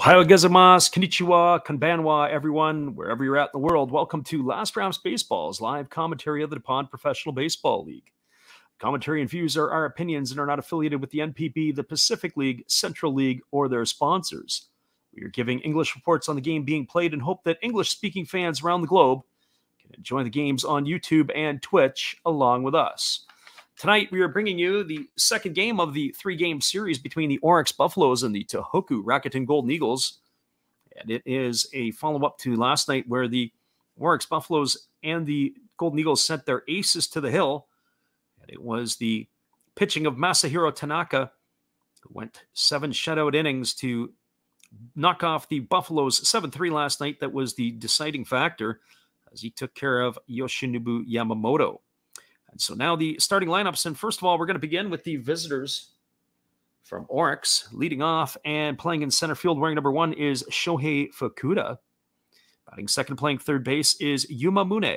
Ohio gozaimasu, konnichiwa, konbanwa, everyone, wherever you're at in the world. Welcome to Last Rounds Baseball's live commentary of the DuPont Professional Baseball League. Commentary and views are our opinions and are not affiliated with the NPB, the Pacific League, Central League, or their sponsors. We are giving English reports on the game being played and hope that English-speaking fans around the globe can enjoy the games on YouTube and Twitch along with us. Tonight, we are bringing you the second game of the three-game series between the Orix Buffaloes and the Tohoku Rakuten Golden Eagles. And it is a follow-up to last night where the Orix Buffaloes and the Golden Eagles sent their aces to the hill. And it was the pitching of Masahiro Tanaka, who went 7 shutout innings to knock off the Buffaloes 7-3 last night. That was the deciding factor as he took care of Yoshinobu Yamamoto. And so now the starting lineups, and first of all, we're going to begin with the visitors from Orix. Leading off and playing in center field wearing number 1 is Shohei Fukuda. Batting second, playing third base is Yuma Mune.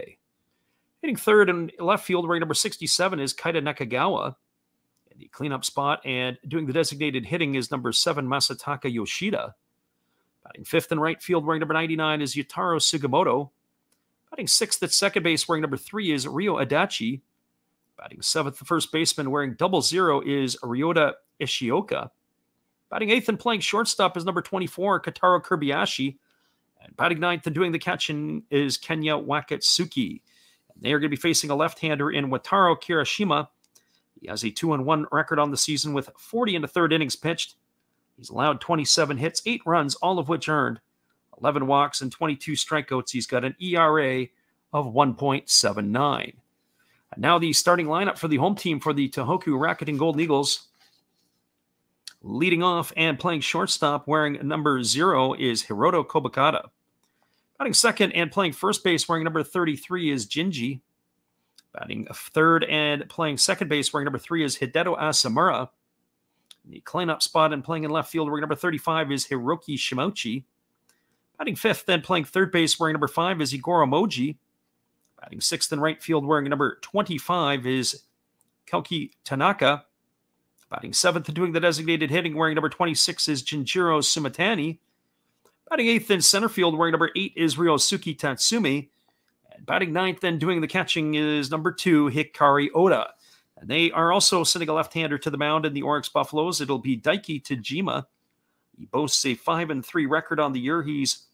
Hitting third and left field wearing number 67 is Kaida Nakagawa. In the cleanup spot and doing the designated hitting is number 7 Masataka Yoshida. Batting fifth and right field wearing number 99 is Yutaro Sugimoto. Batting sixth at second base wearing number 3 is Ryo Adachi. Batting seventh, the first baseman wearing 00 is Ryota Ishioka. Batting eighth and playing shortstop is number 24, Kataro Kobayashi. And batting ninth and doing the catching is Kenya Wakatsuki. And they are going to be facing a left-hander in Wataru Kirishima. He has a 2-1 record on the season with 40 and a third innings pitched. He's allowed 27 hits, 8 runs, all of which earned, 11 walks, and 22 strikeouts. He's got an ERA of 1.79. And now the starting lineup for the home team for the Tohoku Rakuten Golden Eagles. Leading off and playing shortstop wearing number 0 is Hiroto Kobakata. Batting second and playing first base wearing number 33 is Jinji. Batting third and playing second base wearing number 3 is Hideto Asamura. The cleanup spot and playing in left field wearing number 35 is Hiroki Shimouchi. Batting fifth and playing third base wearing number 5 is Igoro Moji. Batting sixth in right field wearing number 25 is Kelki Tanaka. Batting seventh and doing the designated hitting wearing number 26 is Jinjiro Sumatani. Batting eighth in center field wearing number 8 is Ryosuke Tatsumi. And batting ninth and doing the catching is number 2, Hikari Oda. And they are also sending a left-hander to the mound in the Orix Buffaloes. It'll be Daiki Tajima. He boasts a 5-3 record on the year. He's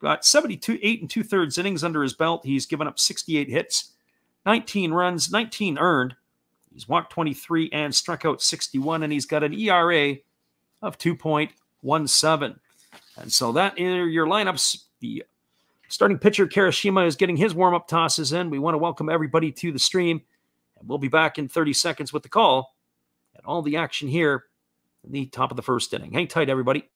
got 72, 8 2/3 innings under his belt. He's given up 68 hits, 19 runs, 19 earned. He's walked 23 and struck out 61, and he's got an ERA of 2.17. And so that are your lineups. The starting pitcher, Kirishima, is getting his warm-up tosses in. We want to welcome everybody to the stream, and we'll be back in 30 seconds with the call and all the action here in the top of the first inning. Hang tight, everybody.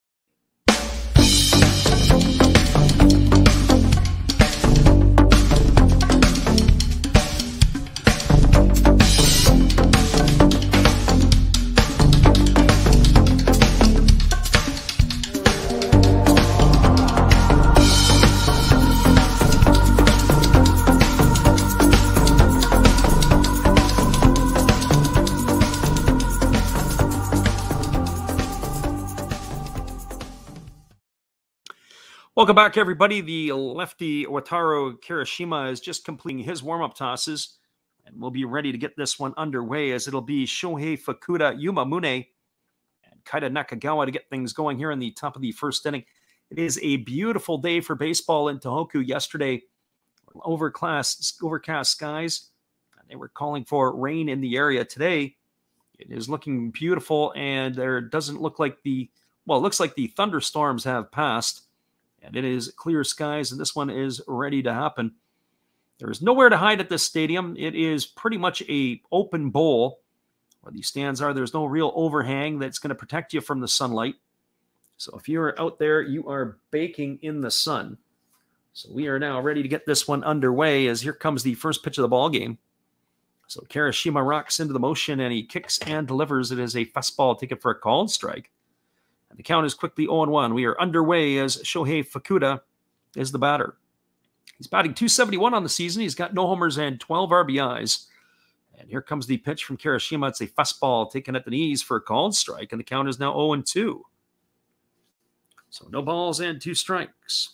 Welcome back, everybody. The lefty Wataru Kirishima is just completing his warm-up tosses, and we'll be ready to get this one underway as it'll be Shohei Fukuda, Yuma Mune, and Kaida Nakagawa to get things going here in the top of the first inning. It is a beautiful day for baseball in Tohoku yesterday. Overcast skies, and they were calling for rain in the area today. It is looking beautiful, and there doesn't look like it looks like the thunderstorms have passed. And it is clear skies, and this one is ready to happen. There is nowhere to hide at this stadium. It is pretty much a open bowl where these stands are. There's no real overhang that's going to protect you from the sunlight. So if you're out there, you are baking in the sun. So we are now ready to get this one underway as here comes the first pitch of the ball game. So Kirishima rocks into the motion, and he kicks and delivers. It is a fastball taken for a called strike. And the count is quickly 0-1. We are underway as Shohei Fukuda is the batter. He's batting .271 on the season. He's got no homers and 12 RBIs. And here comes the pitch from Kirishima. It's a fastball taken at the knees for a called strike, and the count is now 0-2. So no balls and 2 strikes.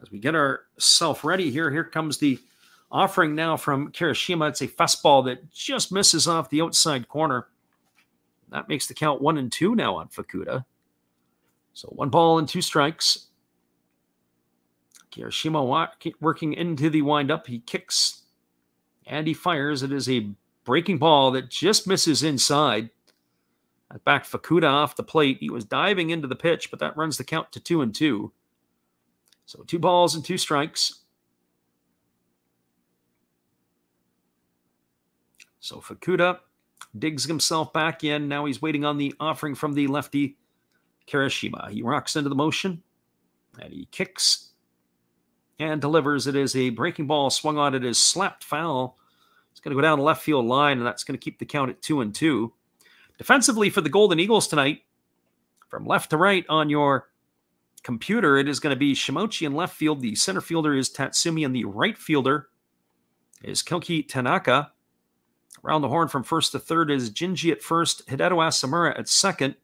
As we get ourselves ready here comes the offering now from Kirishima. It's a fastball that just misses off the outside corner. That makes the count 1-2 now on Fukuda. So 1 ball and 2 strikes. Kirishima working into the windup. He kicks and he fires. It is a breaking ball that just misses inside. That backed Fukuda off the plate. He was diving into the pitch, but that runs the count to 2-2. So 2 balls and 2 strikes. So Fukuda digs himself back in. Now he's waiting on the offering from the lefty Kirishima. He rocks into the motion and he kicks and delivers. It is a breaking ball swung on. It is slapped foul. It's going to go down the left field line, and that's going to keep the count at 2-2. Defensively for the Golden Eagles tonight, from left to right on your computer, it is going to be Shimochi in left field. The center fielder is Tatsumi, and the right fielder is Koki Tanaka. Around the horn from first to third is Jinji at first, Hideto Asamura at second.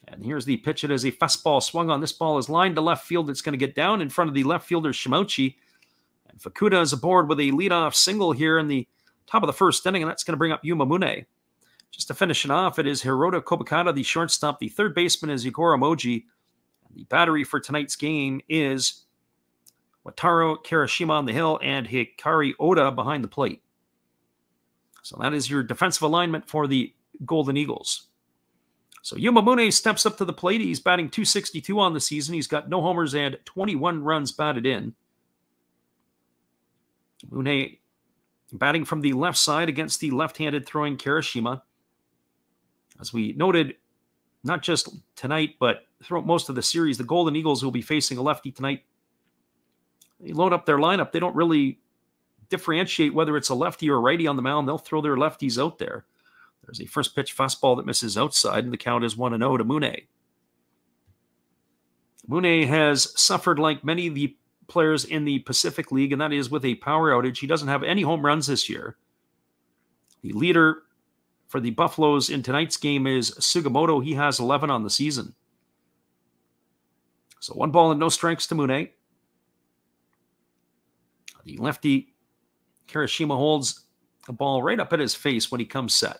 And here's the pitch. It is a fastball swung on. This ball is lined to left field. It's going to get down in front of the left fielder, Shimochi. And Fukuda is aboard with a leadoff single here in the top of the first inning, and that's going to bring up Yumamune. Just to finish it off, it is Hiroto Kobukata, the shortstop. The third baseman is Yugoro Moji. And the battery for tonight's game is Wataru Kirishima on the hill and Hikari Oda behind the plate. So that is your defensive alignment for the Golden Eagles. So Yumamune steps up to the plate. He's batting .262 on the season. He's got no homers and 21 runs batted in. Mune batting from the left side against the left-handed throwing Kirishima. As we noted, not just tonight, but throughout most of the series, the Golden Eagles will be facing a lefty tonight. They load up their lineup. They don't really differentiate whether it's a lefty or a righty on the mound. They'll throw their lefties out there. There's a first pitch fastball that misses outside, and the count is 1-0 to Mune. Mune has suffered like many of the players in the Pacific League, and that is with a power outage. He doesn't have any home runs this year. The leader for the Buffaloes in tonight's game is Sugimoto. He has 11 on the season. So 1 ball and no strikes to Mune. The lefty Kirishima holds the ball right up at his face when he comes set.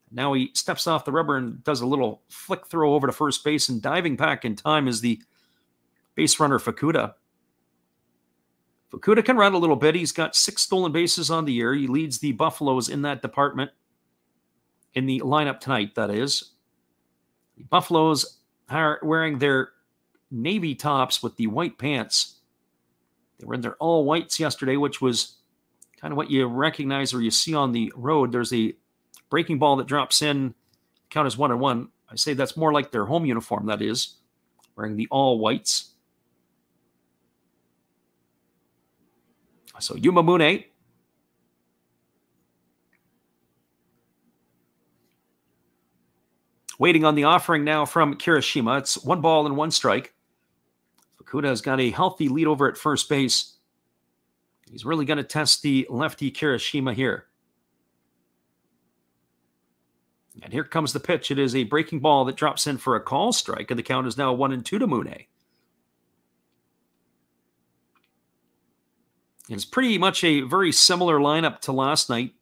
Now he steps off the rubber and does a little flick throw over to first base, and diving back in time is the base runner Fukuda. Fukuda can run a little bit. He's got 6 stolen bases on the year. He leads the Buffaloes in that department in the lineup tonight, that is. The Buffaloes are wearing their navy tops with the white pants. They were in their all whites yesterday, which was kind of what you recognize or you see on the road. There's a breaking ball that drops in, count as 1-1. I say that's more like their home uniform, that is, wearing the all whites. So Yumamune waiting on the offering now from Kirishima. It's 1 ball and 1 strike. Fukuda has got a healthy lead over at first base. He's really going to test the lefty Kirishima here. And here comes the pitch. It is a breaking ball that drops in for a call strike, and the count is now 1-2 to Mune. It's pretty much a very similar lineup to last night.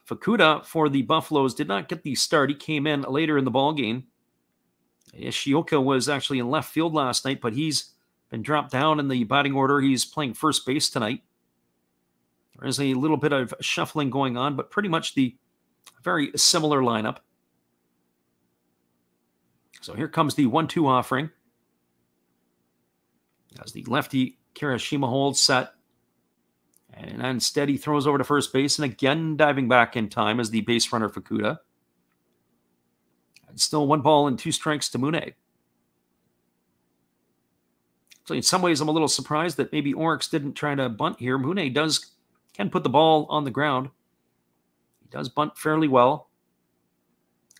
Fukuda for the Buffaloes did not get the start. He came in later in the ballgame. Ishioka was actually in left field last night, but he's been dropped down in the batting order. He's playing first base tonight. There is a little bit of shuffling going on, but pretty much the very similar lineup. So here comes the 1-2 offering. As the lefty Kirishima holds set. And instead he throws over to first base, and again diving back in time as the base runner Fukuda. And still 1 ball and 2 strikes to Mune. So in some ways I'm a little surprised that maybe Orix didn't try to bunt here. Mune can put the ball on the ground. He does bunt fairly well.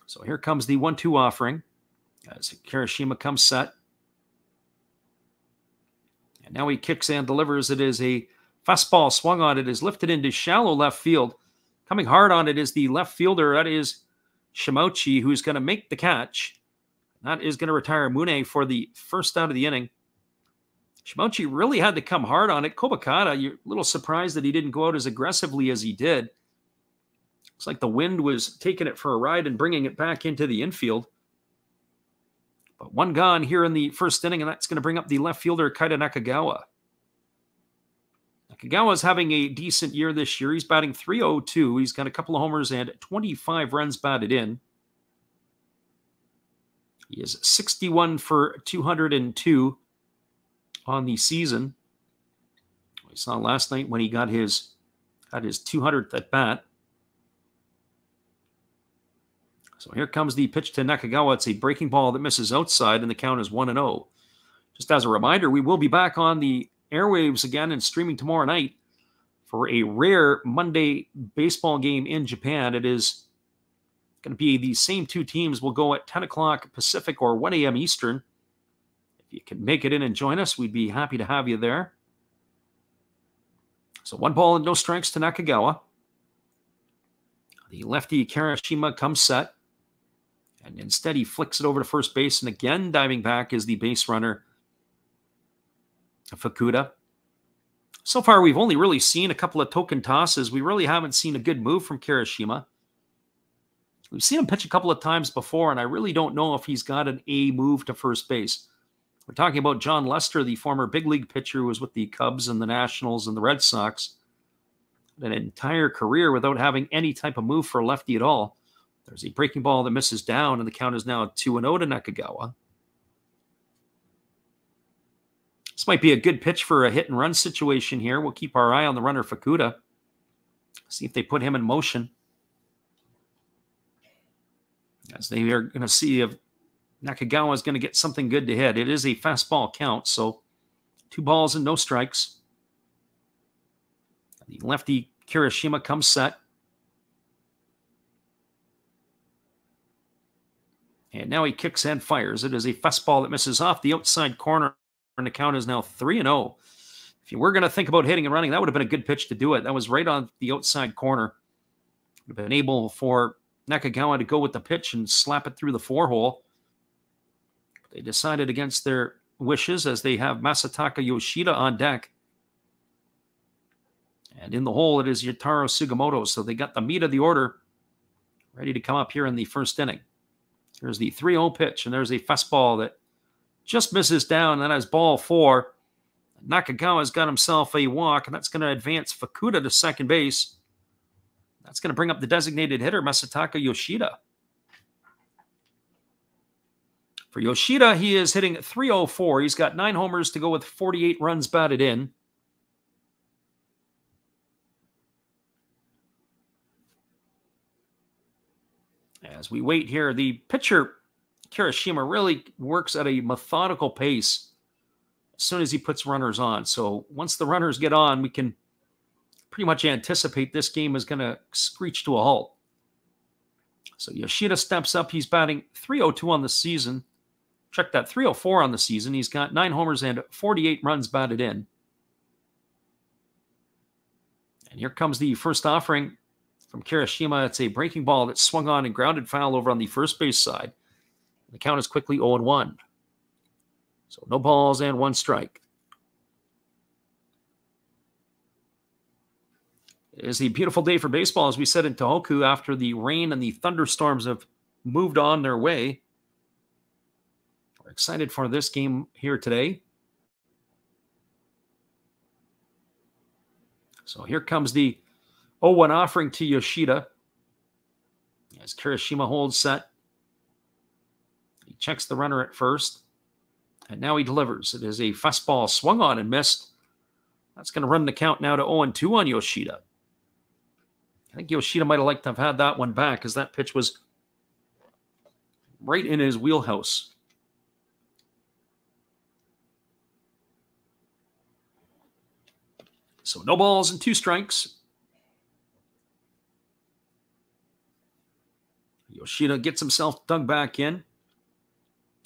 So here comes the 1-2 offering as Kirishima comes set. And now he kicks and delivers. It is a fastball swung on. It is lifted into shallow left field. Coming hard on it is the left fielder. That is Shimouchi, who's going to make the catch. That is going to retire Mune for the first out of the inning. Shimouchi really had to come hard on it. Kobakata, you're a little surprised that he didn't go out as aggressively as he did. Looks like the wind was taking it for a ride and bringing it back into the infield. But one gone here in the first inning, and that's going to bring up the left fielder, Kaida Nakagawa. Nakagawa is having a decent year this year. He's batting .302. He's got a couple of homers and 25 runs batted in. He is 61 for 202 on the season. We saw last night when he got his 200th at bat. So here comes the pitch to Nakagawa. It's a breaking ball that misses outside, and the count is 1-0. Just as a reminder, we will be back on the airwaves again and streaming tomorrow night for a rare Monday baseball game in Japan. It is going to be the same two teams. Will go at 10 o'clock Pacific or 1 a.m. Eastern. If you can make it in and join us, we'd be happy to have you there. So 1 ball and no strikes to Nakagawa. The lefty Kirishima comes set. And instead, he flicks it over to first base. And again, diving back is the base runner, Fukuda. So far, we've only really seen a couple of token tosses. We really haven't seen a good move from Kirishima. We've seen him pitch a couple of times before, and I really don't know if he's got an A move to first base. We're talking about John Lester, the former big league pitcher who was with the Cubs and the Nationals and the Red Sox. An entire career without having any type of move for a lefty at all. There's a breaking ball that misses down, and the count is now 2-0 to Nakagawa. This might be a good pitch for a hit-and-run situation here. We'll keep our eye on the runner, Fukuda. See if they put him in motion. As they are going to see if Nakagawa is going to get something good to hit. It is a fastball count, so 2 balls and no strikes. The lefty Kirishima comes set. And now he kicks and fires. It is a fastball that misses off the outside corner, and the count is now 3-0. If you were going to think about hitting and running, that would have been a good pitch to do it. That was right on the outside corner. Would have been able for Nakagawa to go with the pitch and slap it through the 4-hole. They decided against their wishes as they have Masataka Yoshida on deck. And in the hole, it is Yotaro Sugimoto. So they got the meat of the order ready to come up here in the first inning. Here's the 3-0 pitch, and there's a fastball that just misses down. And that is ball 4. Nakagawa's got himself a walk, and that's going to advance Fukuda to second base. That's going to bring up the designated hitter, Masataka Yoshida. For Yoshida, he is hitting .304. He's got 9 homers to go with 48 runs batted in. As we wait here, the pitcher, Kirishima, really works at a methodical pace as soon as he puts runners on. So once the runners get on, we can pretty much anticipate this game is going to screech to a halt. So Yoshida steps up. He's batting .302 on the season. Check that, .304 on the season. He's got 9 homers and 48 runs batted in. And here comes the first offering from Kirishima. It's a breaking ball that swung on and grounded foul over on the first base side. The count is quickly 0-1. So no balls and 1 strike. It is a beautiful day for baseball, as we said in Tohoku, after the rain and the thunderstorms have moved on their way. We're excited for this game here today. So here comes the 0-1 offering to Yoshida. As Kirishima holds set. He checks the runner at first. And now he delivers. It is a fastball swung on and missed. That's going to run the count now to 0-2 on Yoshida. I think Yoshida might have liked to have had that one back, as that pitch was right in his wheelhouse. So no balls and 2 strikes. Yoshida gets himself dug back in.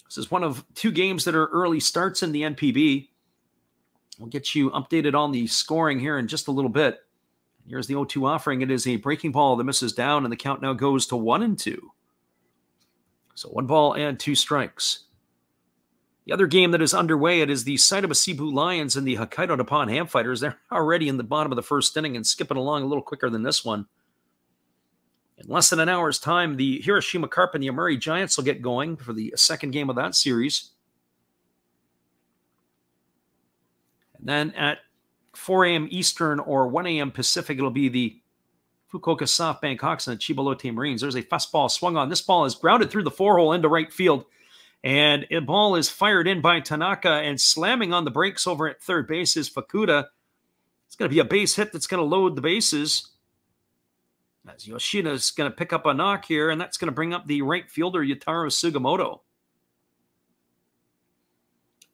This is one of 2 games that are early starts in the NPB. We'll get you updated on the scoring here in just a little bit. Here's the 0-2 offering. It is a breaking ball that misses down, and the count now goes to 1-2. So 1 ball and 2 strikes. The other game that is underway, it is the Saitama Cebu Lions and the Hokkaido Nippon Ham Fighters. They're already in the bottom of the first inning and skipping along a little quicker than this one. In less than an hour's time, the Hiroshima Carp and the Amuri Giants will get going for the second game of that series. And then at 4 a.m. Eastern or 1 a.m. Pacific, it'll be the Fukuoka SoftBank Hawks and the Chiba Lotte Marines. There's a fastball swung on. This ball is grounded through the 4-hole into right field. And a ball is fired in by Tanaka, and slamming on the brakes over at third base is Fukuda. It's going to be a base hit that's going to load the bases. As Yoshida is going to pick up a knock here, and that's going to bring up the right fielder, Yutaro Sugimoto.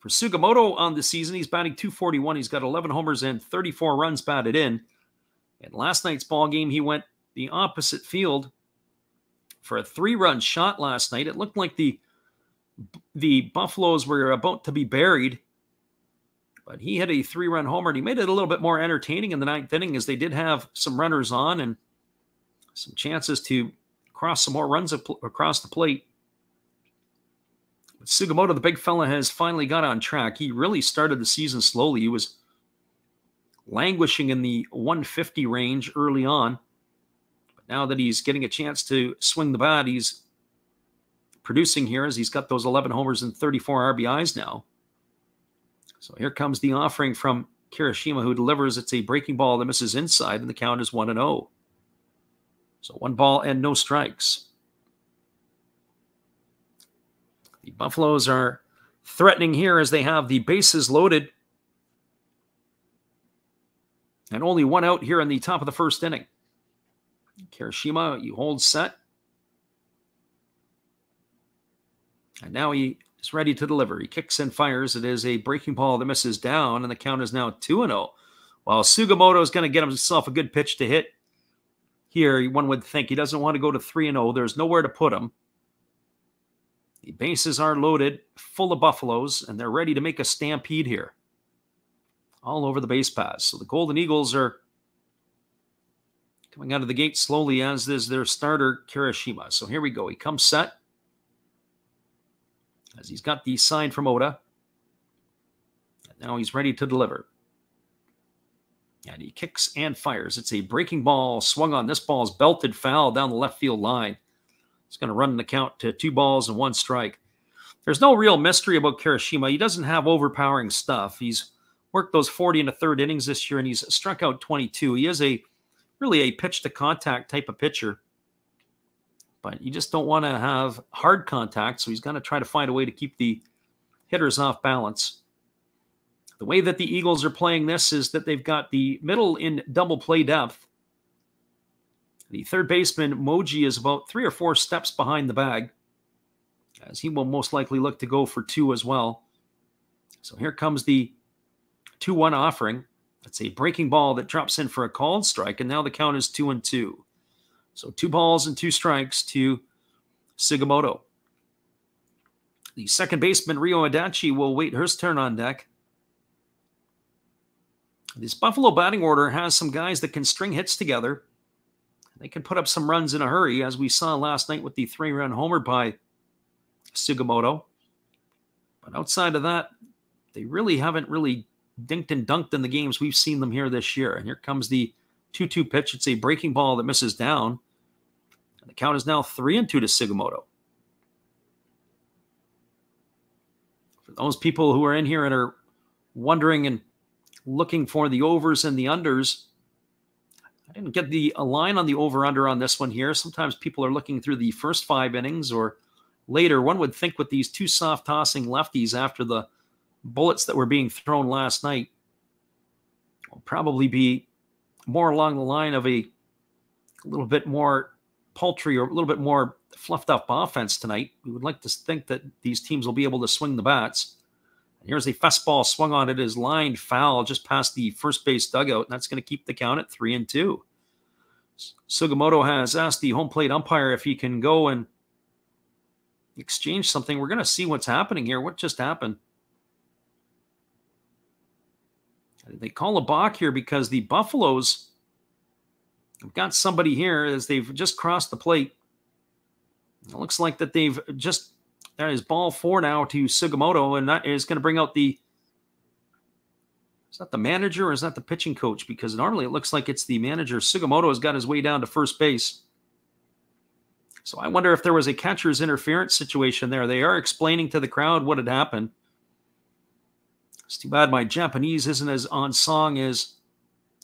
For Sugimoto on the season, he's batting .241. He's got 11 homers and 34 runs batted in. In last night's ball game, he went the opposite field for a 3-run shot last night. It looked like the Buffaloes were about to be buried, but he hit a 3-run homer, and he made it a little bit more entertaining in the 9th inning, as they did have some runners on and some chances to cross some more runs across the plate. But Sugimoto, the big fella, has finally got on track. He really started the season slowly. He was languishing in the 150 range early on, but now that he's getting a chance to swing the bat, he's producing here, as he's got those 11 homers and 34 RBIs now. So here comes the offering from Kirishima, who delivers. It's a breaking ball that misses inside, and the count is 1-0. So 1 ball and no strikes. The Buffaloes are threatening here as they have the bases loaded. And only 1 out here in the top of the first inning. Kirishima, you hold set. And now he is ready to deliver. He kicks and fires. It is a breaking ball that misses down, and the count is now 2-0. While Sugimoto is going to get himself a good pitch to hit here, one would think he doesn't want to go to 3-0. There's nowhere to put him. The bases are loaded, full of Buffaloes, and they're ready to make a stampede here. All over the base paths. So the Golden Eagles are coming out of the gate slowly, as is their starter, Kirishima. So here we go. He comes set, as he's got the sign from Oda. And now he's ready to deliver. And he kicks and fires. It's a breaking ball swung on. This ball is belted foul down the left field line. It's going to run the count to 2 balls and 1 strike. There's no real mystery about Kirishima. He doesn't have overpowering stuff. He's worked those 40 in the 3rd innings this year, and he's struck out 22. He is really a pitch-to-contact type of pitcher. But you just don't want to have hard contact, so he's going to try to find a way to keep the hitters off balance. The way that the Eagles are playing this is that they've got the middle in double play depth. The third baseman, Moji, is about 3 or 4 steps behind the bag, as he will most likely look to go for 2 as well. So here comes the 2-1 offering. That's a breaking ball that drops in for a called strike, and now the count is 2-2. So 2 balls and 2 strikes to Sugimoto. The second baseman, Ryo Adachi, will wait his turn on deck. This Buffalo batting order has some guys that can string hits together. They can put up some runs in a hurry, as we saw last night with the 3-run homer by Sugimoto. But outside of that, they really haven't dinked and dunked in the games we've seen them here this year. And here comes the 2-2 pitch. It's a breaking ball that misses down. And the count is now 3-2 to Sugimoto. For those people who are in here and are wondering and looking for the overs and the unders, I didn't get a line on the over-under on this one here. Sometimes people are looking through the first 5 innings or later. One would think with these 2 soft-tossing lefties after the bullets that were being thrown last night, will probably be more along the line of a little bit more paltry or a little bit more fluffed up offense tonight. We would like to think that these teams will be able to swing the bats. And here's a fastball swung on. It is lined foul just past the first base dugout, and that's going to keep the count at 3-2. Sugimoto has asked the home plate umpire if he can go and exchange something. We're going to see what's happening here. What just happened? They call a balk here because the Buffaloes have got somebody here as they've just crossed the plate. It looks like that they've just, that is ball 4 now to Sugimoto, and that is going to bring out the, is that the manager or is that the pitching coach? Because normally it looks like it's the manager. Sugimoto has got his way down to first base. So I wonder if there was a catcher's interference situation there. They are explaining to the crowd what had happened. It's too bad my Japanese isn't as on song as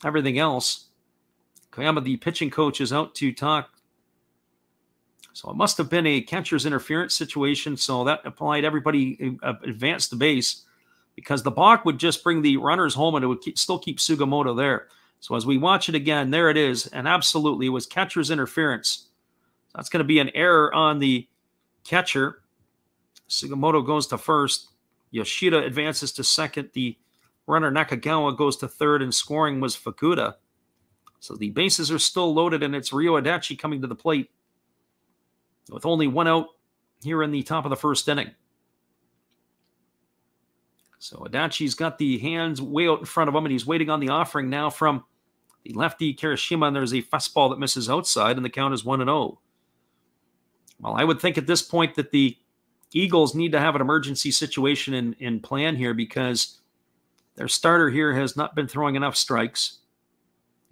everything else. Koyama, the pitching coach, is out to talk. So it must have been a catcher's interference situation. So that applied everybody advanced the base, because the balk would just bring the runners home and it would still keep Sugimoto there. So as we watch it again, there it is. And absolutely, it was catcher's interference. That's going to be an error on the catcher. Sugimoto goes to first. Yoshida advances to second. The runner Nakagawa goes to third, and scoring was Fukuda. So the bases are still loaded, and it's Ryo Adachi coming to the plate with only 1 out here in the top of the first inning. So Adachi's got the hands way out in front of him, and he's waiting on the offering now from the lefty Kirishima, and there's a fastball that misses outside, and the count is 1-0. Well, I would think at this point that the Eagles need to have an emergency situation in plan here, because their starter here has not been throwing enough strikes.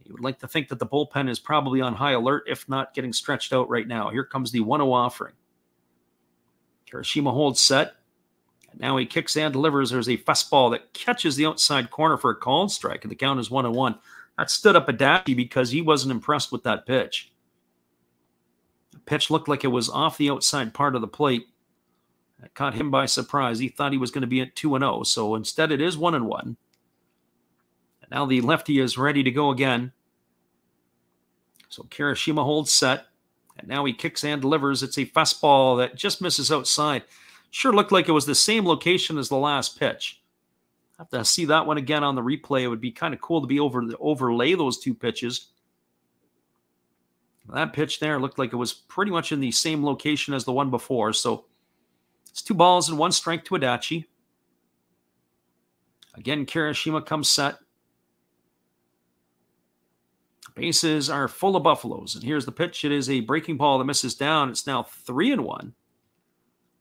You would like to think that the bullpen is probably on high alert, if not getting stretched out right now. Here comes the 1-0 offering. Kirishima holds set. And now he kicks and delivers. There's a fastball that catches the outside corner for a called strike, and the count is 1-1. That stood up Adachi because he wasn't impressed with that pitch. The pitch looked like it was off the outside part of the plate. That caught him by surprise. He thought he was going to be at 2-0. So instead it is 1-1. And now the lefty is ready to go again. So Kirishima holds set. And now he kicks and delivers. It's a fastball that just misses outside. Sure looked like it was the same location as the last pitch. I have to see that one again on the replay. It would be kind of cool to be overlay those two pitches. That pitch there looked like it was pretty much in the same location as the one before. So it's 2 balls and 1 strike to Adachi. Again, Kirishima comes set. Bases are full of Buffaloes. And here's the pitch. It is a breaking ball that misses down. It's now 3-1.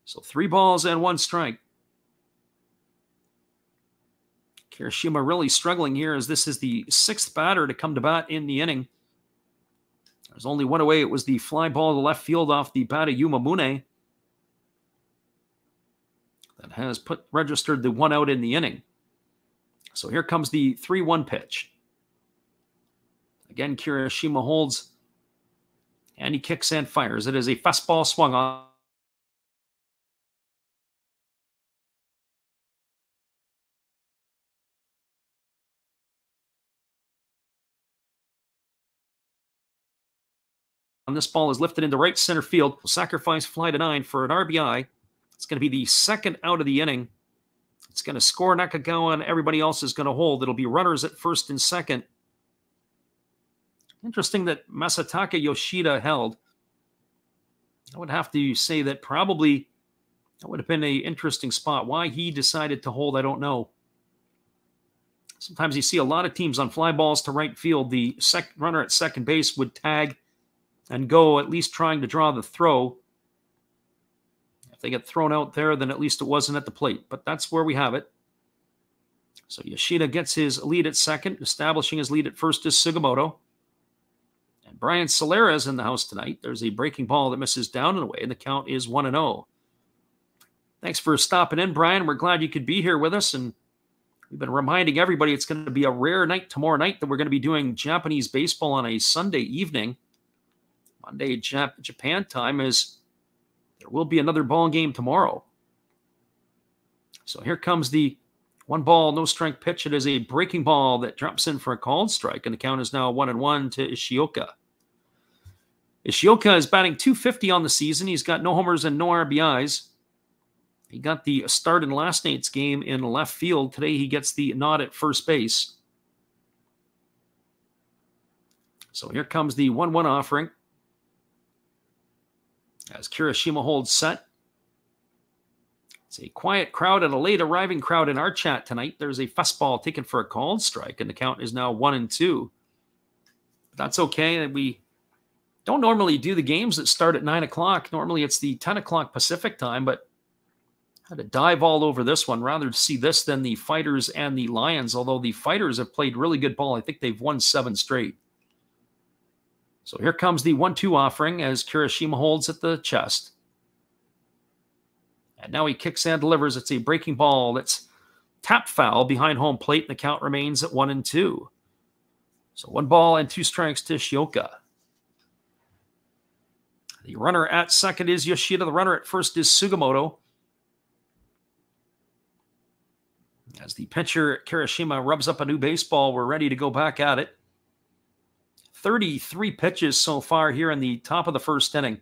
So 3 balls and 1 strike. Kirishima really struggling here, as this is the 6th batter to come to bat in the inning. There's only one away. It was the fly ball to left field off the bat of Yumamune that has registered the 1 out in the inning. So here comes the 3-1 pitch. Again, Kirishima holds, and he kicks and fires. It is a fastball swung on. This ball is lifted into right center field. Sacrifice fly to 9 for an RBI. It's going to be the 2nd out of the inning. It's going to score Nakagawa, and everybody else is going to hold. It'll be runners at first and second. Interesting that Masataka Yoshida held. I would have to say that probably that would have been an interesting spot. Why he decided to hold, I don't know. Sometimes you see a lot of teams on fly balls to right field. The runner at second base would tag and go, at least trying to draw the throw. If they get thrown out there, then at least it wasn't at the plate. But that's where we have it. So Yoshida gets his lead at second. Establishing his lead at first is Sugimoto. And Brian Solera is in the house tonight. There's a breaking ball that misses down and away, and the count is 1-0. Thanks for stopping in, Brian. We're glad you could be here with us. And we've been reminding everybody it's going to be a rare night tomorrow night that we're going to be doing Japanese baseball on a Sunday evening. Monday, Japan time, is there will be another ball game tomorrow. So here comes the 1 ball, no strike pitch. It is a breaking ball that drops in for a called strike, and the count is now 1-1 to Ishioka. Ishioka is batting .250 on the season. He's got no homers and no RBIs. He got the start in last night's game in left field. Today he gets the nod at first base. So here comes the 1-1 offering, as Kirishima holds set. It's a quiet crowd and a late arriving crowd in our chat tonight. There's a fastball taken for a called strike, and the count is now 1-2. But that's okay. We Don't normally do the games that start at 9 o'clock. Normally it's the 10 o'clock Pacific time, but I had to dive all over this one. Rather to see this than the Fighters and the Lions, although the Fighters have played really good ball. I think they've won 7 straight. So here comes the 1-2 offering as Kirishima holds at the chest. And now he kicks and delivers. It's a breaking ball that's tap foul behind home plate, and the count remains at 1-2. So 1 ball and 2 strikes to Shioka. The runner at second is Yoshida. The runner at first is Sugimoto. As the pitcher, Kirishima, rubs up a new baseball, we're ready to go back at it. 33 pitches so far here in the top of the first inning.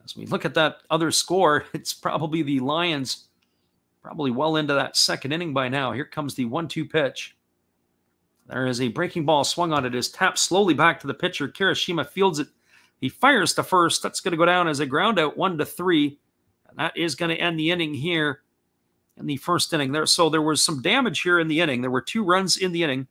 As we look at that other score, it's probably the Lions, probably well into that second inning by now. Here comes the 1-2 pitch. There is a breaking ball swung on it. It is tapped slowly back to the pitcher. Kirishima fields it. He fires to first. That's going to go down as a ground out, 1-3. And that is going to end the inning here in the first inning. So there was some damage here in the inning. There were 2 runs in the inning.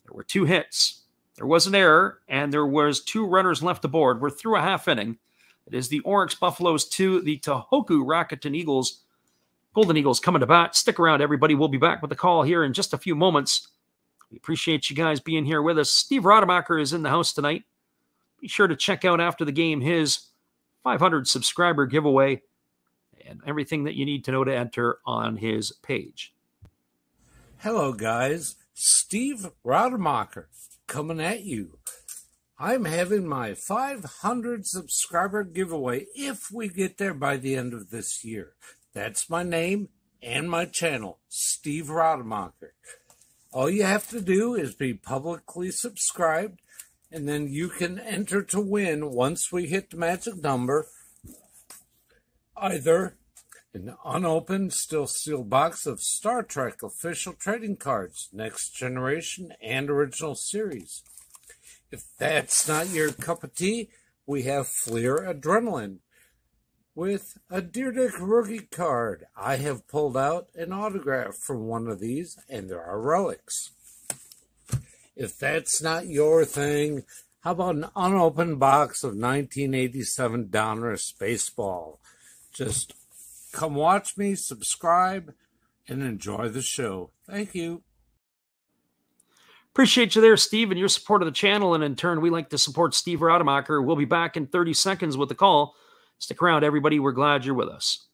There were 2 hits. There was an error, and there was 2 runners left aboard. We're through a half inning. It is the Orix Buffaloes 2, the Tohoku Rakuten Eagles. Golden Eagles coming to bat. Stick around, everybody. We'll be back with the call here in just a few moments. We appreciate you guys being here with us. Steve Rademacher is in the house tonight. Be sure to check out after the game his 500 subscriber giveaway and everything that you need to know to enter on his page. Hello, guys. Steve Rademacher coming at you. I'm having my 500 subscriber giveaway if we get there by the end of this year. That's my name and my channel, Steve Rademacher. All you have to do is be publicly subscribed, and then you can enter to win once we hit the magic number. Either an unopened, still sealed box of Star Trek official trading cards, Next Generation and Original Series. If that's not your cup of tea, we have Fleer Adrenaline with a Deerdick rookie card. I have pulled out an autograph from one of these, and there are relics. If that's not your thing, how about an unopened box of 1987 Donruss Baseball? Just come watch me, subscribe, and enjoy the show. Thank you. Appreciate you there, Steve, and your support of the channel. And in turn, we like to support Steve Rademacher. We'll be back in 30 seconds with the call. Stick around, everybody. We're glad you're with us.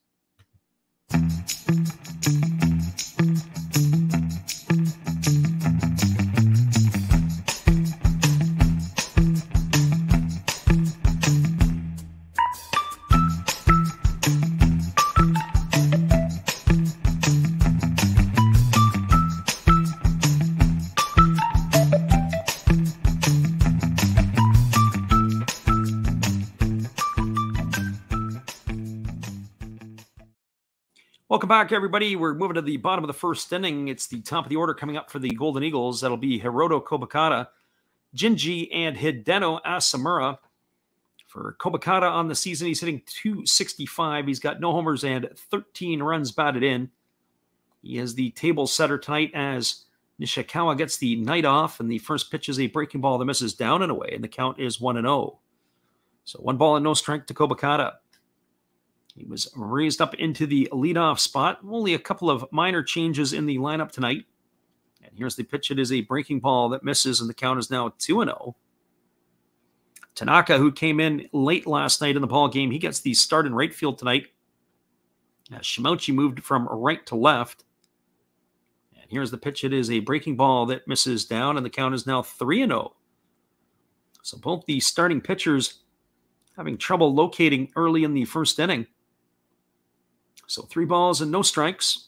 Welcome back, everybody. We're moving to the bottom of the first inning. It's the top of the order coming up for the Golden Eagles. That'll be Hiroto Kobakata, Jinji, and Hideno Asamura. For Kobakata on the season, he's hitting .265. He's got no homers and 13 runs batted in. He is the table setter tonight as Nishikawa gets the night off, and the first pitch is a breaking ball that misses down and away, and the count is 1-0. So 1 ball and no strike to Kobakata. He was raised up into the leadoff spot. Only a couple of minor changes in the lineup tonight. And here's the pitch. It is a breaking ball that misses, and the count is now 2-0. Tanaka, who came in late last night in the ball game, he gets the start in right field tonight. Shimouchi moved from right to left. And here's the pitch. It is a breaking ball that misses down, and the count is now 3-0. So both the starting pitchers having trouble locating early in the first inning. So 3 balls and no strikes.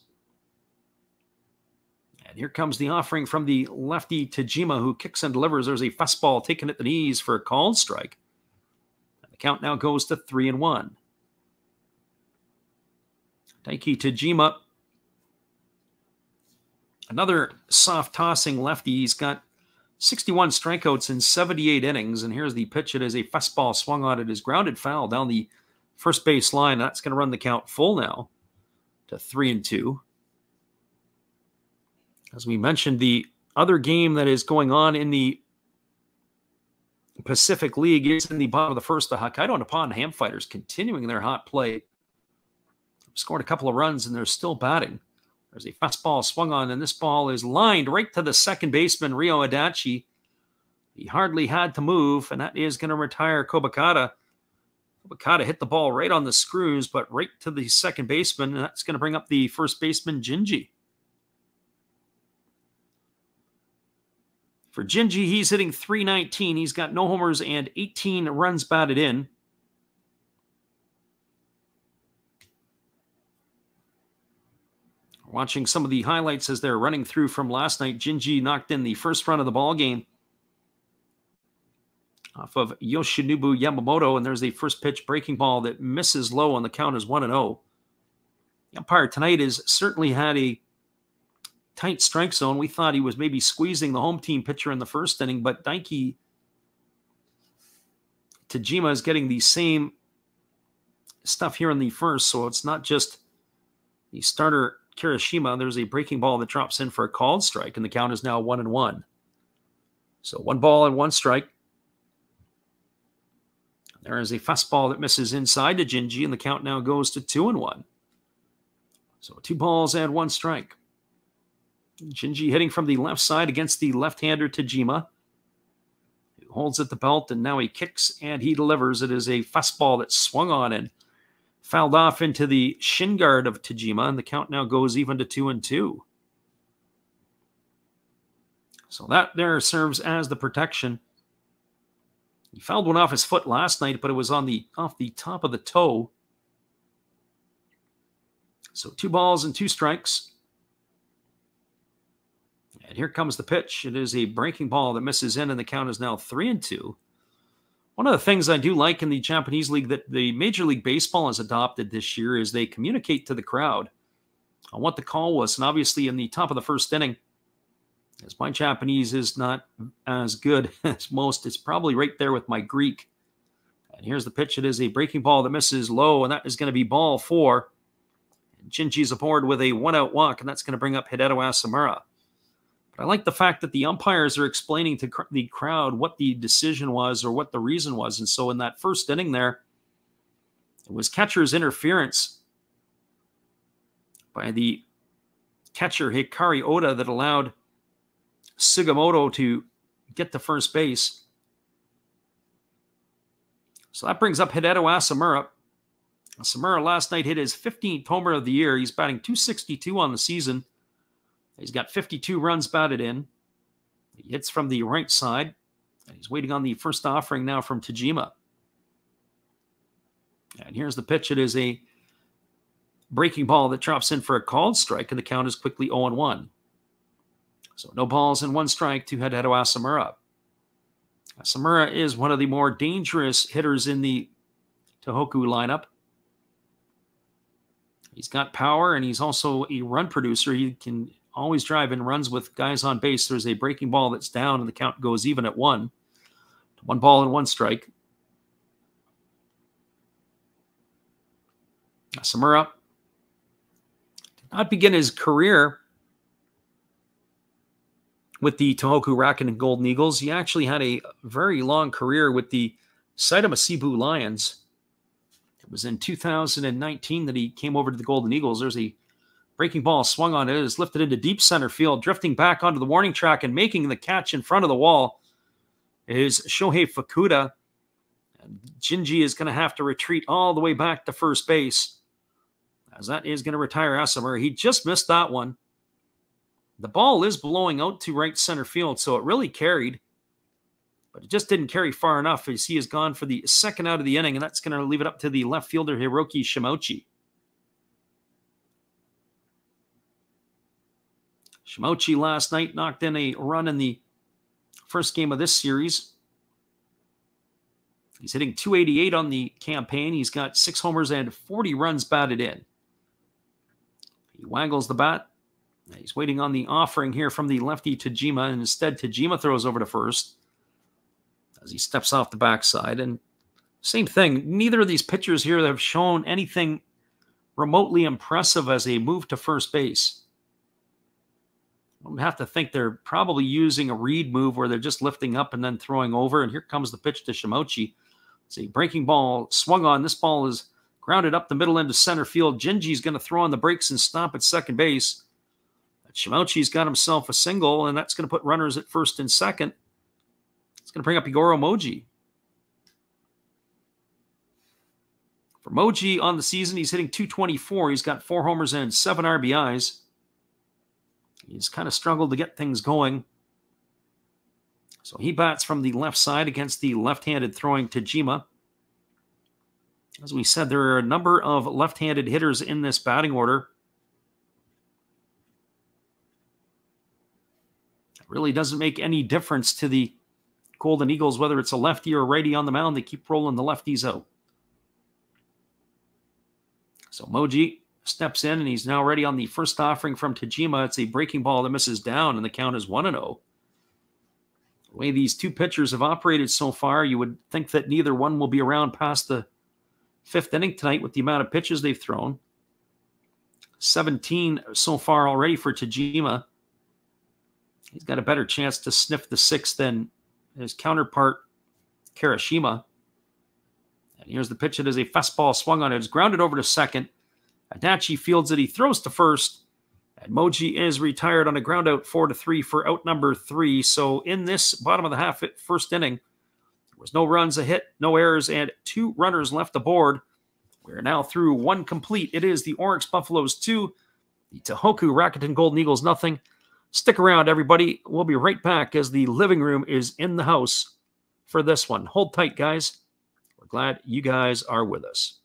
And here comes the offering from the lefty Tajima, who kicks and delivers. There's a fastball taken at the knees for a called strike. And the count now goes to 3-1. Taiki Tajima, another soft tossing lefty. He's got 61 strikeouts in 78 innings. And here's the pitch. It is a fastball swung on. It is grounded foul down the first base line. That's going to run the count full now to 3-2. As we mentioned, the other game that is going on in the Pacific League is in the bottom of the first. The Hokkaido Nippon Ham Fighters continuing their hot play. Scored a couple of runs, and they're still batting. There's a fastball swung on, and this ball is lined right to the second baseman, Ryo Adachi. He hardly had to move, and that is going to retire Kobakata. Kobakata hit the ball right on the screws, but right to the second baseman, and that's going to bring up the first baseman, Jinji. For Jinji, he's hitting .319. He's got no homers and 18 runs batted in. Watching some of the highlights as they're running through from last night, Jinji knocked in the first run of the ball game off of Yoshinobu Yamamoto, and there's the first pitch breaking ball that misses low on the count as 1-0. The umpire tonight has certainly had a tight strike zone. We thought he was maybe squeezing the home team pitcher in the first inning, but Daiki Tajima is getting the same stuff here in the first, so it's not just the starter Kirishima. There's a breaking ball that drops in for a called strike, and the count is now 1-1. So 1 ball and 1 strike. There is a fastball that misses inside to Jinji, and the count now goes to 2-1. So 2 balls and 1 strike. Jinji hitting from the left side against the left-hander Tajima, who holds at the belt, and now he kicks and he delivers. It is a fastball that swung on and fouled off into the shin guard of Tajima, and the count now goes even to 2-2. So that there serves as the protection. He fouled one off his foot last night, but it was off the top of the toe. So 2 balls and 2 strikes. And here comes the pitch. It is a breaking ball that misses in, and the count is now 3-2. One of the things I do like in the Japanese league that the Major League Baseball has adopted this year is they communicate to the crowd on what the call was. And obviously in the top of the first inning, as my Japanese is not as good as most, it's probably right there with my Greek. And here's the pitch. It is a breaking ball that misses low, and that is going to be ball 4. And Jinji's aboard with a 1-out walk, and that's going to bring up Hideto Asamura. But I like the fact that the umpires are explaining to the crowd what the decision was or what the reason was. And so in that first inning there, it was catcher's interference by the catcher Hikari Oda that allowed Sugimoto to get to first base. So that brings up Hideto Asamura. Asamura last night hit his 15th homer of the year. He's batting .262 on the season. He's got 52 runs batted in. He hits from the right side, and he's waiting on the first offering now from Tajima. And here's the pitch. It is a breaking ball that drops in for a called strike, and the count is quickly 0-1. So no balls and 1 strike to Hideto Asamura. Asamura is one of the more dangerous hitters in the Tohoku lineup. He's got power, and he's also a run producer. He can always drive in runs with guys on base. There's a breaking ball that's down, and the count goes even at 1. 1 ball and 1 strike. Asamura did not begin his career with the Tohoku Rakuten Golden Eagles. He actually had a very long career with the Saitama Seibu Lions. It was in 2019 that he came over to the Golden Eagles. There's a breaking ball swung on it. It is lifted into deep center field, drifting back onto the warning track and making the catch in front of the wall is Shohei Fukuda. And Jinji is going to have to retreat all the way back to first base, as that is going to retire Asamura. He just missed that one. The ball is blowing out to right center field, so it really carried, but it just didn't carry far enough as he has gone for the second out of the inning, and that's going to leave it up to the left fielder, Hiroki Shimouchi. Shimouchi last night knocked in a run in the first game of this series. He's hitting .288 on the campaign. He's got 6 homers and 40 runs batted in. He waggles the bat. He's waiting on the offering here from the lefty Tajima, and instead Tajima throws over to first as he steps off the backside. And same thing, neither of these pitchers here have shown anything remotely impressive as a move to first base. I have to think they're probably using a read move where they're just lifting up and then throwing over. And here comes the pitch to Shimochi. It's a breaking ball swung on. This ball is grounded up the middle into center field. Jinji's going to throw on the brakes and stop at second base. But Shimochi's got himself a single, and that's going to put runners at first and second. It's going to bring up Igoro Moji. For Moji on the season, he's hitting .224. He's got 4 homers and 7 RBIs. He's kind of struggled to get things going. So he bats from the left side against the left-handed throwing Tajima. As we said, there are a number of left-handed hitters in this batting order. It really doesn't make any difference to the Golden Eagles whether it's a lefty or a righty on the mound. They keep rolling the lefties out. So Moji steps in, and he's now ready on the first offering from Tajima. It's a breaking ball that misses down, and the count is 1-0. The way these two pitchers have operated so far, you would think that neither one will be around past the 5th inning tonight with the amount of pitches they've thrown. 17 so far already for Tajima. He's got a better chance to sniff the 6th than his counterpart, Kirishima. And here's the pitch. It is a fastball swung on it. It's grounded over to second. Adachi fields it. He throws to first. And Moji is retired on a ground out 4-3 for out number 3. So in this bottom of the half first inning, there was no runs, a hit, no errors, and 2 runners left aboard. We're now through 1 complete. It is the Orix Buffaloes 2, the Tohoku Rakuten Golden Eagles nothing. Stick around, everybody. We'll be right back as the living room is in the house for this one. Hold tight, guys. We're glad you guys are with us.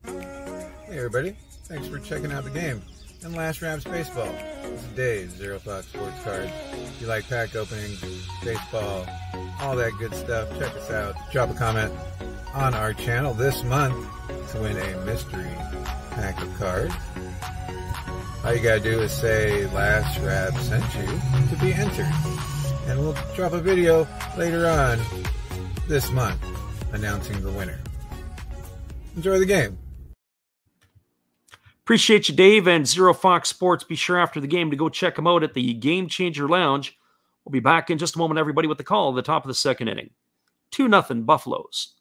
Hey, everybody. Thanks for checking out the game and Last Raps Baseball. This is Dave, Zero Fox Sports Cards. If you like pack openings, baseball, all that good stuff, check us out. Drop a comment on our channel this month to win a mystery pack of cards. All you gotta do is say Last Rap sent you to be entered. And we'll drop a video later on this month announcing the winner. Enjoy the game. Appreciate you, Dave, and Zero Fox Sports. Be sure after the game to go check them out at the Game Changer Lounge. We'll be back in just a moment, everybody, with the call at the top of the 2nd inning. 2-0 Buffaloes.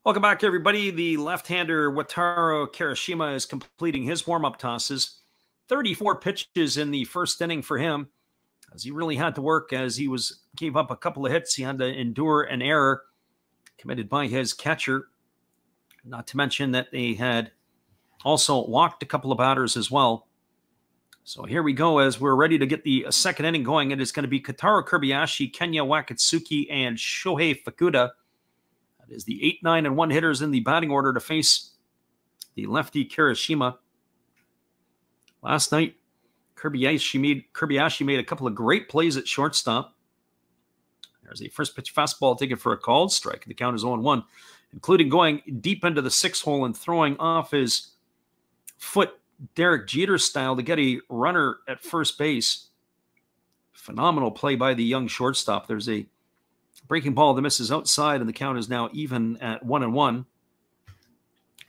Welcome back, everybody. The left-hander Wataru Kirishima is completing his warm-up tosses. 34 pitches in the first inning for him, as he really had to work as he gave up a couple of hits. He had to endure an error committed by his catcher. Not to mention that they had also walked a couple of batters as well. So here we go as we're ready to get the 2nd inning going. It is going to be Kotaro Kobayashi, Kenya Wakatsuki, and Shohei Fukuda. That is the 8, 9, and 1 hitters in the batting order to face the lefty Kirishima. Last night, Kobayashi made a couple of great plays at shortstop. There's a first pitch fastball taken for a called strike. The count is 0-1, including going deep into the 6th hole and throwing off his foot Derek Jeter style to get a runner at first base. Phenomenal play by the young shortstop. There's a breaking ball that misses outside, and the count is now even at 1-1.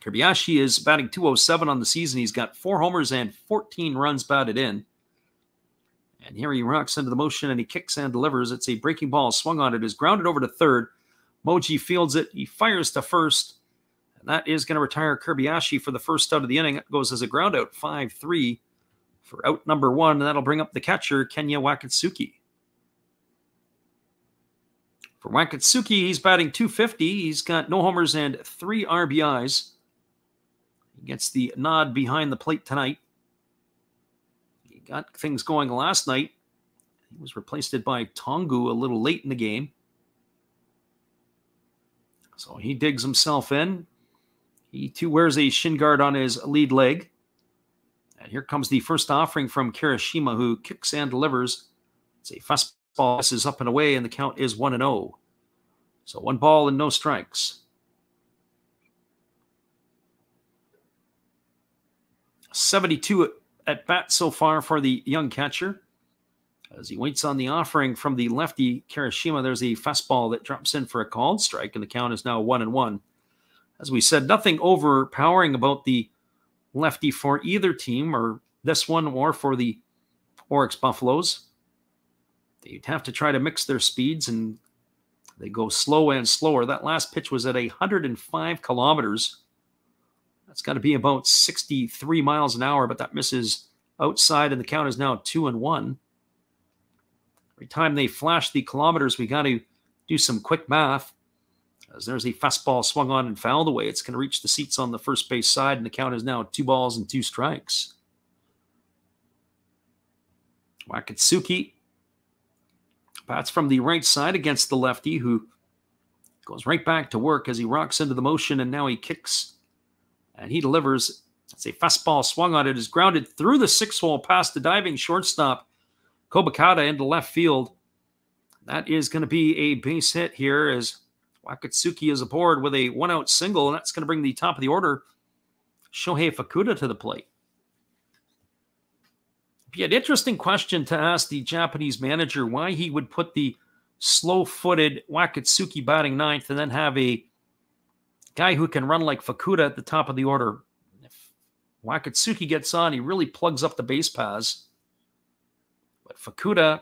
Kobayashi is batting .207 on the season. He's got 4 homers and 14 runs batted in. And here he rocks into the motion, and he kicks and delivers. It's a breaking ball swung on. It is grounded over to third. Moji fields it. He fires to first. And that is going to retire Kobayashi for the first out of the inning. It goes as a ground out, 5-3 for out number 1. And that'll bring up the catcher, Kenya Wakatsuki. For Wakatsuki, he's batting .250. He's got no homers and 3 RBIs. He gets the nod behind the plate tonight. He got things going last night. He was replaced by Tongu a little late in the game. So he digs himself in. He too wears a shin guard on his lead leg. And here comes the first offering from Kirishima, who kicks and delivers. It's a fastball, misses up and away, and the count is 1-0. So 1 ball and no strikes. 72 at bat so far for the young catcher. As he waits on the offering from the lefty Kirishima, there's a fastball that drops in for a called strike, and the count is now 1-1. As we said, nothing overpowering about the lefty for either team, or this one, or for the Orix Buffaloes. They'd have to try to mix their speeds, and they go slow and slower. That last pitch was at 105 kilometers. That's got to be about 63 miles an hour, but that misses outside, and the count is now 2-1. Every time they flash the kilometers, we got to do some quick math. As there's a fastball swung on and fouled away. It's going to reach the seats on the first base side, and the count is now 2 balls and 2 strikes. Wakatsuki bats from the right side against the lefty, who goes right back to work as he rocks into the motion, and now he kicks and he delivers. It's a fastball swung on. It is grounded through the 6-hole past the diving shortstop Kobakata into left field. That is going to be a base hit here as Wakatsuki is aboard with a 1-out single, and that's going to bring the top of the order, Shohei Fukuda, to the plate. It'd be an interesting question to ask the Japanese manager why he would put the slow-footed Wakatsuki batting ninth and then have a guy who can run like Fukuda at the top of the order. If Wakatsuki gets on, he really plugs up the base paths. But Fukuda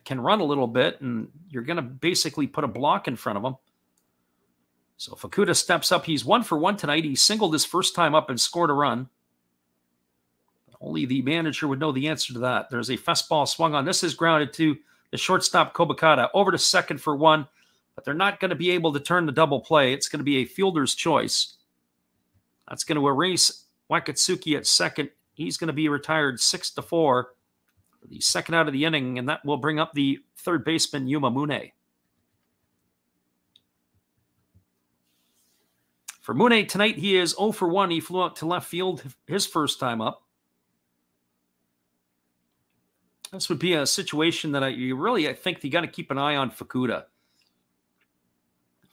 can run a little bit, and you're going to basically put a block in front of him. So Fukuda steps up. He's 1 for 1 tonight. He singled his first time up and scored a run. Only the manager would know the answer to that. There's a fastball swung on. This is grounded to the shortstop Kobakata. Over to second for 1, but they're not going to be able to turn the double play. It's going to be a fielder's choice. That's going to erase Wakatsuki at second. He's going to be retired 6-4 for the second out of the inning, and that will bring up the third baseman, Yuma Mune. For Mune tonight, he is 0 for 1. He flew out to left field his first time up. This would be a situation that I think you got to keep an eye on Fukuda.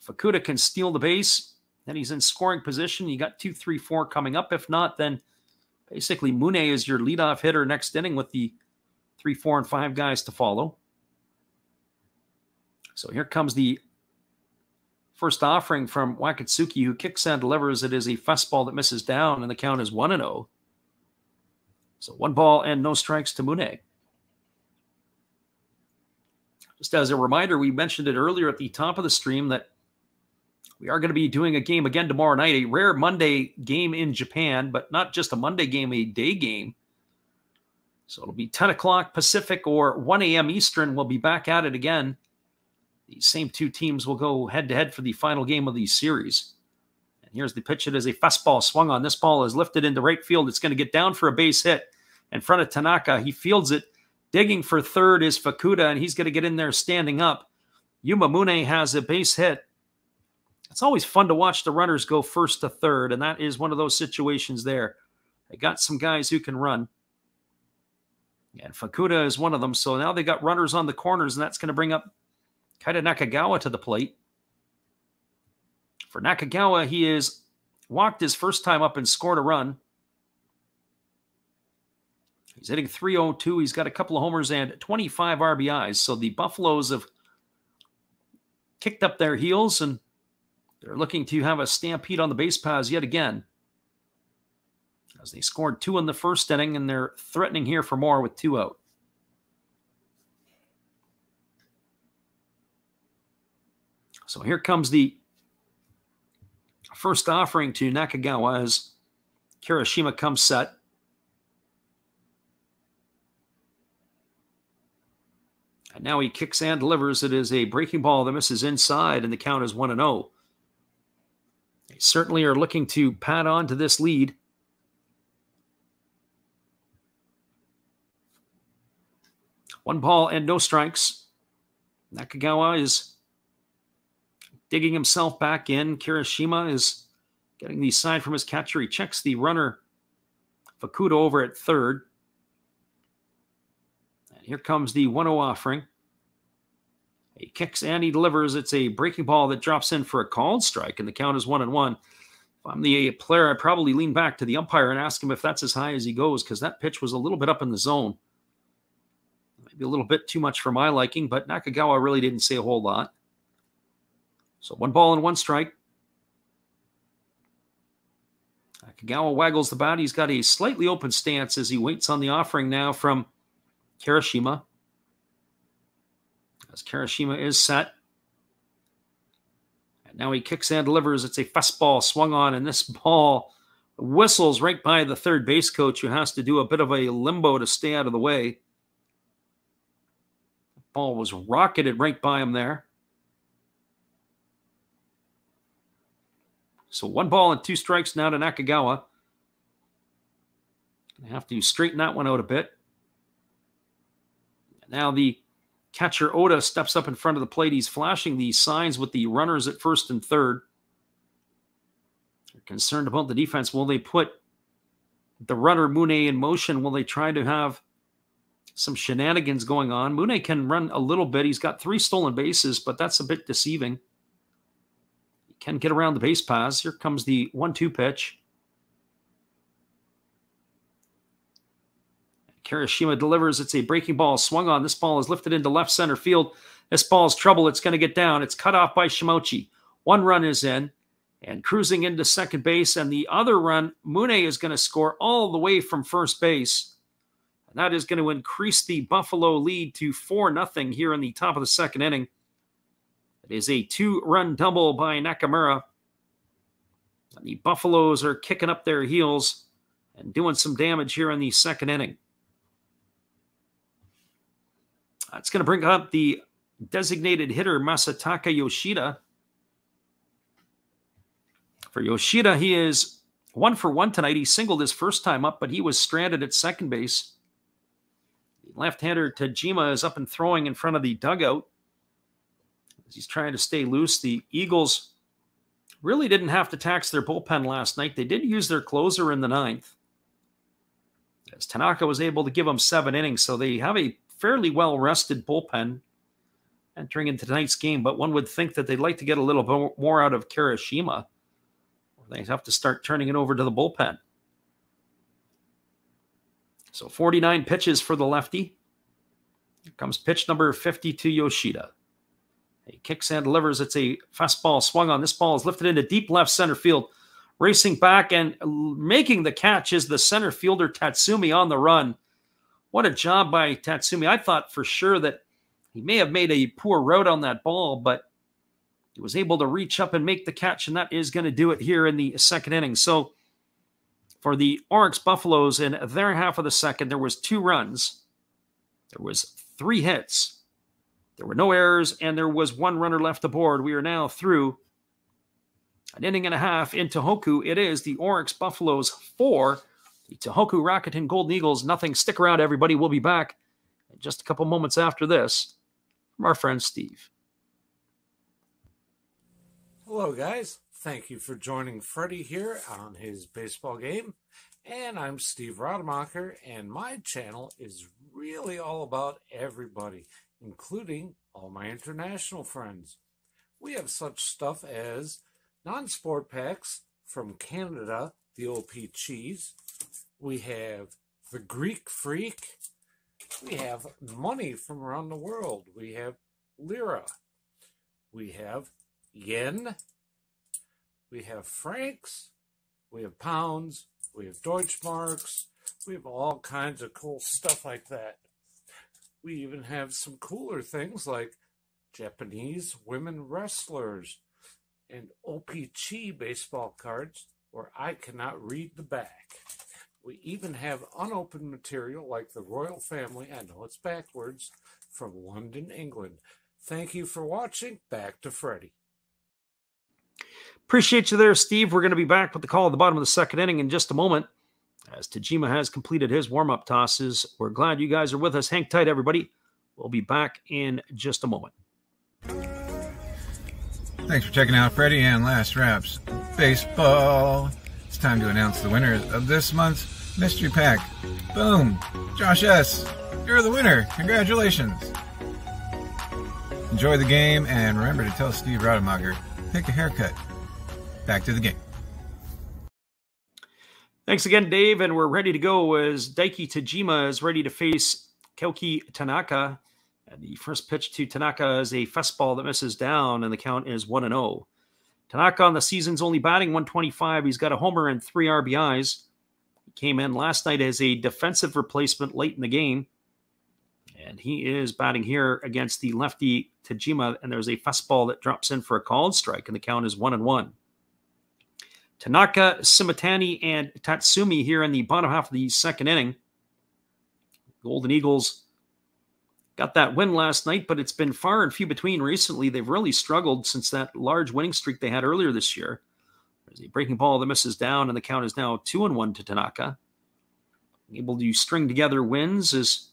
Fukuda can steal the base, then he's in scoring position. You got 2, 3, 4 coming up. If not, then basically Mune is your leadoff hitter next inning with the 3, 4, and 5 guys to follow. So here comes the first offering from Wakatsuki, who kicks and delivers. It is a fastball that misses down, and the count is 1-0. So 1 ball and no strikes to Mune. Just as a reminder, we mentioned it earlier at the top of the stream that we are going to be doing a game again tomorrow night, a rare Monday game in Japan, but not just a Monday game, a day game. So it'll be 10 o'clock Pacific or 1 a.m. Eastern. We'll be back at it again. The same 2 teams will go head-to-head for the final game of the series. And here's the pitch. It is a fastball swung on. This ball is lifted into right field. It's going to get down for a base hit in front of Tanaka. He fields it. Digging for third is Fukuda, and he's going to get in there standing up. Yuma Mune has a base hit. It's always fun to watch the runners go first to third, and that is one of those situations there. They got some guys who can run. And Fukuda is one of them. So now they got runners on the corners, and that's going to bring up Kaida Nakagawa to the plate. For Nakagawa, he has walked his first time up and scored a run. He's hitting .302. He's got a couple of homers and 25 RBIs. So the Buffaloes have kicked up their heels, and they're looking to have a stampede on the base paths yet again, as they scored 2 in the first inning, and they're threatening here for more with 2 out. So here comes the first offering to Nakagawa as Kirishima comes set. And now he kicks and delivers. It is a breaking ball that misses inside, and the count is 1-0. They certainly are looking to pad on to this lead. One ball and no strikes. Nakagawa is digging himself back in. Kirishima is getting the sign from his catcher. He checks the runner Fukuda over at third. And here comes the 1-0 offering. He kicks and he delivers. It's a breaking ball that drops in for a called strike, and the count is 1-1. If I'm the player, I'd probably lean back to the umpire and ask him if that's as high as he goes, because that pitch was a little bit up in the zone. Maybe a little bit too much for my liking, but Nakagawa really didn't say a whole lot. So 1 ball and 1 strike. Nakagawa waggles the bat. He's got a slightly open stance as he waits on the offering now from Kirishima. As Kirishima is set. And now he kicks and delivers. It's a fastball swung on, and this ball whistles right by the third base coach, who has to do a bit of a limbo to stay out of the way. The ball was rocketed right by him there. So 1 ball and 2 strikes now to Nakagawa. Gonna have to straighten that one out a bit. Now the catcher Oda steps up in front of the plate. He's flashing the signs with the runners at first and third. They're concerned about the defense. Will they put the runner Mune in motion? Will they try to have some shenanigans going on? Mune can run a little bit. He's got 3 stolen bases, but that's a bit deceiving. He can get around the base paths. Here comes the 1-2 pitch. Kirishima delivers. It's a breaking ball swung on. This ball is lifted into left center field. This ball's trouble. It's going to get down. It's cut off by Shimochi. 1 run is in and cruising into second base. And the other run, Mune is going to score all the way from first base. And that is going to increase the Buffalo lead to 4-0 here in the top of the second inning. It is a 2-run double by Nakamura. And the Buffaloes are kicking up their heels and doing some damage here in the second inning. It's going to bring up the designated hitter, Masataka Yoshida. For Yoshida, he is 1 for 1 tonight. He singled his first time up, but he was stranded at second base. The left-hander Tajima is up and throwing in front of the dugout as he's trying to stay loose. The Eagles really didn't have to tax their bullpen last night. They did use their closer in the 9th, as Tanaka was able to give them 7 innings, so they have a fairly well-rested bullpen entering into tonight's game, but one would think that they'd like to get a little bit more out of Kirishima. They have to start turning it over to the bullpen. So 49 pitches for the lefty. Here comes pitch number 50 to Yoshida. He kicks and delivers. It's a fastball swung on. This ball is lifted into deep left center field. Racing back and making the catch is the center fielder Tatsumi on the run. What a job by Tatsumi. I thought for sure that he may have made a poor route on that ball, but he was able to reach up and make the catch, and that is going to do it here in the second inning. So for the Orix Buffaloes in their half of the second, there was 2 runs. There was 3 hits. There were no errors, and there was 1 runner left aboard. We are now through an inning and a half in Tohoku. It is the Orix Buffaloes 4, the Tohoku Rakuten Golden Eagles nothing. Stick around, everybody. We'll be back in just a couple moments after this from our friend Steve. Hello, guys. Thank you for joining Freddie here on his baseball game. And I'm Steve Rademacher, and my channel is really all about everybody, including all my international friends. We have such stuff as non-sport packs from Canada, the OP Cheese. We have the Greek Freak. We have money from around the world. We have lira. We have yen. We have francs. We have pounds. We have Deutschmarks. We have all kinds of cool stuff like that. We even have some cooler things like Japanese women wrestlers and OPC baseball cards where I cannot read the back. We even have unopened material like the royal family, I know it's backwards, from London, England. Thank you for watching. Back to Freddie. Appreciate you there, Steve. We're going to be back with the call at the bottom of the second inning in just a moment, as Tajima has completed his warm-up tosses. We're glad you guys are with us. Hang tight, everybody. We'll be back in just a moment. Thanks for checking out Freddie and Last Raps Baseball. It's time to announce the winners of this month's Mystery pack. Boom. Josh S., you're the winner. Congratulations. Enjoy the game, and remember to tell Steve Rademacher, pick a haircut. Back to the game. Thanks again, Dave, and we're ready to go as Daiki Tajima is ready to face Koki Tanaka. And the first pitch to Tanaka is a fastball that misses down, and the count is 1-0. Tanaka on the season's only batting 125. He's got a homer and 3 RBIs. He came in last night as a defensive replacement late in the game. And he is batting here against the lefty Tajima, and there's a fastball that drops in for a called strike, and the count is 1-1. Tanaka, Simatani, and Tatsumi here in the bottom half of the second inning. Golden Eagles got that win last night, but it's been far and few between recently. They've really struggled since that large winning streak they had earlier this year. There's a breaking ball that misses down, and the count is now 2-1 to Tanaka. Able to string together wins is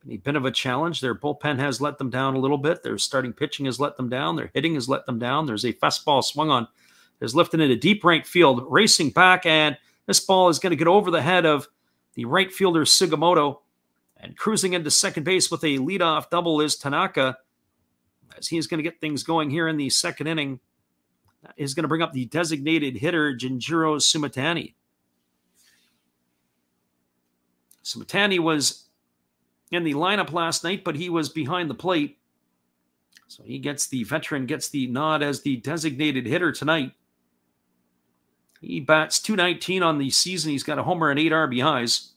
a bit of a challenge. Their bullpen has let them down a little bit. Their starting pitching has let them down. Their hitting has let them down. There's a fastball swung on. Is lifted into deep right field, racing back, and this ball is going to get over the head of the right fielder Sugimoto, and cruising into second base with a leadoff double is Tanaka, as he is going to get things going here in the second inning. That is going to bring up the designated hitter, Jinjiro Sumatani. Sumatani was in the lineup last night, but he was behind the plate. So the veteran gets the nod as the designated hitter tonight. He bats .219 on the season. He's got a homer and 8 RBIs.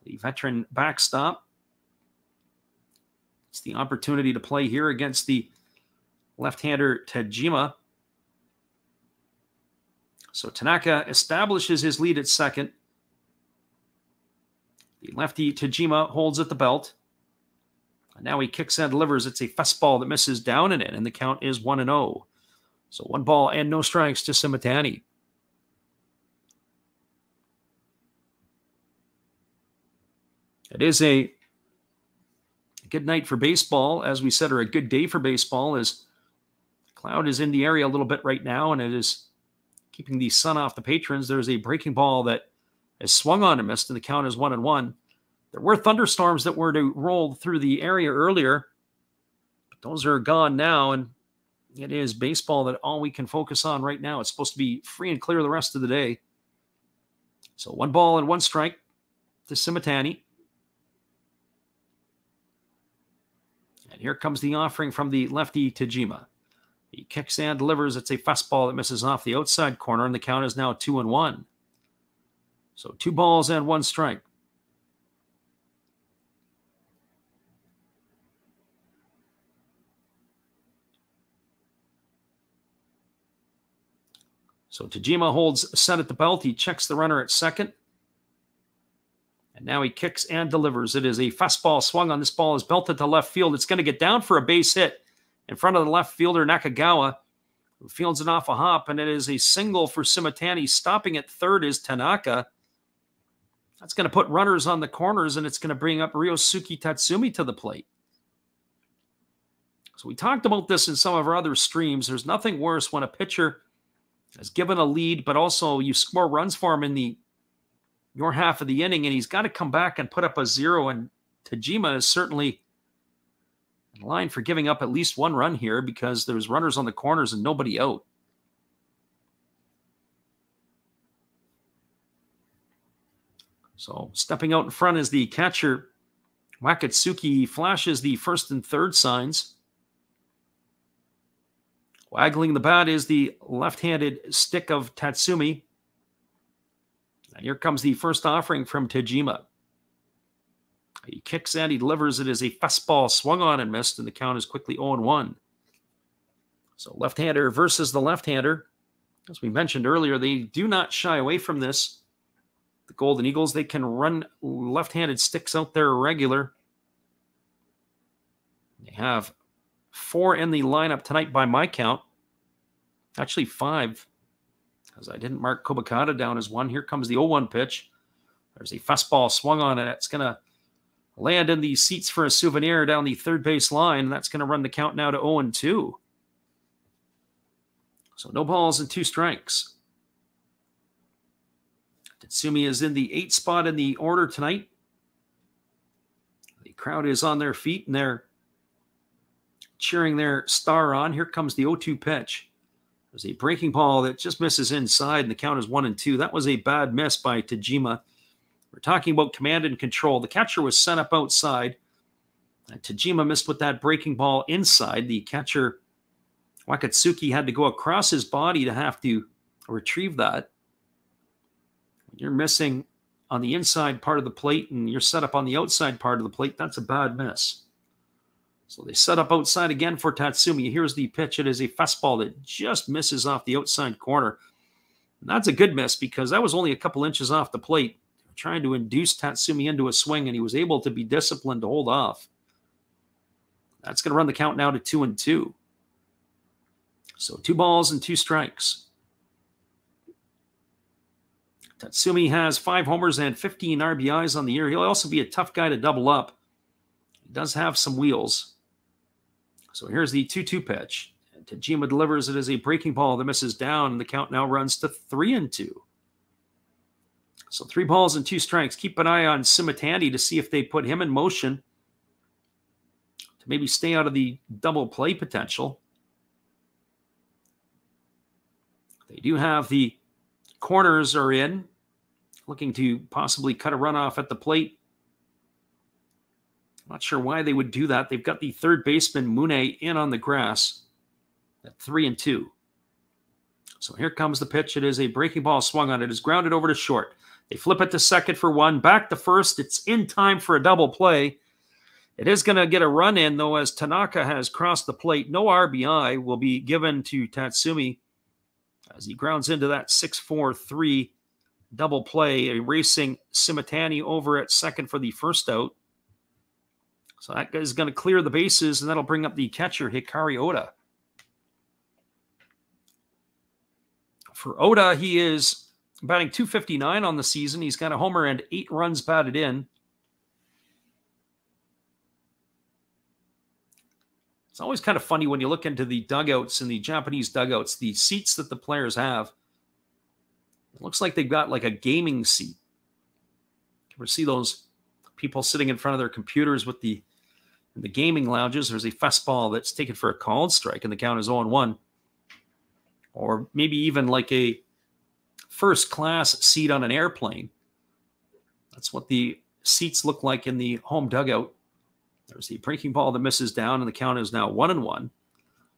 The veteran backstop. It's the opportunity to play here against the left-hander Tajima. So Tanaka establishes his lead at second. The lefty Tajima holds at the belt. And now he kicks and delivers. It's a fastball that misses down and in, and the count is 1-0. So 1 ball and no strikes to Simatani. It is a good night for baseball, as we said, or a good day for baseball, as cloud is in the area a little bit right now, and it is keeping the sun off the patrons. There's a breaking ball that is swung on and missed, and the count is 1-1. There were thunderstorms that were to roll through the area earlier, but those are gone now, and it is baseball that all we can focus on right now. It's supposed to be free and clear the rest of the day. So 1 ball and 1 strike to Simatani. And here comes the offering from the lefty Tajima. He kicks and delivers. It's a fastball that misses off the outside corner, and the count is now 2-1. So 2 balls and 1 strike. So Tajima holds set at the belt. He checks the runner at second. And now he kicks and delivers. It is a fastball swung on. This ball is belted to left field. It's going to get down for a base hit in front of the left fielder, Nakagawa, who fields it off a hop. And it is a single for Simatani. Stopping at third is Tanaka. That's going to put runners on the corners, and it's going to bring up Ryosuke Tatsumi to the plate. So we talked about this in some of our other streams. There's nothing worse when a pitcher is given a lead, but also you score runs for him in your half of the inning, and he's got to come back and put up a 0, and Tajima is certainly in line for giving up at least 1 run here because there's runners on the corners and nobody out. So stepping out in front is the catcher, Wakatsuki. Flashes the first and third signs. Waggling the bat is the left-handed stick of Tatsumi. And here comes the first offering from Tajima. He kicks and he delivers. It is a fastball swung on and missed, and the count is quickly 0-1. So left-hander versus the left-hander. As we mentioned earlier, they do not shy away from this. The Golden Eagles, they can run left-handed sticks out there regular. They have 4 in the lineup tonight by my count. Actually 5, because I didn't mark Kobakata down as 1. Here comes the 0-1 pitch. There's a fastball swung on it. It's going to land in the seats for a souvenir down the third base line. That's going to run the count now to 0-2. So no balls and 2 strikes. Tatsumi is in the 8th spot in the order tonight. The crowd is on their feet and they're cheering their star on. Here comes the 0-2 pitch. There's a breaking ball that just misses inside, and the count is 1-2. That was a bad miss by Tajima. We're talking about command and control. The catcher was sent up outside. And Tajima missed with that breaking ball inside. The catcher, Wakatsuki, had to go across his body to have to retrieve that. When you're missing on the inside part of the plate and you're set up on the outside part of the plate, that's a bad miss. So they set up outside again for Tatsumi. Here's the pitch. It is a fastball that just misses off the outside corner. And that's a good miss because that was only a couple inches off the plate. They were trying to induce Tatsumi into a swing, and he was able to be disciplined to hold off. That's going to run the count now to 2-2. So 2 balls and 2 strikes. Tatsumi has 5 homers and 15 RBIs on the year. He'll also be a tough guy to double up. He does have some wheels. So here's the 2-2 pitch. And Tajima delivers it as a breaking ball that misses down, and the count now runs to 3-2. So 3 balls and 2 strikes. Keep an eye on Simitani to see if they put him in motion to maybe stay out of the double play potential. They do have the corners are in, looking to possibly cut a runoff at the plate. I'm not sure why they would do that. They've got the third baseman, Mune, in on the grass at 3-2. So here comes the pitch. It is a breaking ball swung on. It is grounded over to short. They flip it to second for 1. Back to first. It's in time for a double play. It is going to get a run in, though, as Tanaka has crossed the plate. No RBI will be given to Tatsumi as he grounds into that 6-4-3 double play, erasing Simitani over at second for the first out. So that is going to clear the bases, and that'll bring up the catcher, Hikari Oda. For Oda, he is batting .259 on the season. He's got a homer and 8 runs batted in. It's always kind of funny when you look into the dugouts in the Japanese dugouts, the seats that the players have. It looks like they've got like a gaming seat. You ever see those people sitting in front of their computers with in the gaming lounges? There's a fastball that's taken for a called strike, and the count is 0-1. Or maybe even like a first-class seat on an airplane. That's what the seats look like in the home dugout. There's the breaking ball that misses down, and the count is now 1-1.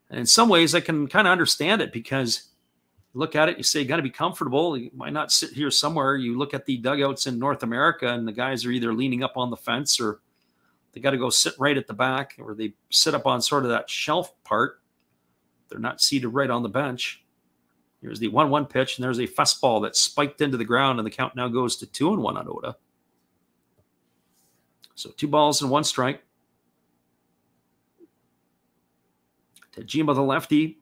And in some ways, I can kind of understand it because you look at it, you say, you got to be comfortable. You might not sit here somewhere. You look at the dugouts in North America, and the guys are either leaning up on the fence or they got to go sit right at the back, or they sit up on sort of that shelf part. They're not seated right on the bench. Here's the 1-1 pitch, and there's a fastball that spiked into the ground, and the count now goes to 2-1 on Oda. So 2 balls and 1 strike. Tajima, the lefty,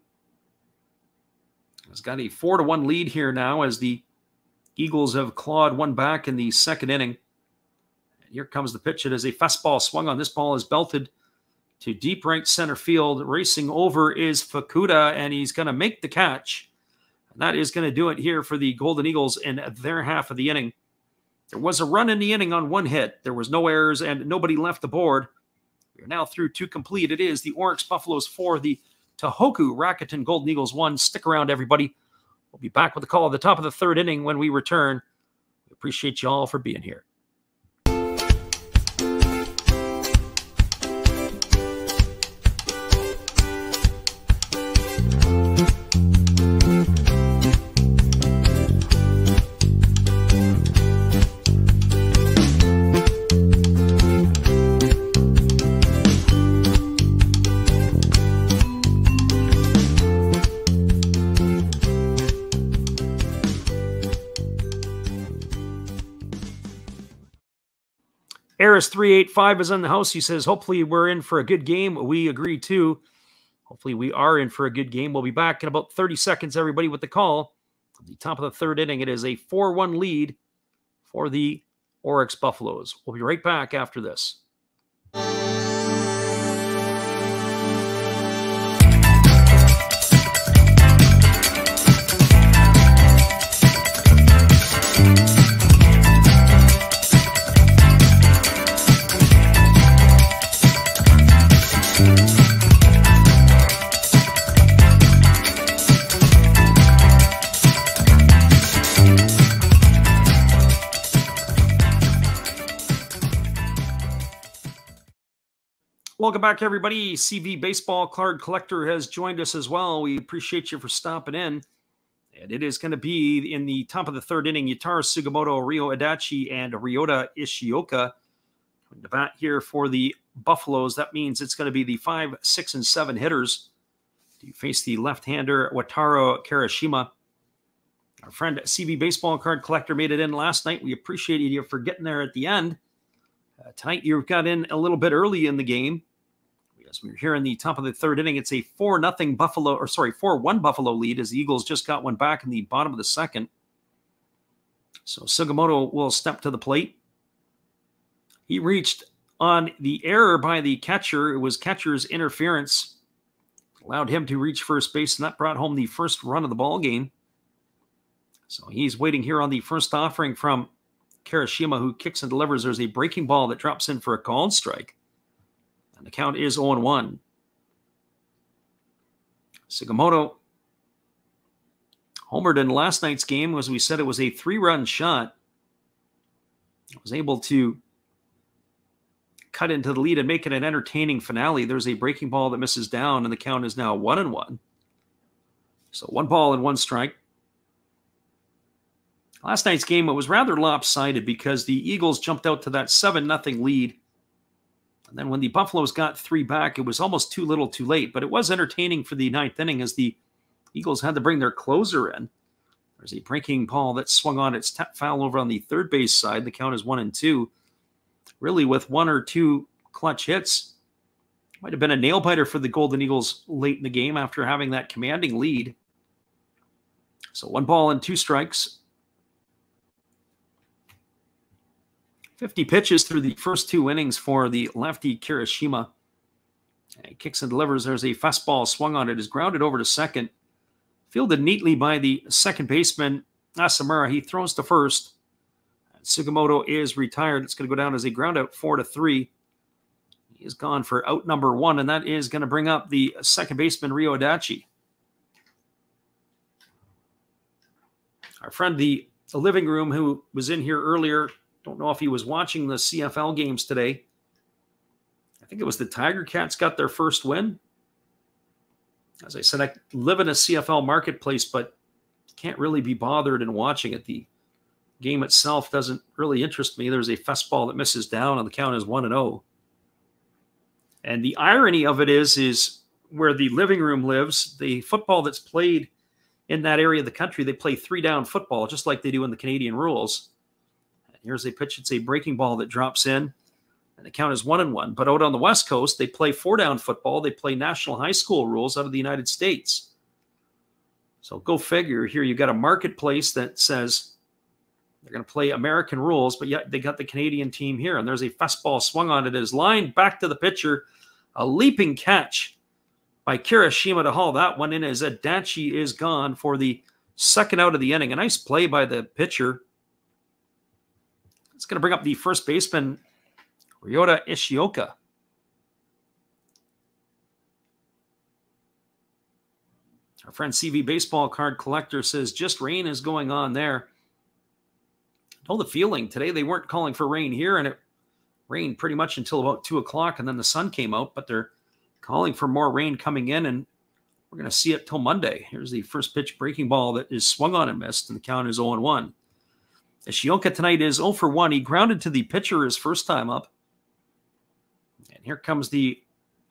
has got a 4-1 lead here now as the Eagles have clawed one back in the second inning. And here comes the pitch. It is a fastball swung on. This ball is belted to deep right center field. Racing over is Fukuda, and he's going to make the catch. And that is going to do it here for the Golden Eagles in their half of the inning. There was a run in the inning on 1 hit. There was no errors, and nobody left the board. We are now through 2 complete. It is the Orix Buffaloes 4, the Tohoku Rakuten Golden Eagles 1. Stick around, everybody. We'll be back with the call at the top of the 3rd inning when we return. We appreciate you all for being here. Eris385 is in the house. He says, hopefully we're in for a good game. We agree too. Hopefully we are in for a good game. We'll be back in about 30 seconds, everybody, with the call. At the top of the 3rd inning, it is a 4-1 lead for the Orix Buffaloes. We'll be right back after this. Welcome back, everybody. CV Baseball Card Collector has joined us as well. We appreciate you for stopping in. And it is going to be in the top of the third inning, Yutaro Sugimoto, Ryo Adachi, and Ryota Ishioka going to bat here for the Buffaloes. That means it's going to be the 5, 6, and 7 hitters to face the left-hander Wataru Kirishima. Our friend CV Baseball Card Collector made it in last night. We appreciated you for getting there at the end. Tonight, you got in a little bit early in the game. As we're here in the top of the third inning, it's a 4-1 Buffalo lead as the Eagles just got one back in the bottom of the second. So Sugimoto will step to the plate. He reached on the error by the catcher. It was catcher's interference. Allowed him to reach first base, and that brought home the first run of the ball game. So he's waiting here on the first offering from Kirishima, who kicks and delivers. There's a breaking ball that drops in for a called strike. And the count is 0-1. Sugimoto homered in last night's game. As we said, it was a 3-run shot. Was able to cut into the lead and make it an entertaining finale. There's a breaking ball that misses down, and the count is now 1-1. So 1 ball and 1 strike. Last night's game, it was rather lopsided because the Eagles jumped out to that 7-0 lead. And then when the Buffaloes got 3 back, it was almost too little too late. But it was entertaining for the 9th inning as the Eagles had to bring their closer in. There's a breaking ball that swung on its foul over on the third base side. The count is 1-2. Really, with 1 or 2 clutch hits, might have been a nail-biter for the Golden Eagles late in the game after having that commanding lead. So 1 ball and 2 strikes. 50 pitches through the first 2 innings for the lefty Kirishima. He kicks and delivers. There's a fastball swung on it. Is grounded over to second. Fielded neatly by the second baseman, Asamura. He throws to first. Sugimoto is retired. It's going to go down as a ground out 4-3. He is gone for out number 1, and that is going to bring up the second baseman, Ryo Adachi. Our friend, the living room, who was in here earlier, don't know if he was watching the CFL games today. I think it was the Tiger Cats got their first win. As I said, I live in a CFL marketplace, but can't really be bothered in watching it. The game itself doesn't really interest me. There's a fastball that misses down, and the count is 1-0. And the irony of it is where the living room lives, the football that's played in that area of the country, they play 3-down football, just like they do in the Canadian rules. Here's a pitch. It's a breaking ball that drops in, and the count is 1-1. But out on the West Coast, they play 4-down football. They play national high school rules out of the United States. So go figure. Here you've got a marketplace that says they're going to play American rules, but yet they got the Canadian team here. And there's a fastball swung on it. It is lined back to the pitcher. A leaping catch by Kirishima to haul that one in as Adachi is gone for the second out of the inning. A nice play by the pitcher. It's going to bring up the first baseman, Ryota Ishioka. Our friend CV Baseball Card Collector says just rain is going on there. I know the feeling. Today they weren't calling for rain here, and it rained pretty much until about 2 o'clock, and then the sun came out, but they're calling for more rain coming in, and we're going to see it till Monday. Here's the first pitch breaking ball that is swung on and missed, and the count is 0-1. Ishioka tonight is 0 for 1. He grounded to the pitcher his first time up. And here comes the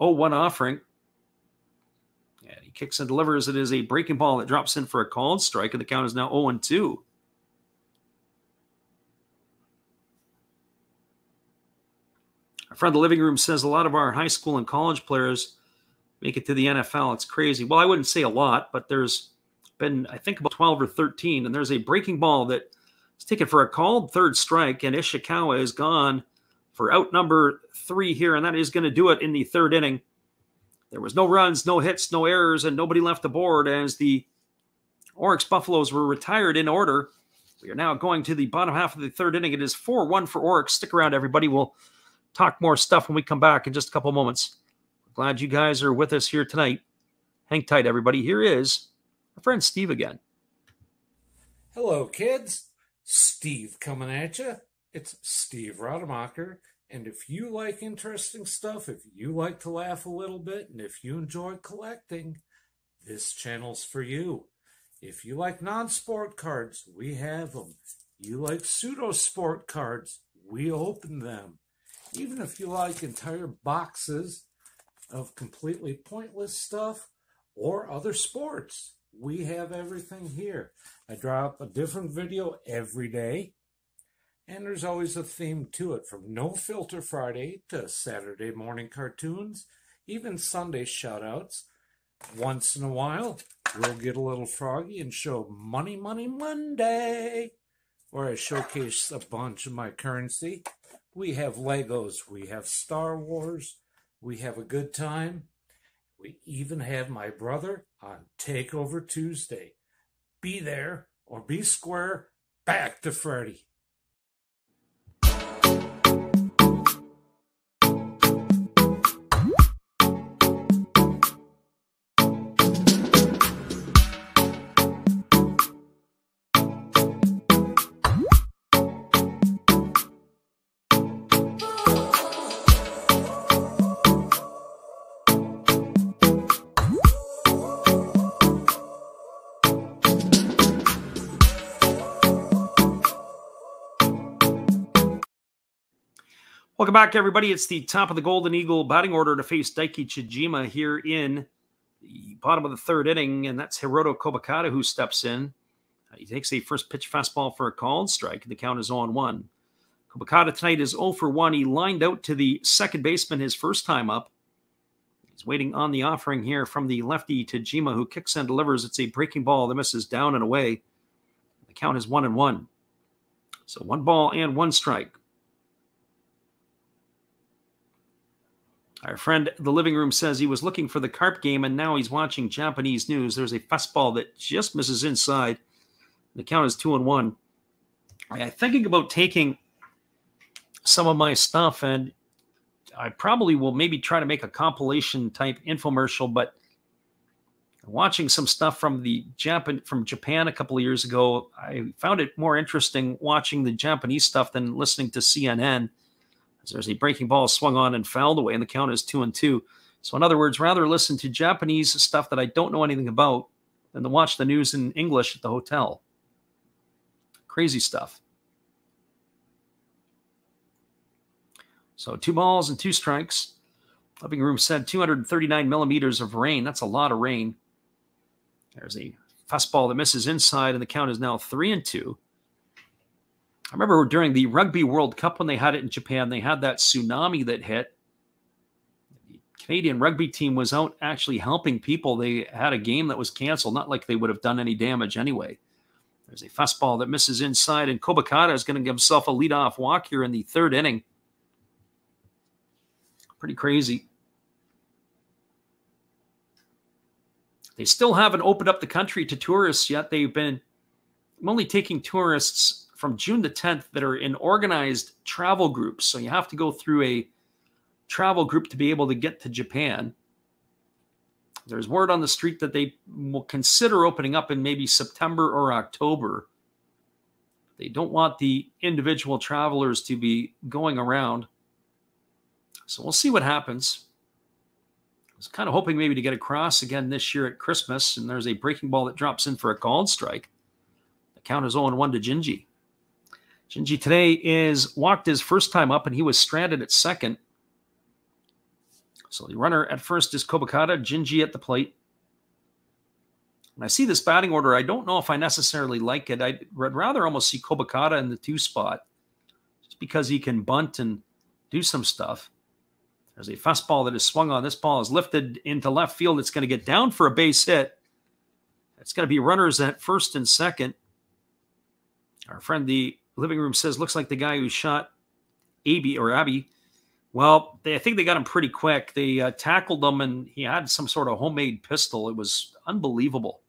0-1 offering. And he kicks and delivers. It is a breaking ball that drops in for a called strike, and the count is now 0-2. Our friend the living room says a lot of our high school and college players make it to the NFL. It's crazy. Well, I wouldn't say a lot, but there's been, I think, about 12 or 13, and there's a breaking ball that is taken for a called third strike, and Ishikawa is gone for out number 3 here, and that is going to do it in the third inning. There was no runs, no hits, no errors, and nobody left the board as the Orix Buffaloes were retired in order. We are now going to the bottom half of the third inning. It is 4-1 for Orix. Stick around, everybody. We'll talk more stuff when we come back in just a couple moments. Glad you guys are with us here tonight. Hang tight, everybody. Here is our friend Steve again. Hello, kids. Steve coming at you. It's Steve Rademacher, and if you like interesting stuff, if you like to laugh a little bit, and if you enjoy collecting, this channel's for you. If you like non-sport cards, we have them. You like pseudo-sport cards, we open them. Even if you like entire boxes of completely pointless stuff or other sports, we have everything here. I drop a different video every day, and there's always a theme to it, from No Filter Friday to Saturday morning cartoons, even Sunday shoutouts. Once in a while, we'll get a little froggy and show Money Money Monday, where I showcase a bunch of my currency. We have Legos, we have Star Wars, we have a good time. We even have my brother on Takeover Tuesday. Be there or be square. Back to Freddy. Welcome back, everybody. It's the top of the Golden Eagle batting order to face Daiki Chijima here in the bottom of the third inning, and that's Hiroto Kobakata who steps in. He takes a first pitch fastball for a called strike, and the count is 0-1. Kobakata tonight is 0 for 1. He lined out to the second baseman his first time up. He's waiting on the offering here from the lefty Chijima, who kicks and delivers. It's a breaking ball that misses down and away. The count is 1-1. So 1 ball and 1 strike. Our friend the living room says he was looking for the carp game and now he's watching Japanese news. There's a fastball that just misses inside. The count is 2-1. I'm thinking about taking some of my stuff, and I probably will maybe try to make a compilation type infomercial, but watching some stuff from Japan a couple of years ago, I found it more interesting watching the Japanese stuff than listening to CNN. There's a breaking ball swung on and fouled away, and the count is 2-2. So in other words, rather listen to Japanese stuff that I don't know anything about than to watch the news in English at the hotel. Crazy stuff. So 2 balls and 2 strikes. Living room said 239 millimeters of rain. That's a lot of rain. There's a fastball that misses inside, and the count is now 3-2. I remember during the Rugby World Cup when they had it in Japan, they had that tsunami that hit. The Canadian rugby team was out actually helping people. They had a game that was canceled, not like they would have done any damage anyway. There's a fastball that misses inside, and Kobakata is going to give himself a leadoff walk here in the third inning. Pretty crazy. They still haven't opened up the country to tourists yet. They've been only taking tourists from June the 10th that are in organized travel groups. So you have to go through a travel group to be able to get to Japan. There's word on the street that they will consider opening up in maybe September or October. They don't want the individual travelers to be going around. So we'll see what happens. I was kind of hoping maybe to get across again this year at Christmas, and there's a breaking ball that drops in for a called strike. The count is 0-1 to Jinji. Jinji today is walked his first time up, and he was stranded at second. So the runner at first is Kobakata, Jinji at the plate. When I see this batting order, I don't know if I necessarily like it. I'd rather almost see Kobakata in the 2 spot, just because he can bunt and do some stuff. There's a fastball that is swung on. This ball is lifted into left field. It's going to get down for a base hit. It's going to be runners at first and second. Our friend the living room says, looks like the guy who shot Abby. Well, I think they got him pretty quick. They tackled him, and he had some sort of homemade pistol. It was unbelievable.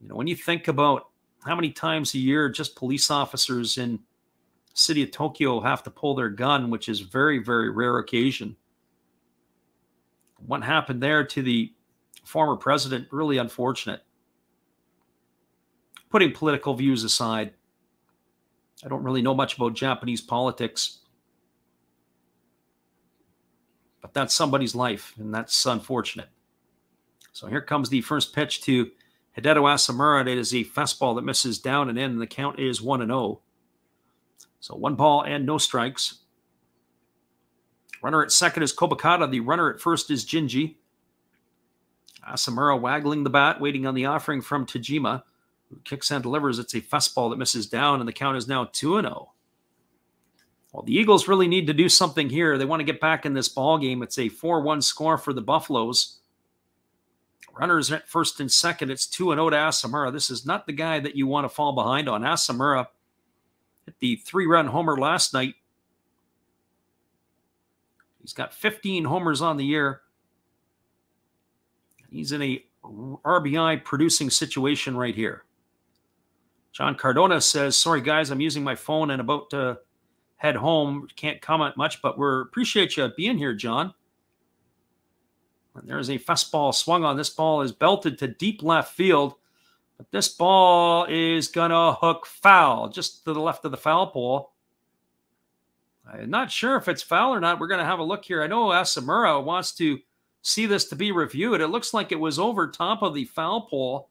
You know, when you think about how many times a year just police officers in the city of Tokyo have to pull their gun, which is very, very rare occasion. What happened there to the former president, really unfortunate. Putting political views aside, I don't really know much about Japanese politics, but that's somebody's life, and that's unfortunate. So here comes the first pitch to Hideto Asamura. It is a fastball that misses down and in, and the count is 1-0. So 1 ball and no strikes. Runner at second is Kobakata. The runner at first is Jinji. Asamura waggling the bat, waiting on the offering from Tajima, who kicks and delivers. It's a fastball that misses down, and the count is now 2-0. Well, the Eagles really need to do something here. They want to get back in this ball game. It's a 4-1 score for the Buffaloes. Runners at first and second. It's 2-0 to Asamura. This is not the guy that you want to fall behind on. Asamura hit the 3-run homer last night. He's got 15 homers on the year. He's in a RBI producing situation right here. John Cardona says, sorry, guys, I'm using my phone and about to head home. Can't comment much, but we appreciate you being here, John. And there's a fastball swung on. This ball is belted to deep left field, but this ball is going to hook foul, just to the left of the foul pole. I'm not sure if it's foul or not. We're going to have a look here. I know Asamura wants to see this to be reviewed. It looks like it was over top of the foul pole.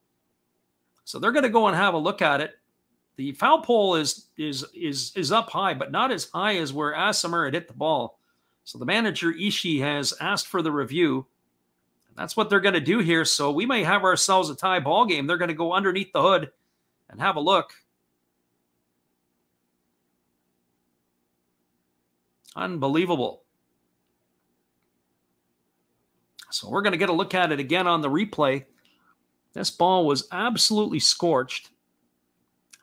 So they're going to go and have a look at it. The foul pole is up high, but not as high as where Asamura had hit the ball. So the manager, Ishii, has asked for the review. And that's what they're going to do here. So we may have ourselves a tie ball game. They're going to go underneath the hood and have a look. Unbelievable. So we're going to get a look at it again on the replay. This ball was absolutely scorched.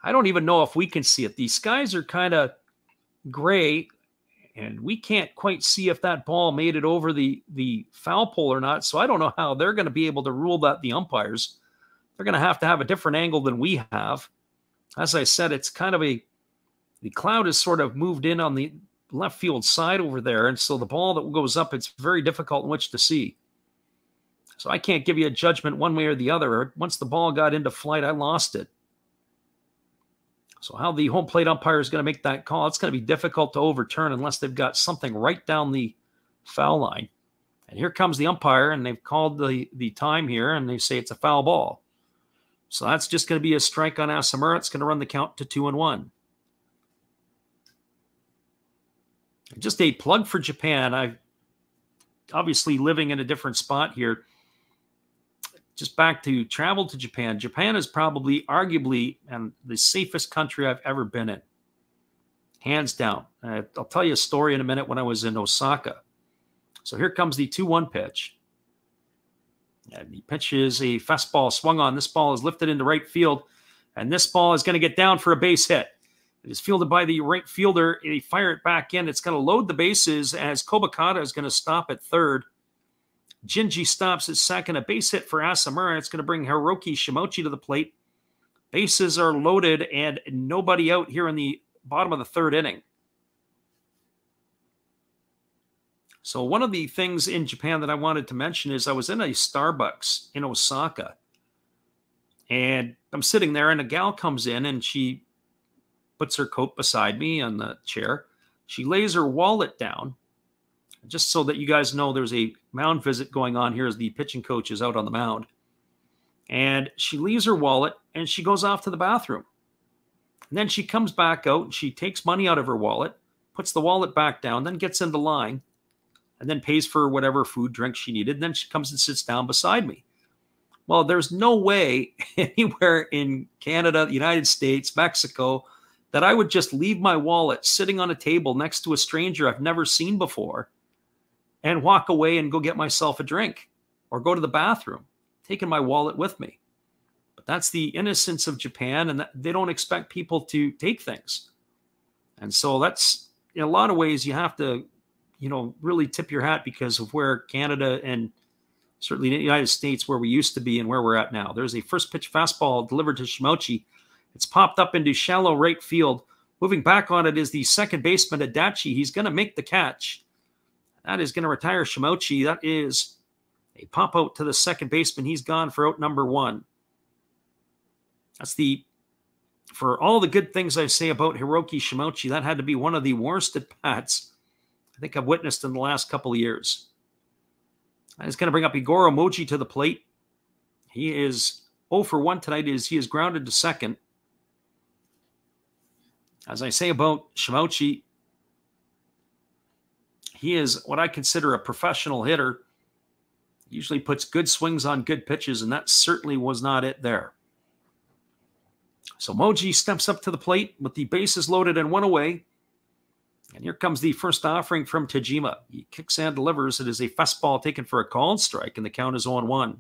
I don't even know if we can see it. These skies are kind of gray, and we can't quite see if that ball made it over the foul pole or not. So I don't know how they're going to be able to rule that, the umpires. They're going to have a different angle than we have. As I said, it's kind of the cloud is sort of moved in on the left field side over there, and so the ball that goes up, it's very difficult in which to see. So I can't give you a judgment one way or the other. Once the ball got into flight, I lost it. So how the home plate umpire is going to make that call, it's going to be difficult to overturn unless they've got something right down the foul line. And here comes the umpire, and they've called the time here, and they say it's a foul ball. So that's just going to be a strike on Asamura. It's going to run the count to 2-1. Just a plug for Japan. I'm obviously living in a different spot here. Just back to travel to Japan. Japan is probably, arguably, and the safest country I've ever been in. Hands down. I'll tell you a story in a minute when I was in Osaka. So here comes the 2-1 pitch. And the pitch is a fastball swung on. This ball is lifted into right field. And this ball is going to get down for a base hit. It is fielded by the right fielder. They fire it back in. It's going to load the bases as Kobakata is going to stop at third. Jinji stops at second. A base hit for Asamura. It's going to bring Hiroki Shimochi to the plate. Bases are loaded and nobody out here in the bottom of the third inning. So one of the things in Japan that I wanted to mention is I was in a Starbucks in Osaka. And I'm sitting there and a gal comes in and she puts her coat beside me on the chair. She lays her wallet down. Just so that you guys know, there's a mound visit going on here as the pitching coach is out on the mound. And she leaves her wallet and she goes off to the bathroom. And then she comes back out and she takes money out of her wallet, puts the wallet back down, then gets into line, and then pays for whatever food, drink she needed. And then she comes and sits down beside me. Well, there's no way anywhere in Canada, the United States, Mexico, that I would just leave my wallet sitting on a table next to a stranger I've never seen before and walk away and go get myself a drink or go to the bathroom, taking my wallet with me. But that's the innocence of Japan, and they don't expect people to take things. And so that's, in a lot of ways, you have to, really tip your hat because of where Canada and certainly the United States, where we used to be and where we're at now. There's a first pitch fastball delivered to Shimochi. It's popped up into shallow right field. Moving back on it is the second baseman, Adachi. He's going to make the catch. That is going to retire Shimochi. That is a pop out to the second baseman. He's gone for out number one. That's the for all the good things I say about Hiroki Shimouchi, that had to be one of the worst at bats I think I've witnessed in the last couple of years. I'm just going to bring up Igor Emoji to the plate. He is 0 for 1 tonight. He is grounded to second. As I say about Shimouchi, he is what I consider a professional hitter. Usually puts good swings on good pitches, and that certainly was not it there. So Moji steps up to the plate with the bases loaded and 1 away. And here comes the first offering from Tajima. He kicks and delivers. It is a fastball taken for a called strike, and the count is 0-1.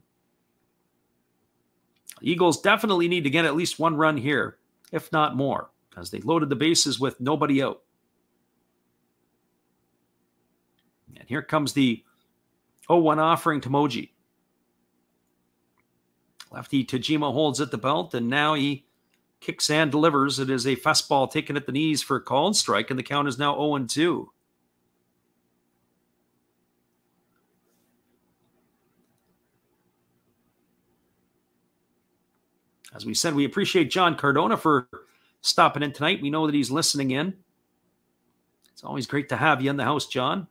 The Eagles definitely need to get at least 1 run here, if not more, as they loaded the bases with nobody out. And here comes the 0-1 offering to Moji. Lefty Tajima holds at the belt, and now he kicks and delivers. It is a fastball taken at the knees for a called strike, and the count is now 0-2. As we said, we appreciate John Cardona for stopping in tonight. We know that he's listening in. It's always great to have you in the house, John.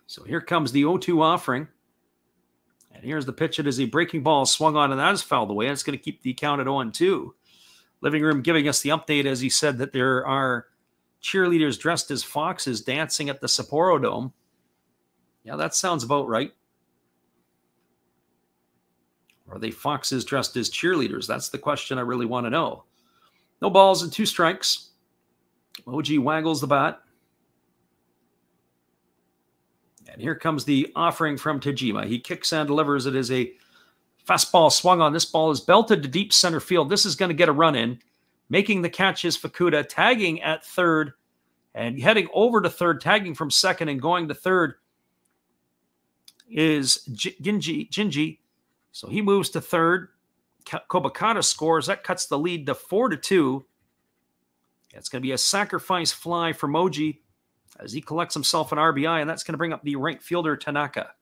So here comes the 0-2 offering. And here's the pitch. It is a breaking ball swung on, and that is fouled away. It's going to keep the count at 0-2. Living Room giving us the update as he said that there are cheerleaders dressed as foxes dancing at the Sapporo Dome. Yeah, that sounds about right. Or are they foxes dressed as cheerleaders? That's the question I really want to know. No balls and 2 strikes. Moji waggles the bat. And here comes the offering from Tajima. He kicks and delivers. It is a fastball swung on. This ball is belted to deep center field. This is going to get a run in. Making the catch is Fukuda, tagging at third and heading over to third, tagging from second and going to third is Jinji. So he moves to third. Kobakata scores. That cuts the lead to 4-2. It's going to be a sacrifice fly for Moji as he collects himself an RBI, and that's going to bring up the right fielder, Tanaka.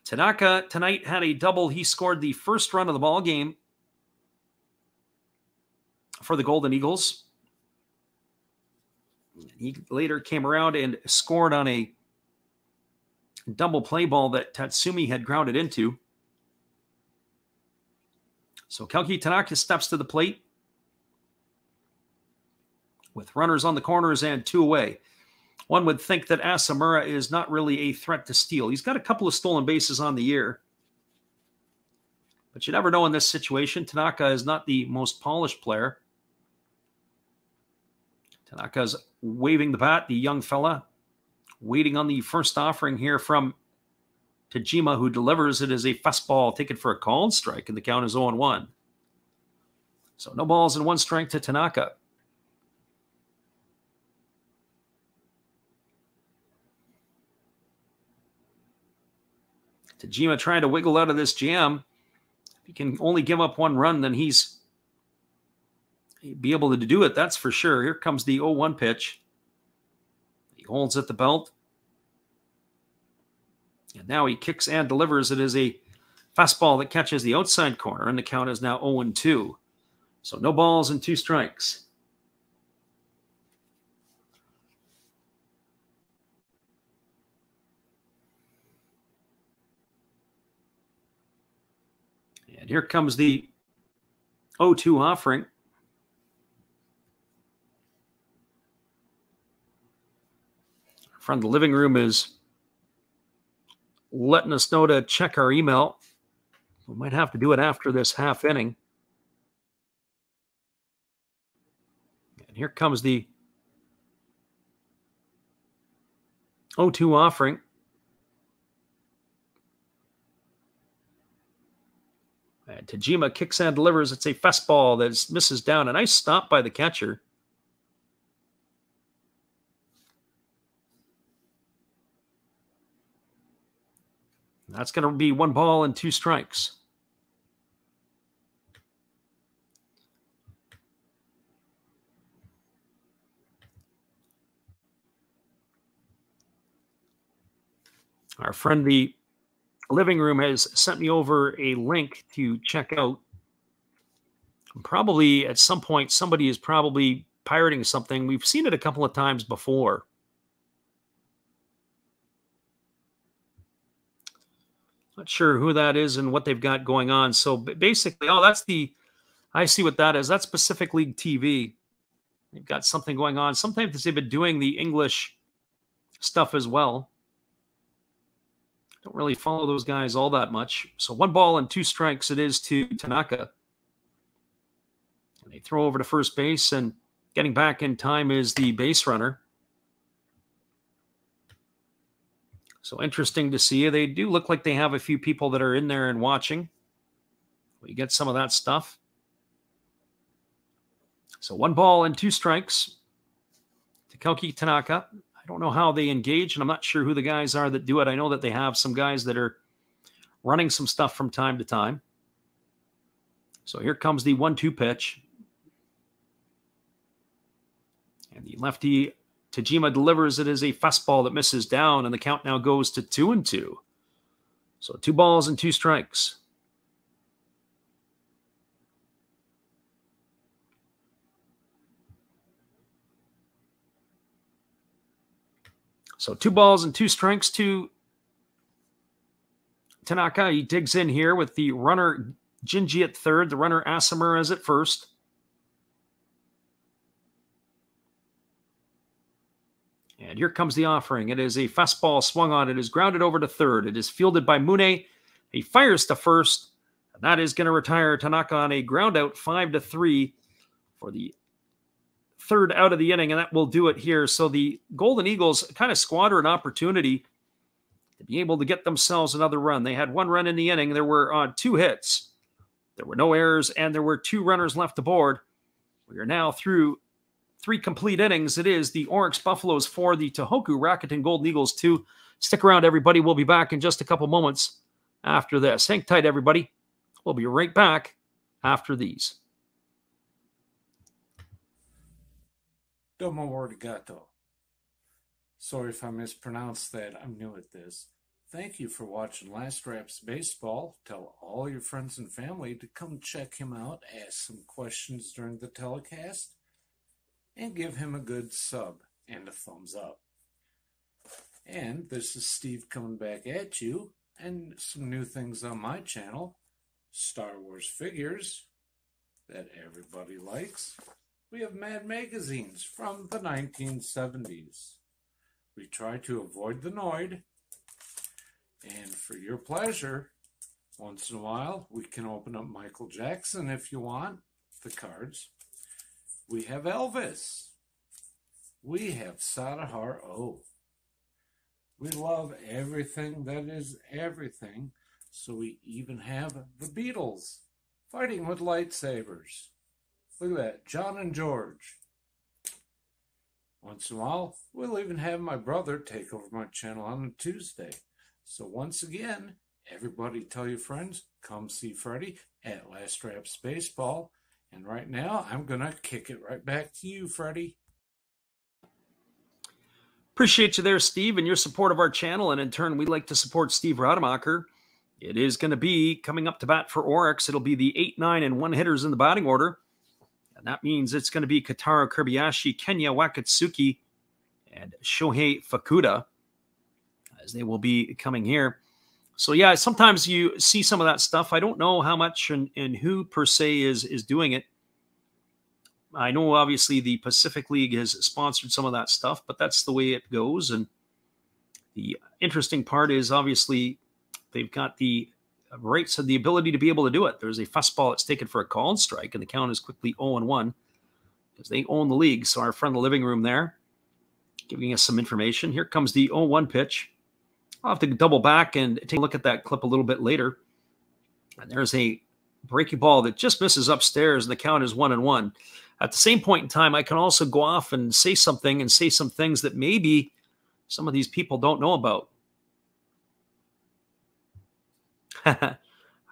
Tanaka tonight had a double. He scored the first run of the ball game for the Golden Eagles. He later came around and scored on a double play ball that Tatsumi had grounded into. So Kelki Tanaka steps to the plate with runners on the corners and 2 away. One would think that Asamura is not really a threat to steal. He's got a couple of stolen bases on the year. But you never know in this situation. Tanaka is not the most polished player. Tanaka's waving the bat, the young fella, waiting on the first offering here from Tajima, who delivers. It is a fastball taken for a called strike, and the count is 0-1. So no balls and 1 strike to Tanaka. Tajima trying to wiggle out of this jam. If he can only give up 1 run, then he'd be able to do it, that's for sure. Here comes the 0-1 pitch. He holds at the belt. And now he kicks and delivers. It is a fastball that catches the outside corner, and the count is now 0-2. So no balls and 2 strikes. And here comes the 0-2 offering. Our friend the living room is letting us know to check our email. We might have to do it after this half inning. And here comes the 0-2 offering. And Tajima kicks and delivers. It's a fastball that misses down. A nice stop by the catcher. That's going to be 1 ball and 2 strikes. Our friend, the living room has sent me over a link to check out. Probably at some point, somebody is probably pirating something. We've seen it a couple of times before. Not sure who that is and what they've got going on. So basically, oh, I see what that is. That's Pacific League TV. They've got something going on. Sometimes they've been doing the English stuff as well. Don't really follow those guys all that much. So 1 ball and 2 strikes it is to Tanaka. And they throw over to first base, and getting back in time is the base runner. So interesting to see. They do look like they have a few people that are in there and watching. We get some of that stuff. So 1 ball and 2 strikes to Koki Tanaka. I don't know how they engage, and I'm not sure who the guys are that do it. I know that they have some guys that are running some stuff from time to time. So here comes the 1-2 pitch. And the lefty Tajima delivers. It is a fastball that misses down, and the count now goes to 2-2. So 2 balls and 2 strikes. So 2 balls and 2 strikes to Tanaka. He digs in here with the runner Jinji at third, the runner Asimer is at first. And here comes the offering. It is a fastball swung on. It is grounded over to third. It is fielded by Mune. He fires to first. And that is going to retire Tanaka on a ground out 5-3 for the third out of the inning. And that will do it here. So the Golden Eagles kind of squander an opportunity to be able to get themselves another run. They had 1 run in the inning. There were 2 hits. There were no errors, and there were 2 runners left aboard. We are now through 3 complete innings. It is the Orix Buffaloes 4, the Tohoku Rakuten Golden Eagles 2. Stick around, everybody. We'll be back in just a couple moments after this. Hang tight, everybody. We'll be right back after these. Domo arigato. Sorry if I mispronounced that. I'm new at this. Thank you for watching Last Raps Baseball. Tell all your friends and family to come check him out, ask some questions during the telecast, and give him a good sub and a thumbs up. And this is Steve coming back at you, and some new things on my channel. Star Wars figures that everybody likes. We have Mad magazines from the 1970s. We try to avoid the Noid. And for your pleasure, once in a while, we can open up Michael Jackson if you want, the cards. We have Elvis. We have Sadahar O. We love everything that is everything, so we even have the Beatles fighting with lightsabers. Look at that, John and George. Once in a while, we'll even have my brother take over my channel on a Tuesday. So once again, everybody tell your friends, come see Freddie at Last Raps Baseball. And right now, I'm going to kick it right back to you, Freddie. Appreciate you there, Steve, and your support of our channel. And in turn, we'd like to support Steve Rademacher. It is going to be coming up to bat for Orix. It'll be the 8, 9, and 1 hitters in the batting order. And that means it's going to be Kataro Kobayashi, Kenya Wakatsuki, and Shohei Fukuda, as they will be coming here. So yeah, sometimes you see some of that stuff. I don't know how much and who per se is doing it. I know obviously the Pacific League has sponsored some of that stuff, but that's the way it goes. And the interesting part is obviously they've got the rights and the ability to be able to do it. There's a fastball that's taken for a called strike, and the count is quickly 0-1 because they own the league. So our friend in the living room there giving us some information. Here comes the 0-1 pitch. I'll have to double back and take a look at that clip a little bit later. And there's a breaking ball that just misses upstairs, and the count is 1-1. At the same point in time, I can also go off and say something and say some things that maybe some of these people don't know about.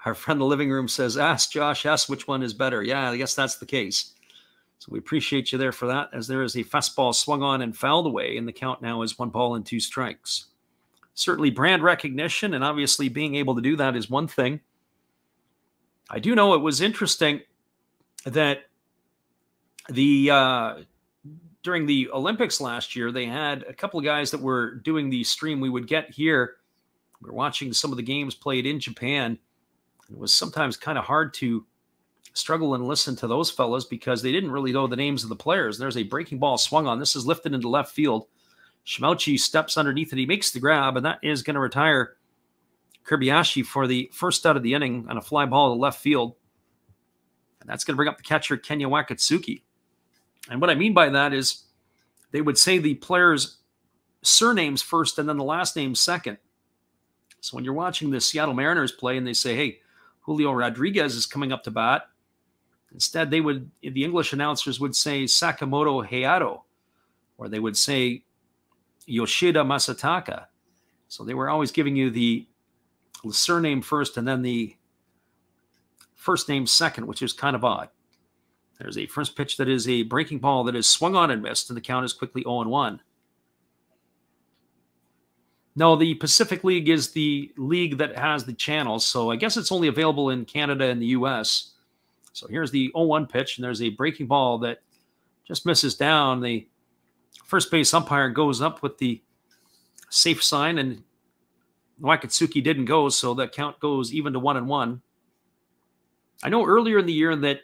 Our friend in the living room says, ask Josh S. which one is better. Yeah, I guess that's the case. So we appreciate you there for that, as there is a fastball swung on and fouled away, and the count now is 1 ball and 2 strikes. Certainly brand recognition, and obviously being able to do that is one thing. I do know it was interesting that during the Olympics last year, they had a couple of guys that were doing the stream we would get here. We were watching some of the games played in Japan. It was sometimes kind of hard to struggle and listen to those fellas because they didn't really know the names of the players. There's a breaking ball swung on. This is lifted into left field. Shimauchi steps underneath it. He makes the grab, and that is going to retire Kobayashi for the first out of the inning on a fly ball to left field. And that's going to bring up the catcher, Kenya Wakatsuki. And what I mean by that is they would say the players' surnames first and then the last name second. So when you're watching the Seattle Mariners play and they say, hey, Julio Rodriguez is coming up to bat, instead the English announcers would say Sakamoto Hayato, or they would say Yoshida Masataka. So they were always giving you the surname first and then the first name second, which is kind of odd. There's a first pitch that is a breaking ball that is swung on and missed, and the count is quickly 0-1. No, the Pacific League is the league that has the channels, so I guess it's only available in Canada and the U.S. So here's the 0-1 pitch, and there's a breaking ball that just misses down. The first base umpire goes up with the safe sign, and Wakatsuki didn't go, so the count goes even to 1-1. I know earlier in the year that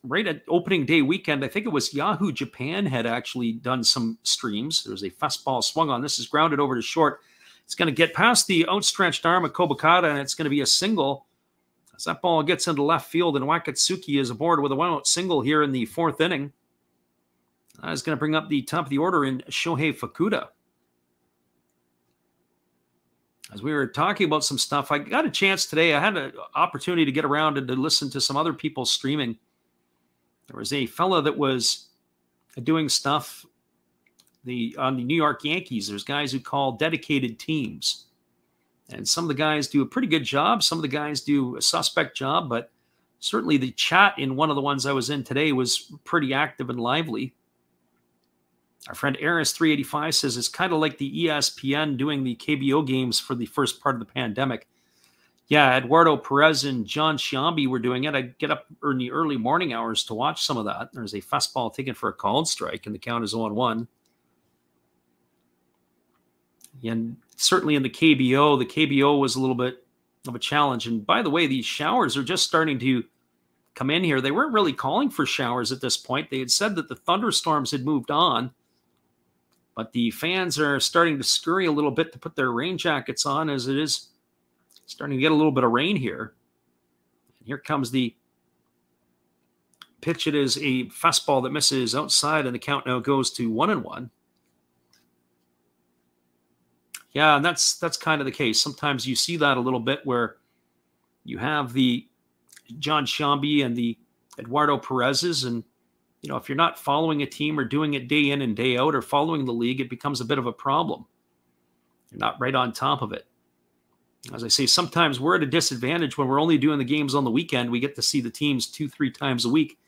right at opening day weekend, I think it was Yahoo Japan had actually done some streams. There was a fastball swung on. This is grounded over to short. It's going to get past the outstretched arm of Kobakata, and it's going to be a single. As that ball gets into left field, and Wakatsuki is aboard with a one-out single here in the fourth inning. That is going to bring up the top of the order in Shohei Fukuda. As we were talking about some stuff, I got a chance today. I had an opportunity to get around and to listen to some other people streaming. There was a fella that was doing stuff on the New York Yankees. There's guys who call dedicated teams. And some of the guys do a pretty good job. Some of the guys do a suspect job. But certainly the chat in one of the ones I was in today was pretty active and lively. Our friend Eris385 says it's kind of like the ESPN doing the KBO games for the first part of the pandemic. Yeah, Eduardo Perez and John Sciambi were doing it. I'd get up in the early morning hours to watch some of that. There's a fastball taken for a called strike, and the count is 0-1. And certainly in the KBO was a little bit of a challenge. And by the way, these showers are just starting to come in here. They weren't really calling for showers at this point. They had said that the thunderstorms had moved on. But the fans are starting to scurry a little bit to put their rain jackets on as it is starting to get a little bit of rain here. And here comes the pitch. It is a fastball that misses outside, and the count now goes to 1-1. Yeah, and that's kind of the case. Sometimes you see that a little bit where you have the John Sciambi and the Eduardo Perez's, and you know, if you're not following a team or doing it day in and day out or following the league, it becomes a bit of a problem. You're not right on top of it. As I say, sometimes we're at a disadvantage when we're only doing the games on the weekend. We get to see the teams 2-3 times a week.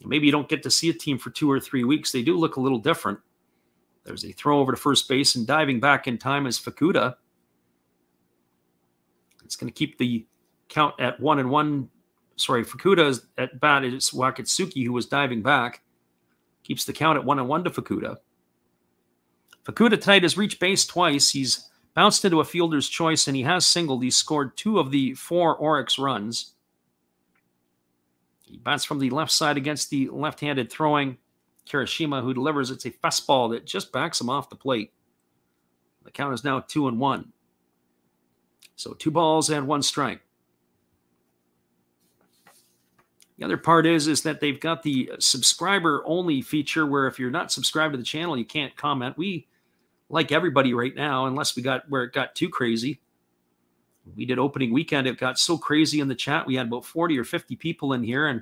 Maybe you don't get to see a team for 2 or 3 weeks. They do look a little different. There's a throw over to first base, and diving back in time is Fukuda. It's going to keep the count at 1-1. Sorry, Fukuda at bat. It's Wakatsuki who was diving back. Keeps the count at 1-1 to Fukuda. Fukuda tonight has reached base twice. He's bounced into a fielder's choice, and he has singled. He's scored 2 of the 4 Orix runs. He bats from the left side against the left-handed throwing Kirishima, who delivers. It's a fastball that just backs him off the plate. The count is now 2-1. So 2 balls and 1 strike. The other part is that they've got the subscriber-only feature where if you're not subscribed to the channel, you can't comment. We like everybody right now, unless we got where it got too crazy. We did opening weekend. It got so crazy in the chat. We had about 40 or 50 people in here, and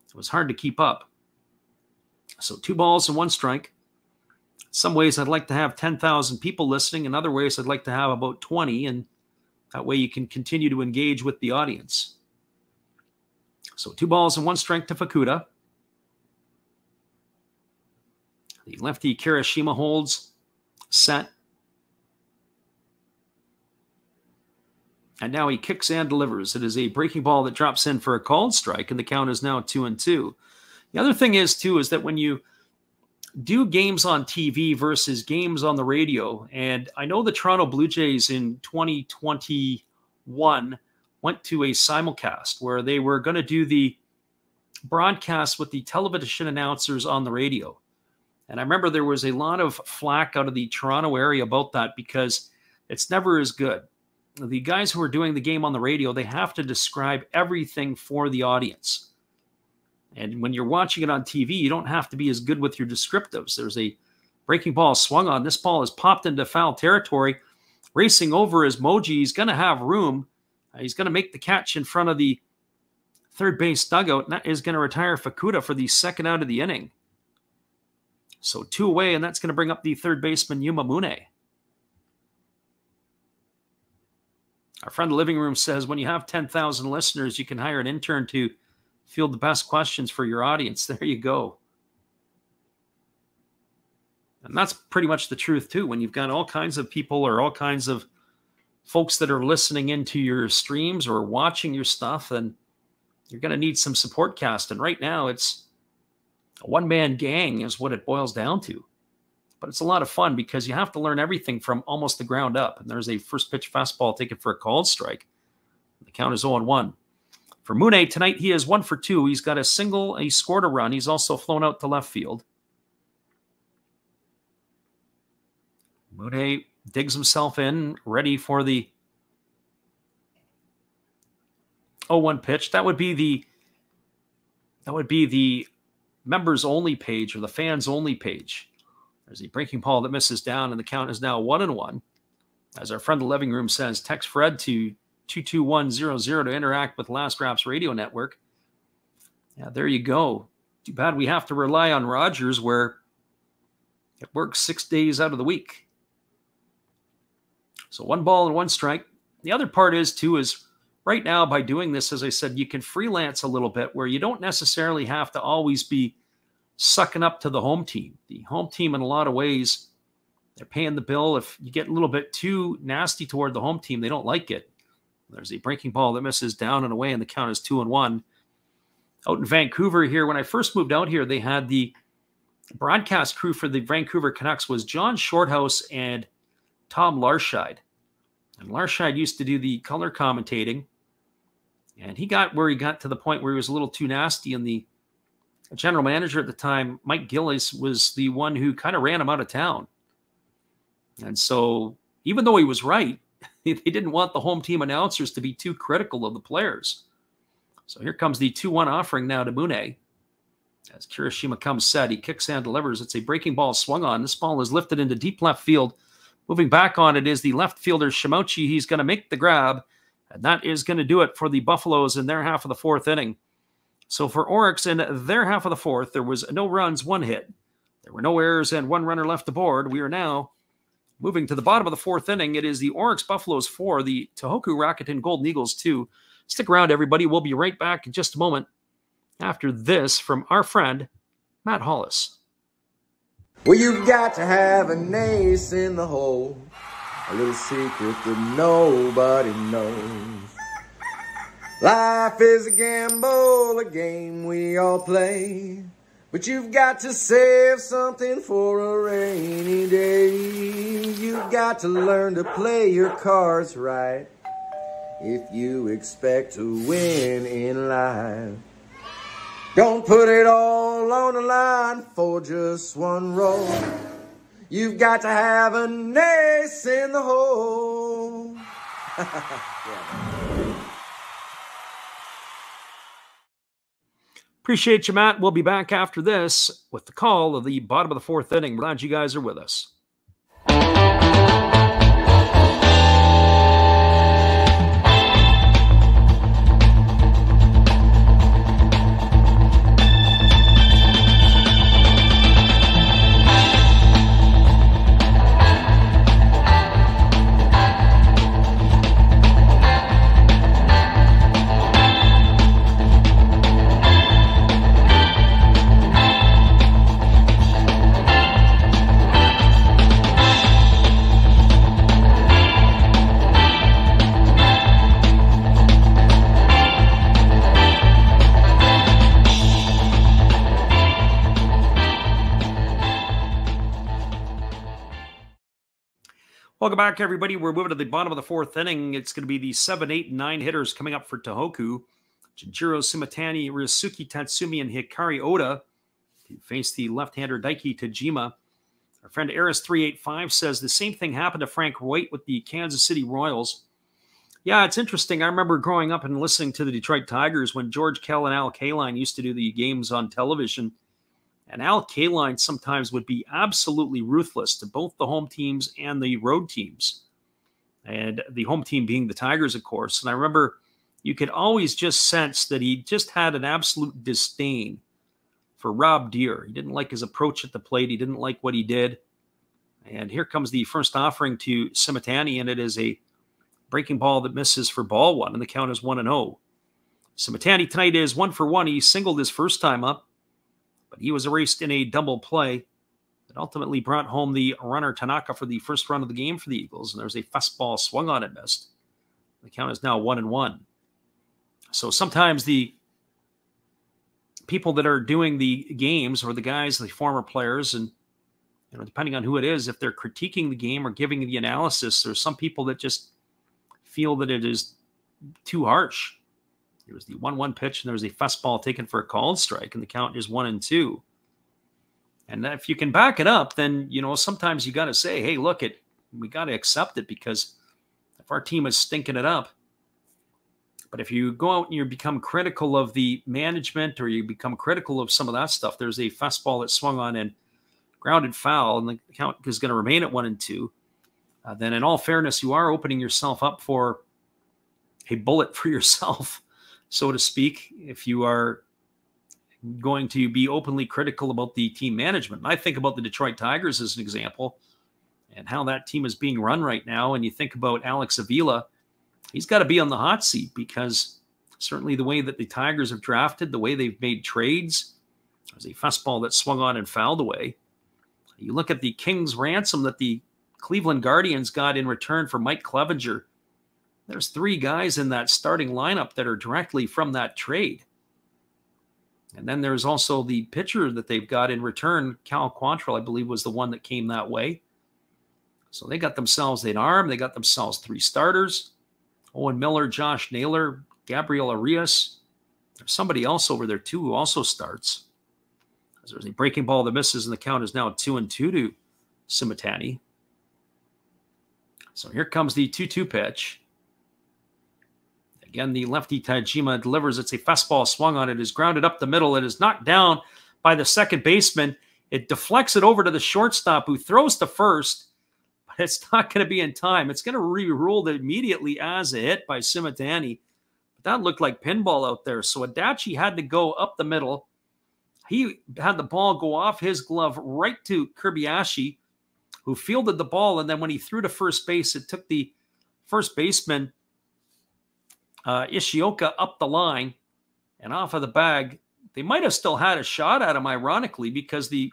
it was hard to keep up. So 2 balls and 1 strike. In some ways, I'd like to have 10,000 people listening. In other ways, I'd like to have about 20, and that way you can continue to engage with the audience. So 2 balls and 1 strike to Fukuda. The lefty Kirishima holds set. And now he kicks and delivers. It is a breaking ball that drops in for a called strike, and the count is now 2-2. The other thing is, too, is that when you do games on TV versus games on the radio, and I know the Toronto Blue Jays in 2021 went to a simulcast where they were going to do the broadcast with the television announcers on the radio. And I remember there was a lot of flack out of the Toronto area about that because it's never as good. The guys who are doing the game on the radio, they have to describe everything for the audience. And when you're watching it on TV, you don't have to be as good with your descriptives. There's a breaking ball swung on. This ball is popped into foul territory. Racing over is Moji. He's going to have room. He's going to make the catch in front of the third base dugout. And that is going to retire Fukuda for the second out of the inning. So 2 away, and that's going to bring up the third baseman, Yuma Mune. Our friend the living room says, when you have 10,000 listeners, you can hire an intern to field the best questions for your audience. There you go. And that's pretty much the truth, too. When you've got all kinds of people or all kinds of folks that are listening into your streams or watching your stuff, then you're going to need some support cast. And right now, it's a one-man gang is what it boils down to. But it's a lot of fun because you have to learn everything from almost the ground up. And there's a first pitch fastball taken for a called strike. The count is 0-1. For Mune, tonight he is 1 for 2. He's got a single. He scored a run. He's also flown out to left field. Mune digs himself in, ready for the 0-1 pitch. That would be the members only page or the fans only page. There's a breaking ball that misses down, and the count is now 1-1. As our friend the living room says, text Fred to 22100 to interact with Last Raps Radio Network. Yeah, there you go. Too bad we have to rely on Rogers where it works 6 days out of the week. So 1 ball and 1 strike. The other part is, too, is right now by doing this, as I said, you can freelance a little bit where you don't necessarily have to always be sucking up to the home team. The home team, in a lot of ways, they're paying the bill. If you get a little bit too nasty toward the home team, they don't like it. There's a breaking ball that misses down and away, and the count is 2-1. Out in Vancouver here, when I first moved out here, they had the broadcast crew for the Vancouver Canucks was John Shorthouse and Tom Larscheid. And Larscheid used to do the color commentating, and he got where he got to the point where he was a little too nasty, and the general manager at the time, Mike Gillis, was the one who kind of ran him out of town. And so even though he was right, they didn't want the home team announcers to be too critical of the players. So here comes the 2-1 offering now to Mune. As Kirishima comes set, he kicks and delivers. It's a breaking ball swung on. This ball is lifted into deep left field. Moving back on it is the left fielder, Shimochi. He's going to make the grab, and that is going to do it for the Buffaloes in their half of the 4th inning. So for Orix in their half of the 4th, there was no runs, 1 hit. There were no errors and 1 runner left aboard. We are now moving to the bottom of the 4th inning. It is the Orix Buffaloes 4, the Tohoku Rakuten Golden Eagles 2. Stick around, everybody. We'll be right back in just a moment after this from our friend, Matt Hollis. Well, you've got to have an ace in the hole, a little secret that nobody knows. Life is a gamble, a game we all play, but you've got to save something for a rainy day. You've got to learn to play your cards right if you expect to win in life. Don't put it all on the line for just 1 roll. You've got to have an ace in the hole. Appreciate you, Matt. We'll be back after this with the call of the bottom of the 4th inning. We're glad you guys are with us. Welcome back, everybody. We're moving to the bottom of the fourth inning. It's going to be the 7, 8, and 9 hitters coming up for Tohoku. Jinjiro Sumitani, Ryusuke Tatsumi, and Hikari Oda to face the left-hander Daiki Tajima. Our friend Eris385 says the same thing happened to Frank White with the Kansas City Royals. Yeah, it's interesting. I remember growing up and listening to the Detroit Tigers when George Kell and Al Kaline used to do the games on television. And Al Kaline sometimes would be absolutely ruthless to both the home teams and the road teams. And the home team being the Tigers, of course. And I remember you could always just sense that he just had an absolute disdain for Rob Deere. He didn't like his approach at the plate. He didn't like what he did. And here comes the first offering to Sumitani, and it is a breaking ball that misses for ball one, and the count is 1-0. Sumitani tonight is 1 for 1. He singled his first time up, but he was erased in a double play that ultimately brought home the runner Tanaka for the first run of the game for the Eagles, and there's a fastball swung on and missed. The count is now 1-1. So sometimes the people that are doing the games, or the guys, the former players, and depending on who it is, if they're critiquing the game or giving the analysis, there's some people that just feel that it is too harsh. There was the 1-1 pitch, and there was a fastball taken for a called strike, and the count is 1-2. And if you can back it up, then sometimes you got to say, "Hey, look, we got to accept it," because if our team is stinking it up. But if you go out and you become critical of the management, or you become critical of some of that stuff, there's a fastball that swung on and grounded foul, and the count is going to remain at 1-2. Then in all fairness, you are opening yourself up for a bullet for yourself, so to speak, if you are going to be openly critical about the team management. And I think about the Detroit Tigers as an example and how that team is being run right now. And you think about Alex Avila, he's got to be on the hot seat, because certainly the way that the Tigers have drafted, the way they've made trades, there's a fastball that swung on and fouled away. You look at the Kings ransom that the Cleveland Guardians got in return for Mike Clevenger. There's 3 guys in that starting lineup that are directly from that trade. And then there's also the pitcher that they've got in return. Cal Quantrill, I believe, was the one that came that way. So they got themselves an arm. They got themselves 3 starters. Owen Miller, Josh Naylor, Gabriel Arias. There's somebody else over there, too, who also starts. There's a breaking ball that misses, and the count is now 2-2 to Sumitani. So here comes the 2-2 pitch. Again, the lefty Tajima delivers. It's a fastball swung on. It is grounded up the middle. It is knocked down by the second baseman. It deflects it over to the shortstop, who throws to first, but it's not going to be in time. It's going to be ruled immediately as a hit by Sumitani. But that looked like pinball out there. So Adachi had to go up the middle. He had the ball go off his glove right to Kirbiashi, who fielded the ball. And then when he threw to first base, it took the first baseman, Ishioka, up the line and off of the bag. They might have still had a shot at him, ironically, because the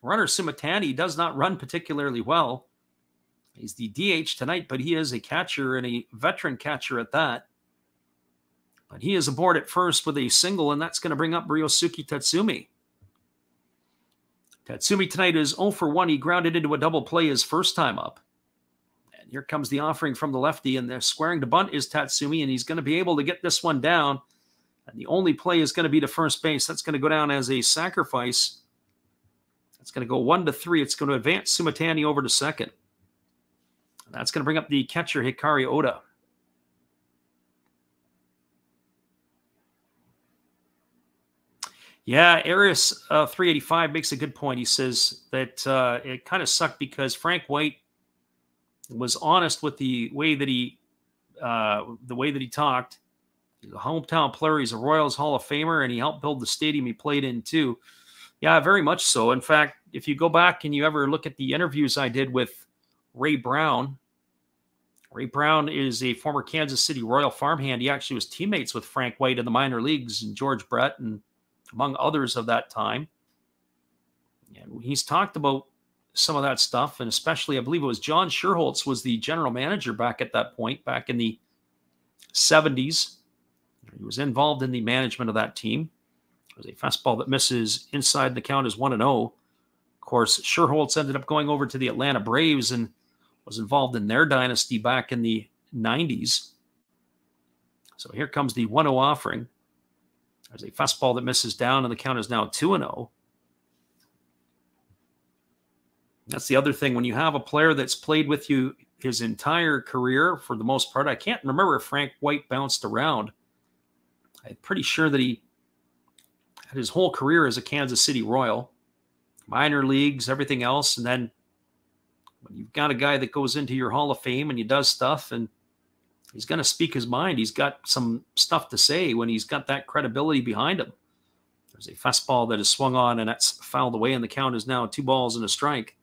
runner Sumitani does not run particularly well. He's the DH tonight, but he is a catcher, and a veteran catcher at that. But he is aboard at first with a single, and that's going to bring up Ryosuke Tatsumi. Tatsumi tonight is 0 for 1. He grounded into a double play his first time up. And here comes the offering from the lefty, and they're squaring to bunt is Tatsumi, and he's going to be able to get this one down. And the only play is going to be to first base. That's going to go down as a sacrifice. That's going to go 1-3. It's going to advance Sumitani over to second. And that's going to bring up the catcher, Hikari Oda. Yeah, Eris 385 makes a good point. He says that it kind of sucked because Frank White was honest with the way that he talked. He's a hometown player. He's a Royals Hall of Famer, and he helped build the stadium he played in too. Yeah, very much so. In fact, if you go back and you ever look at the interviews I did with Ray Brown, Ray Brown is a former Kansas City Royal farmhand. He actually was teammates with Frank White in the minor leagues, and George Brett, and among others of that time. And he's talked about some of that stuff, and especially, I believe it was John Scherholtz was the general manager back at that point, back in the 70s. He was involved in the management of that team. It was a fastball that misses inside. The count is 1-0. Of course, Scherholtz ended up going over to the Atlanta Braves, and was involved in their dynasty back in the 90s. So here comes the 1-0 offering. There's a fastball that misses down, and the count is now 2-0. That's the other thing. When you have a player that's played with you his entire career, for the most part, I can't remember if Frank White bounced around. I'm pretty sure that he had his whole career as a Kansas City Royal, minor leagues, everything else. And then when you've got a guy that goes into your Hall of Fame and he does stuff and he's going to speak his mind, he's got some stuff to say when he's got that credibility behind him. There's a fastball that is swung on, and that's fouled away, and the count is now 2 balls and a strike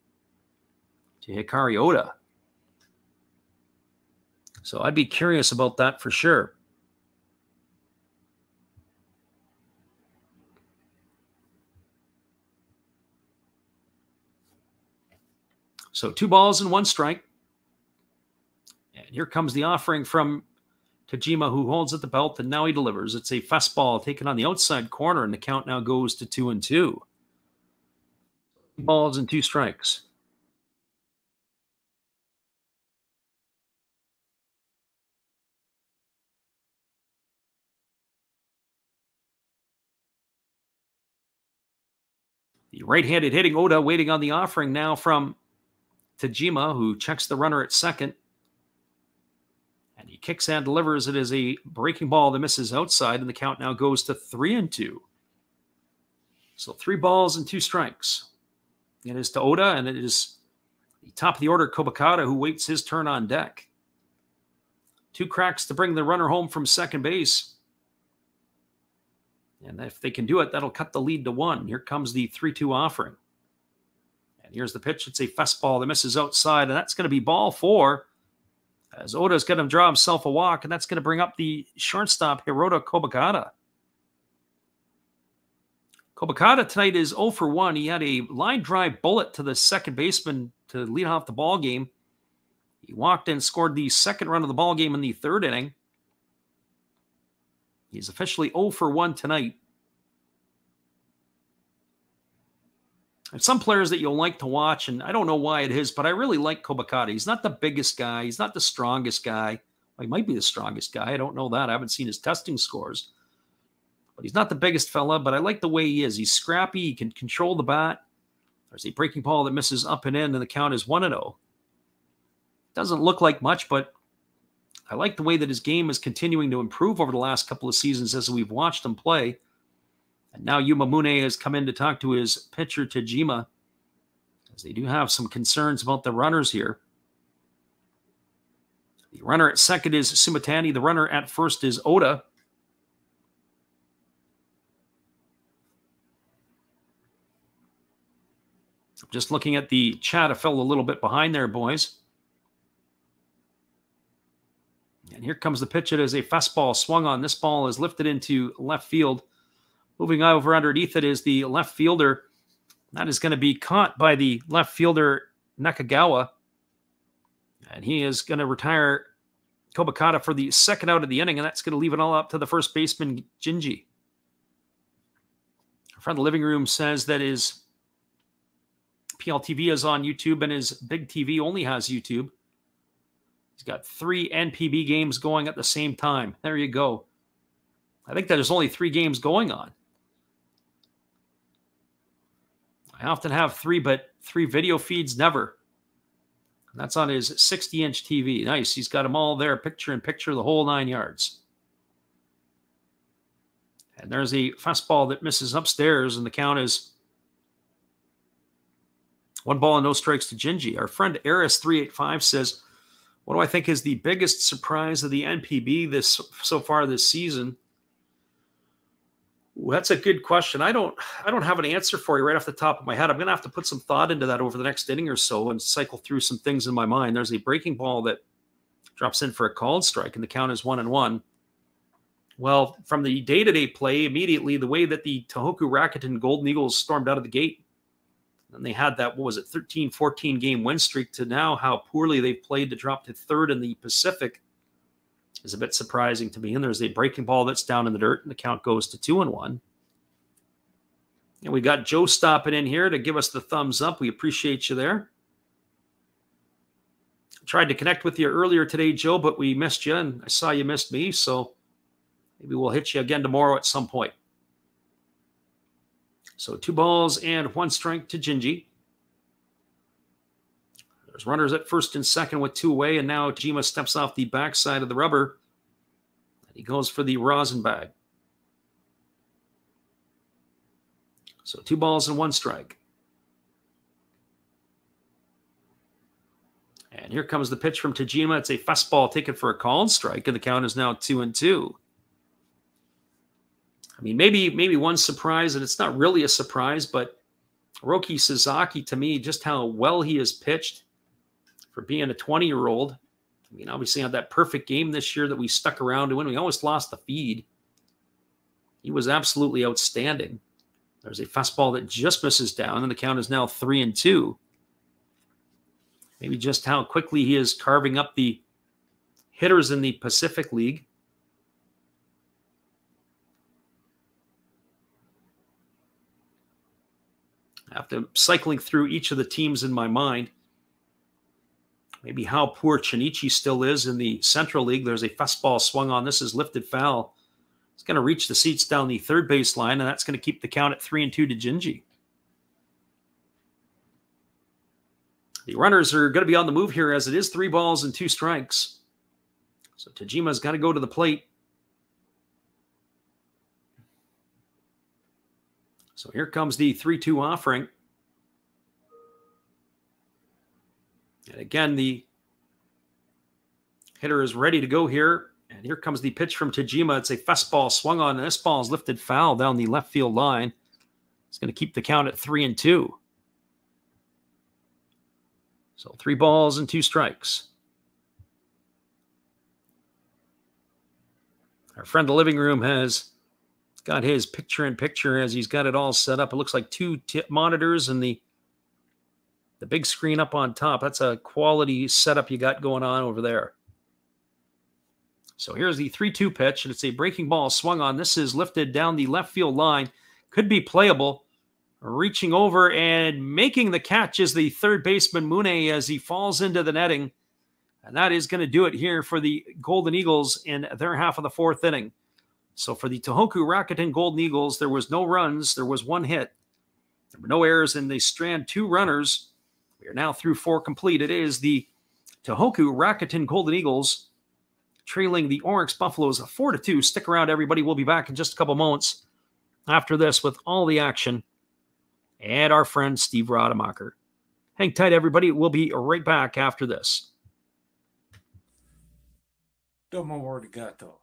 to Hikari Oda. So I'd be curious about that for sure. So 2 balls and 1 strike. And here comes the offering from Tajima, who holds at the belt, and now he delivers. It's a fastball taken on the outside corner, and the count now goes to 2-2. 2 balls and 2 strikes. The right-handed hitting Oda waiting on the offering now from Tajima, who checks the runner at second. And he kicks and delivers. It is a breaking ball that misses outside, and the count now goes to 3-2. So 3 balls and 2 strikes. It is to Oda, and it is the top of the order, Kobakata, who waits his turn on deck. 2 cracks to bring the runner home from second base. And if they can do it, that'll cut the lead to 1. Here comes the 3-2 offering. And here's the pitch. It's a fastball that misses outside, and that's going to be ball 4. As Oda's going to draw himself a walk, and that's going to bring up the shortstop, Hirota Kobakata. Kobakata tonight is 0 for 1. He had a line drive bullet to the second baseman to lead off the ball game. He walked in, scored the second run of the ball game in the 3rd inning. He's officially 0 for 1 tonight. There's some players that you'll like to watch, and I don't know why it is, but I really like Kobakata. He's not the biggest guy. He's not the strongest guy. Well, he might be the strongest guy. I don't know that. I haven't seen his testing scores. But he's not the biggest fella, but I like the way he is. He's scrappy. He can control the bat. There's a breaking ball that misses up and in, and the count is 1-0. Doesn't look like much, but I like the way that his game is continuing to improve over the last couple of seasons as we've watched him play. And now Yuma Mune has come in to talk to his pitcher, Tajima, as they do have some concerns about the runners here. The runner at second is Sumitani. The runner at first is Oda. Just looking at the chat, I fell a little bit behind there, boys. And here comes the pitch. It is a fastball swung on. This ball is lifted into left field. Moving over underneath it is the left fielder. That is going to be caught by the left fielder, Nakagawa. And he is going to retire Kobakata for the second out of the inning, and that's going to leave it all up to the first baseman, Jinji. Our friend of the living room says that his PLTV is on YouTube and his big TV only has YouTube. He's got 3 NPB games going at the same time. There you go. I think that there's only 3 games going on. I often have 3, but 3 video feeds, never. And that's on his 60-inch TV. Nice. He's got them all there, picture in picture, the whole 9 yards. And there's a fastball that misses upstairs, and the count is 1 ball and no strikes to Jinji. Our friend Eris385 says, what do I think is the biggest surprise of the NPB so far this season? Ooh, that's a good question. I don't have an answer for you right off the top of my head. I'm going to have to put some thought into that over the next inning or so and cycle through some things in my mind. There's a breaking ball that drops in for a called strike, and the count is 1-1. Well, from the day-to-day play, immediately, the way that the Tohoku Rakuten Golden Eagles stormed out of the gate, and they had that, 13-14 game win streak, to now how poorly they've played to drop to 3rd in the Pacific is a bit surprising to me. And there's a breaking ball that's down in the dirt, and the count goes to 2-1. And we got Joe stopping in here to give us the thumbs up. We appreciate you there. Tried to connect with you earlier today, Joe, but we missed you, and I saw you missed me, so maybe we'll hit you again tomorrow at some point. So 2 balls and 1 strike to Gingy. There's runners at first and second with 2 away, and now Tajima steps off the backside of the rubber. And he goes for the rosin bag. So 2 balls and 1 strike. And here comes the pitch from Tajima. It's a fastball taken for a called strike, and the count is now 2-2. I mean, maybe one surprise, and it's not really a surprise, but Roki Sasaki, to me, just how well he has pitched for being a 20-year-old. I mean, obviously had that perfect game this year that we stuck around to win. We almost lost the feed. He was absolutely outstanding. There's a fastball that just misses down, and the count is now 3-2. Maybe just how quickly he is carving up the hitters in the Pacific League. After cycling through each of the teams in my mind, maybe how poor Chinichi still is in the Central League. There's a fastball swung on. This is lifted foul. It's going to reach the seats down the third base line, and that's going to keep the count at 3-2 to Gingy. The runners are going to be on the move here as it is 3 balls and 2 strikes. So Tajima's got to go to the plate. So here comes the 3-2 offering. And again, the hitter is ready to go here. And here comes the pitch from Tajima. It's a fastball swung on. And this ball is lifted foul down the left field line. It's going to keep the count at 3-2. So 3 balls and 2 strikes. Our friend the living room has got his picture-in-picture as he's got it all set up. It looks like 2 monitors and the big screen up on top. That's a quality setup you got going on over there. So here's the 3-2 pitch, and it's a breaking ball swung on. This is lifted down the left field line. Could be playable. Reaching over and making the catch is the third baseman, Mune, as he falls into the netting. And that is going to do it here for the Golden Eagles in their half of the 4th inning. So for the Tohoku Rakuten Golden Eagles, there was no runs. There was 1 hit. There were no errors, and they strand 2 runners. We are now through 4 complete. It is the Tohoku Rakuten Golden Eagles trailing the Orix Buffaloes 4-2. Stick around, everybody. We'll be back in just a couple moments after this with all the action and our friend Steve Rademacher. Hang tight, everybody. We'll be right back after this. Domo arigato.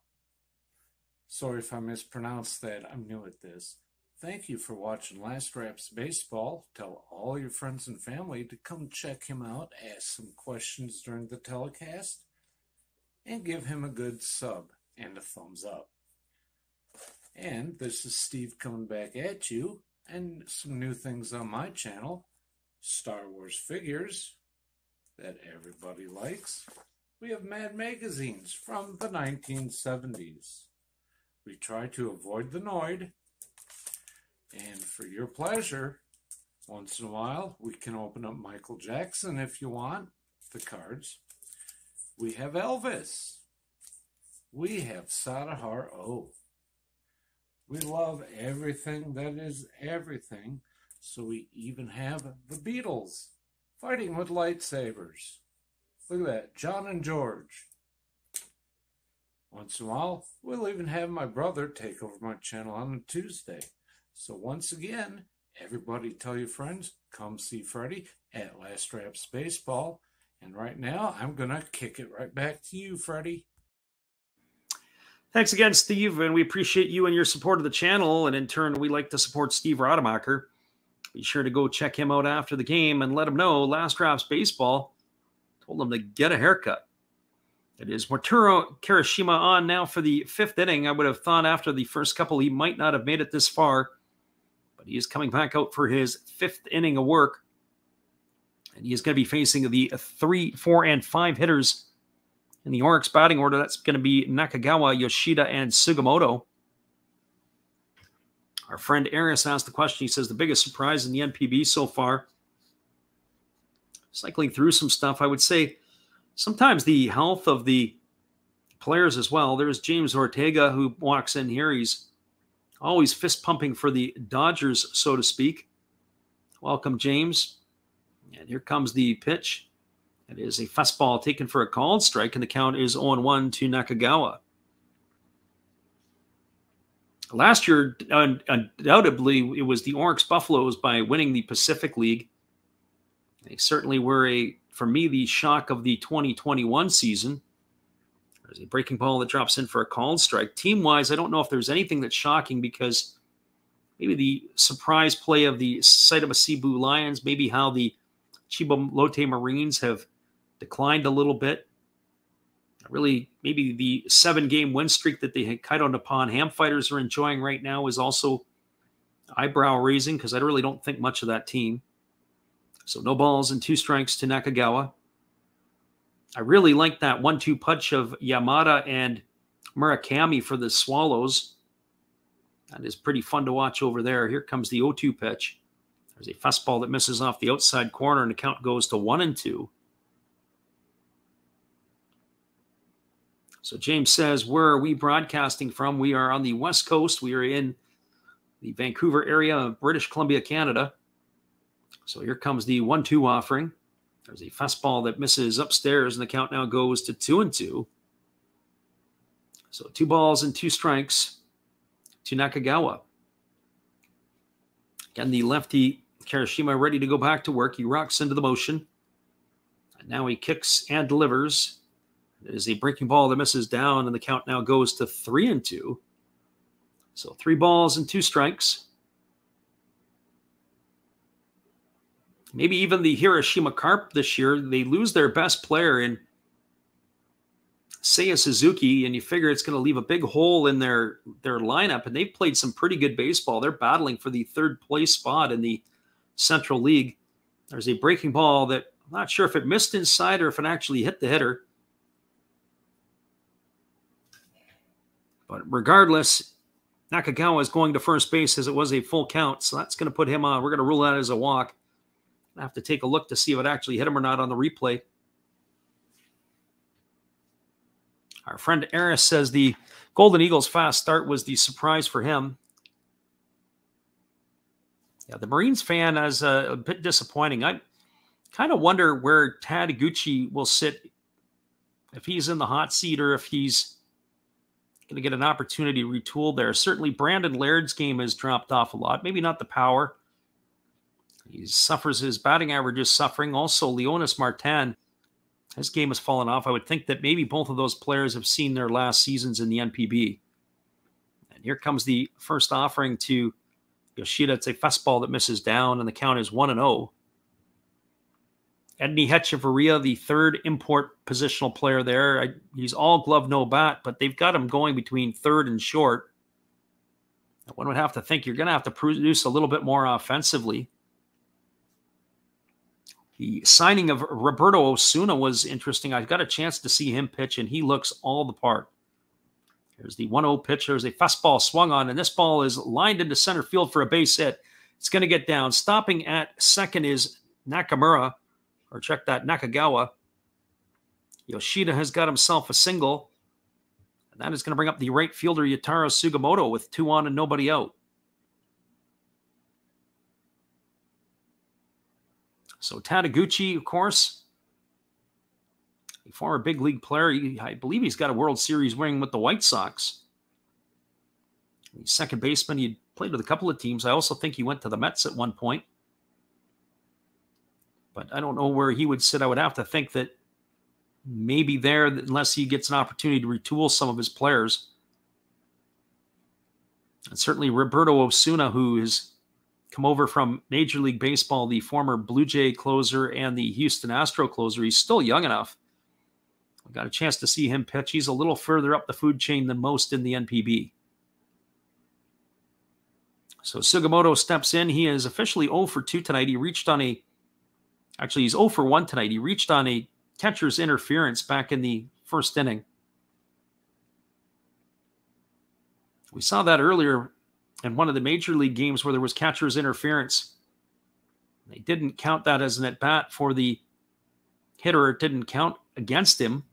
Sorry if I mispronounced that. I'm new at this. Thank you for watching Last Raps Baseball. Tell all your friends and family to come check him out, ask some questions during the telecast, and give him a good sub and a thumbs up. And this is Steve coming back at you, and some new things on my channel. Star Wars figures that everybody likes. We have Mad magazines from the 1970s. We try to avoid the Noid. And for your pleasure, once in a while, we can open up Michael Jackson if you want, the cards. We have Elvis. We have Sadahar O. We love everything that is everything, so we even have the Beatles fighting with lightsabers. Look at that, John and George. Once in a while, we'll even have my brother take over my channel on a Tuesday. So once again, everybody tell your friends, come see Freddie at Last Raps Baseball. And right now, I'm going to kick it right back to you, Freddie. Thanks again, Steve, and we appreciate you and your support of the channel, and in turn, we like to support Steve Rademacher. Be sure to go check him out after the game and let him know Last Raps Baseball told him to get a haircut. It is Motaro Kirishima on now for the 5th inning. I would have thought after the first couple he might not have made it this far, but he is coming back out for his 5th inning of work, and he is going to be facing the 3, 4, and 5 hitters in the Orix batting order. That's going to be Nakagawa, Yoshida, and Sugimoto. Our friend Eris asked the question. He says, the biggest surprise in the NPB so far. Cycling through some stuff, I would say sometimes the health of the players as well. There's James Ortega who walks in here. He's always fist pumping for the Dodgers, so to speak. Welcome, James. And here comes the pitch. It is a fastball taken for a called strike, and the count is 0-1 to Nakagawa. Last year, undoubtedly, it was the Orix Buffaloes by winning the Pacific League. They certainly were, for me, the shock of the 2021 season. There's a breaking ball that drops in for a called strike. Team-wise, I don't know if there's anything that's shocking because maybe the surprise play of the Saitama Cebu Lions, maybe how the Chiba Lotte Marines have declined a little bit. Really, maybe the 7-game win streak that the Hokkaido Nippon Ham Fighters are enjoying right now is also eyebrow-raising because I really don't think much of that team. So no balls and 2 strikes to Nakagawa. I really like that 1-2 punch of Yamada and Murakami for the Swallows. That is pretty fun to watch over there. Here comes the 0-2 pitch. There's a fastball that misses off the outside corner, and the count goes to 1-2. So James says, where are we broadcasting from? We are on the West Coast. We are in the Vancouver area of British Columbia, Canada. So here comes the 1-2 offering. There's a fastball that misses upstairs, and the count now goes to 2-2. So 2 balls and 2 strikes to Nakagawa. Again, the lefty Kirishima ready to go back to work. He rocks into the motion. And now he kicks and delivers. It is a breaking ball that misses down, and the count now goes to 3-2. So 3 balls and 2 strikes. Maybe even the Hiroshima Carp this year, they lose their best player in Seiya Suzuki, and you figure it's going to leave a big hole in their lineup, and they've played some pretty good baseball. They're battling for the 3rd place spot in the Central League. There's a breaking ball that I'm not sure if it missed inside or if it actually hit the hitter. But regardless, Nakagawa is going to first base as it was a full count, so that's going to put him on. We're going to rule that as a walk. I have to take a look to see if it actually hit him or not on the replay. Our friend Eris says the Golden Eagles' fast start was the surprise for him. Yeah, the Marines fan is a bit disappointing. I kind of wonder where Tadeguchi will sit, if he's in the hot seat or if he's going to get an opportunity to retool there. Certainly Brandon Laird's game has dropped off a lot. Maybe not the power. He suffers, his batting average is suffering. Also, Leonis Martin, his game has fallen off. I would think that maybe both of those players have seen their last seasons in the NPB. And here comes the first offering to Yoshida. It's a fastball that misses down, and the count is 1-0. Edney Hechavarria, the 3rd import positional player there. He's all glove, no bat, but they've got him going between 3rd and short. One would have to think you're going to have to produce a little bit more offensively. The signing of Roberto Osuna was interesting. I got a chance to see him pitch, and he looks all the part. Here's the 1-0 pitch. There's a fastball swung on, and this ball is lined into center field for a base hit. It's going to get down. Stopping at second is Nakamura. Or check that, Nakagawa. Yoshida has got himself a single. And that is going to bring up the right fielder, Yataro Sugimoto, with 2 on and nobody out. So Tadeguchi, of course, a former big league player. I believe he's got a World Series ring with the White Sox. He's second baseman. He played with a couple of teams. I also think he went to the Mets at one point. But I don't know where he would sit. I would have to think that maybe there, unless he gets an opportunity to retool some of his players. And certainly Roberto Osuna, who has come over from Major League Baseball, the former Blue Jay closer and the Houston Astro closer. He's still young enough. We got a chance to see him pitch. He's a little further up the food chain than most in the NPB. So Sugimoto steps in. He is officially 0 for 2 tonight. He reached on Actually, he's 0 for 1 tonight. He reached on a catcher's interference back in the first inning. We saw that earlier in one of the Major League games where there was catcher's interference. They didn't count that as an at-bat for the hitter. It didn't count against him.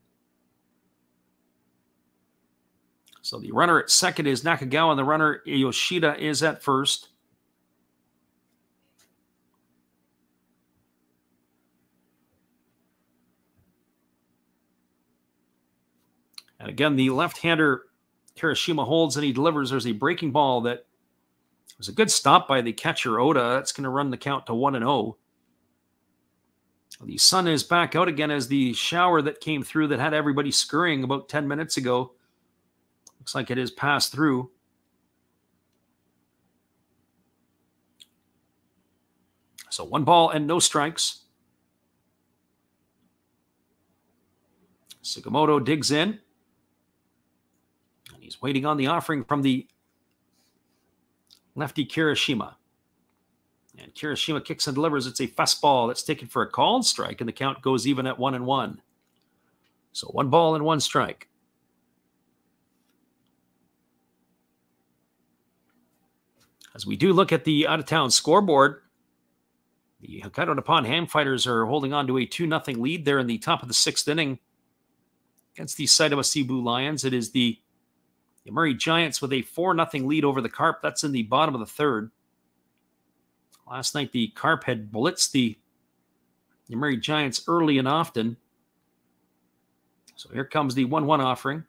So the runner at second is Nakagawa, and the runner Yoshida is at first. And again, the left-hander Kirishima holds and he delivers. There's a breaking ball that was a good stop by the catcher Oda. That's going to run the count to 1-0. The sun is back out again as the shower that came through that had everybody scurrying about 10 minutes ago. Looks like it has passed through. So 1 ball and no strikes. Sugimoto digs in. And he's waiting on the offering from the lefty Kirishima. And Kirishima kicks and delivers. It's a fastball that's taken for a called strike, and the count goes even at 1-1. So 1 ball and 1 strike. As we do look at the out-of-town scoreboard, the Hokkaido Nippon Ham Fighters are holding on to a 2-0 lead there in the top of the 6th inning against the Saitama Cebu Lions. It is the Yomiuri Giants with a 4-0 lead over the Carp. That's in the bottom of the 3rd. Last night, the Carp had blitzed the Yomiuri Giants early and often. So here comes the 1-1 offering.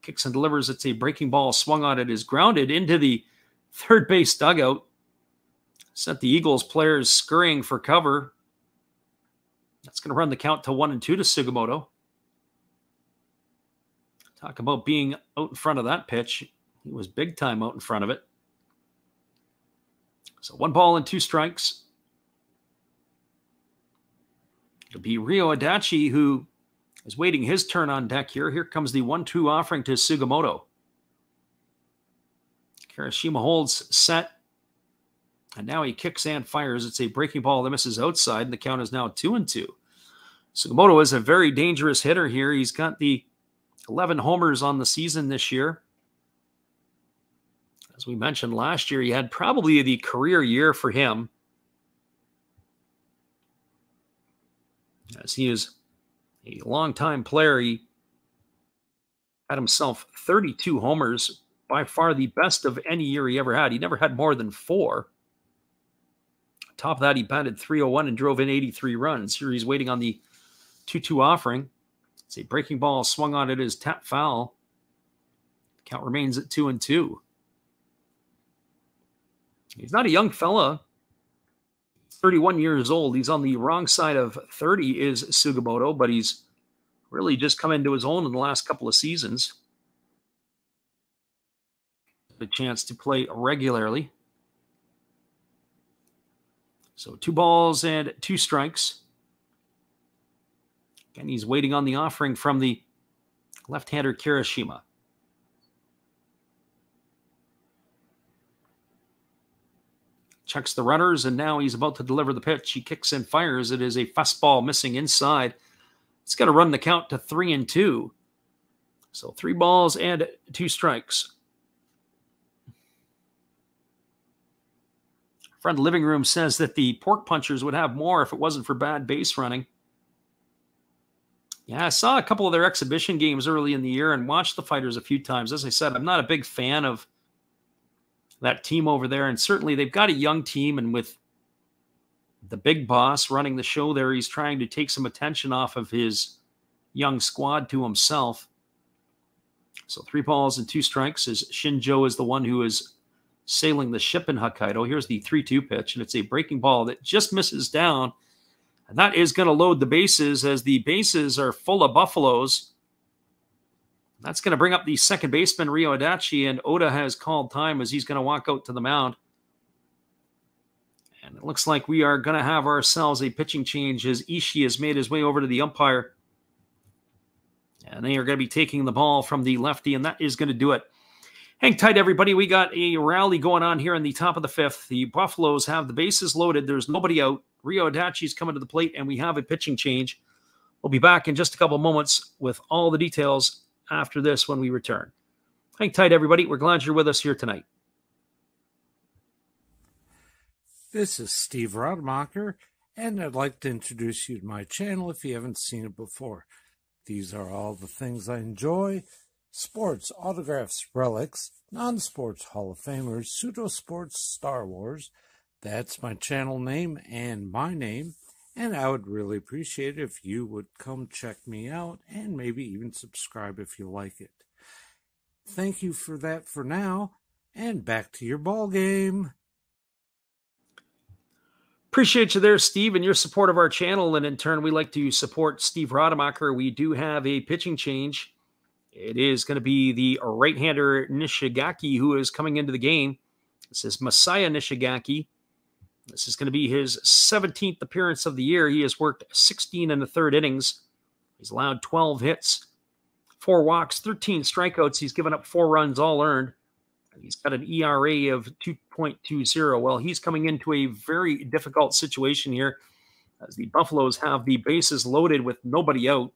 Kicks and delivers. It's a breaking ball. Swung on it is grounded into the third base dugout. Sent the Eagles players scurrying for cover. That's going to run the count to 1-2 to Sugimoto. Talk about being out in front of that pitch. He was big time out in front of it. So 1 ball and 2 strikes. It'll be Ryo Adachi who is waiting his turn on deck here. Here comes the 1-2 offering to Sugimoto. Kirishima holds set. And now he kicks and fires. It's a breaking ball that misses outside, and the count is now 2-2. Sugimoto is a very dangerous hitter here. He's got the 11 homers on the season this year. As we mentioned last year, he had probably the career year for him, as he is a longtime player. He had himself 32 homers, by far the best of any year he ever had. He never had more than 4. On top of that, he batted .301 and drove in 83 runs. Here he's waiting on the 2-2 offering. It's a breaking ball. Swung on it is tap foul. Count remains at 2-2. He's not a young fella. 31 years old. He's on the wrong side of 30 is Sugimoto, but he's really just come into his own in the last couple of seasons. The chance to play regularly. So 2 balls and 2 strikes. Again, he's waiting on the offering from the left-hander Kirishima. Checks the runners, and now he's about to deliver the pitch. He kicks and fires. It is a fastball missing inside. It's got to run the count to 3-2. So 3 balls and 2 strikes. Friend Living Room says that the Pork Punchers would have more if it wasn't for bad base running. Yeah, I saw a couple of their exhibition games early in the year and watched the Fighters a few times. As I said, I'm not a big fan of that team over there, and certainly they've got a young team, and with the big boss running the show there, he's trying to take some attention off of his young squad to himself. So 3 balls and 2 strikes as Shinjo is the one who is sailing the ship in Hokkaido. Here's the 3-2 pitch, and it's a breaking ball that just misses down. And that is going to load the bases, as the bases are full of Buffaloes. That's going to bring up the second baseman, Ryo Adachi, and Oda has called time as he's going to walk out to the mound. And it looks like we are going to have ourselves a pitching change as Ishii has made his way over to the umpire. And they are going to be taking the ball from the lefty, and that is going to do it. Hang tight, everybody. We got a rally going on here in the top of the 5th. The Buffaloes have the bases loaded. There's nobody out. Ryo Adachi's coming to the plate, and we have a pitching change. We'll be back in just a couple moments with all the details after this when we return. Hang tight, everybody. We're glad you're with us here tonight. This is Steve Rademacher, and I'd like to introduce you to my channel if you haven't seen it before. These are all the things I enjoy: sports, autographs, relics, non-sports Hall of Famers, pseudo-sports, Star Wars. That's my channel name and my name, and I would really appreciate it if you would come check me out and maybe even subscribe if you like it. Thank you for that for now, and back to your ball game. Appreciate you there, Steve, and your support of our channel. And in turn, we like to support Steve Rademacher. We do have a pitching change. It is going to be the right-hander Nishigaki who is coming into the game. This is Masaya Nishigaki. This is going to be his 17th appearance of the year. He has worked 16 and a third innings. He's allowed 12 hits, 4 walks, 13 strikeouts. He's given up 4 runs, all earned. He's got an ERA of 2.20. Well, he's coming into a very difficult situation here as the Buffaloes have the bases loaded with nobody out.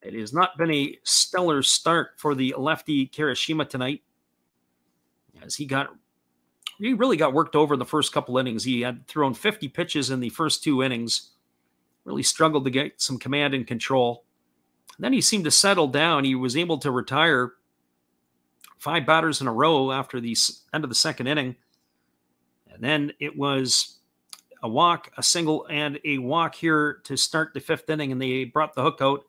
It has not been a stellar start for the lefty Kirishima tonight, as he really got worked over in the first couple innings. He had thrown 50 pitches in the first 2 innings, really struggled to get some command and control. And then he seemed to settle down. He was able to retire 5 batters in a row after the end of the second inning. And then it was a walk, a single, and a walk here to start the 5th inning, and they brought the hook out.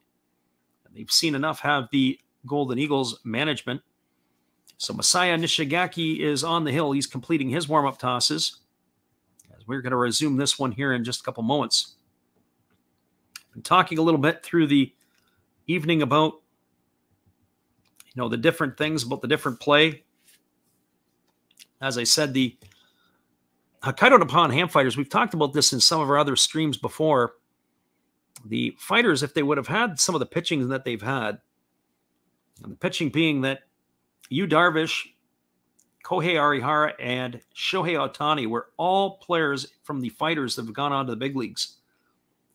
And they've seen enough, have the Golden Eagles management. So Masaya Nishigaki is on the hill. He's completing his warm-up tosses, as we're going to resume this one here in just a couple moments. I'm talking a little bit through the evening about the different things, about the different play. As I said, the Hokkaido Nippon Ham Fighters, we've talked about this in some of our other streams before. The fighters, if they would have had some of the pitching that they've had, and the pitching being that Yu Darvish, Kohei Arihara, and Shohei Ohtani were all players from the fighters that have gone on to the big leagues.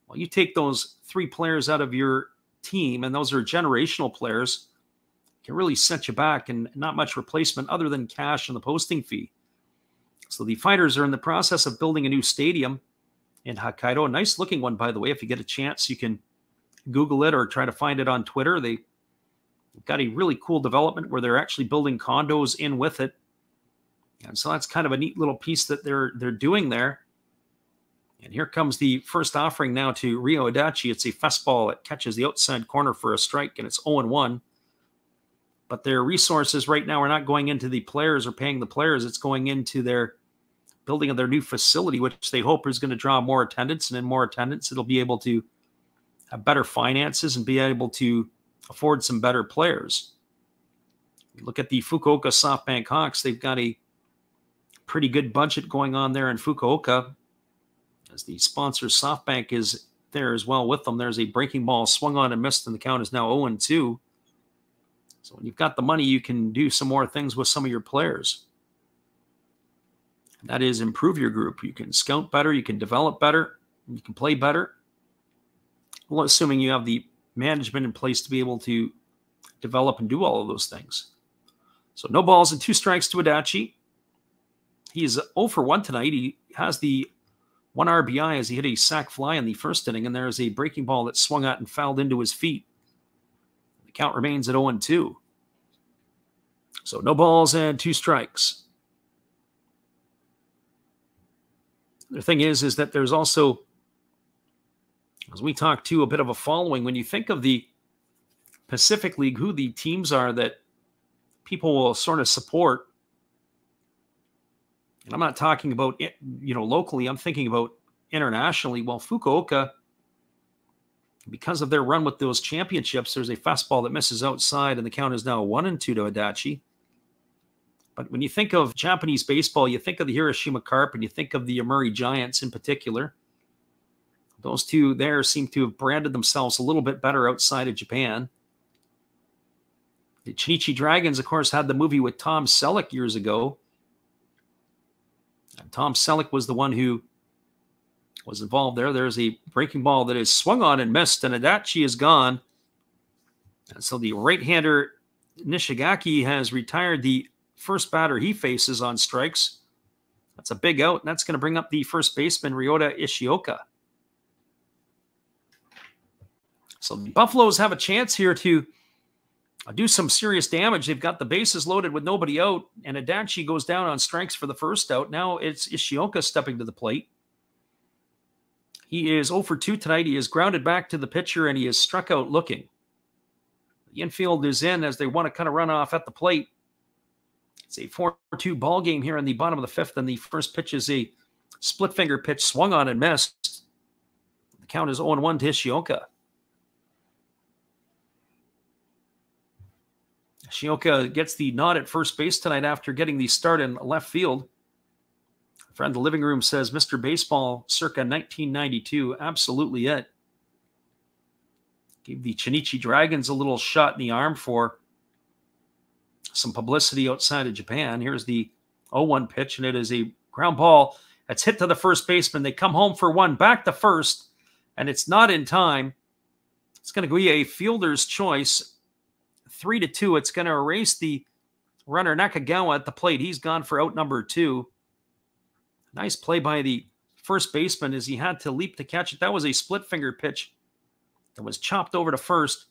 Well, you take those 3 players out of your team, and those are generational players, can really set you back, and not much replacement other than cash and the posting fee. So the fighters are in the process of building a new stadium in Hokkaido. A nice looking one, by the way. If you get a chance, you can Google it or try to find it on Twitter. They've got a really cool development where they're actually building condos in with it. And so that's kind of a neat little piece that they're doing there. And here comes the first offering now to Ryo Adachi. It's a fastball. It catches the outside corner for a strike, and it's 0-1. But their resources right now are not going into the players or paying the players. It's going into their building of their new facility, which they hope is going to draw more attendance. And in more attendance, it'll be able to have better finances and be able to afford some better players. You look at the Fukuoka SoftBank Hawks. They've got a pretty good budget going on there in Fukuoka, as the sponsor SoftBank is there as well with them. There's a breaking ball swung on and missed, and the count is now 0-2. So when you've got the money, you can do some more things with some of your players. And that is improve your group. You can scout better, you can develop better, you can play better. Well, assuming you have the management in place to be able to develop and do all of those things. So no balls and 2 strikes to Adachi. He's 0-for-1 tonight. He has the 1 RBI as he hit a sac fly in the first inning, and there's a breaking ball that swung out and fouled into his feet. The count remains at 0-2. So no balls and 2 strikes. The thing is that there's also, as we talk too, a bit of a following. When you think of the Pacific League, who the teams are that people will sort of support, and I'm not talking about locally, I'm thinking about internationally. Well, Fukuoka, because of their run with those championships, there's a fastball that misses outside, and the count is now 1-2 to Adachi. But when you think of Japanese baseball, you think of the Hiroshima Carp, and you think of the Yomiuri Giants in particular. Those two there seem to have branded themselves a little bit better outside of Japan. The Chinichi Dragons, of course, had the movie with Tom Selleck years ago. And Tom Selleck was the one who was involved there. There's a breaking ball that is swung on and missed, and Adachi is gone. And so the right-hander Nishigaki has retired the first batter he faces on strikes. That's a big out, and that's going to bring up the first baseman, Ryota Ishioka. So the Buffaloes have a chance here to do some serious damage. They've got the bases loaded with nobody out, and Adachi goes down on strikes for the first out. Now it's Ishioka stepping to the plate. He is 0 for 2 tonight. He is grounded back to the pitcher, and he is struck out looking. The infield is in as they want to kind of run off at the plate. It's a 4-2 ball game here in the bottom of the fifth, and the first pitch is a split finger pitch swung on and missed. The count is 0-1 to Ishioka. Ishioka gets the nod at first base tonight after getting the start in left field. A friend in the living room says Mr. Baseball circa 1992. Absolutely it. Gave the Chinichi Dragons a little shot in the arm for some publicity outside of Japan. Here's the 0-1 pitch, and it is a ground ball that's hit to the first baseman. They come home for one, back to first, and it's not in time. It's going to be a fielder's choice. 3-2. It's going to erase the runner Nakagawa at the plate. He's gone for out number 2. Nice play by the first baseman as he had to leap to catch it. That was a split finger pitch that was chopped over to first.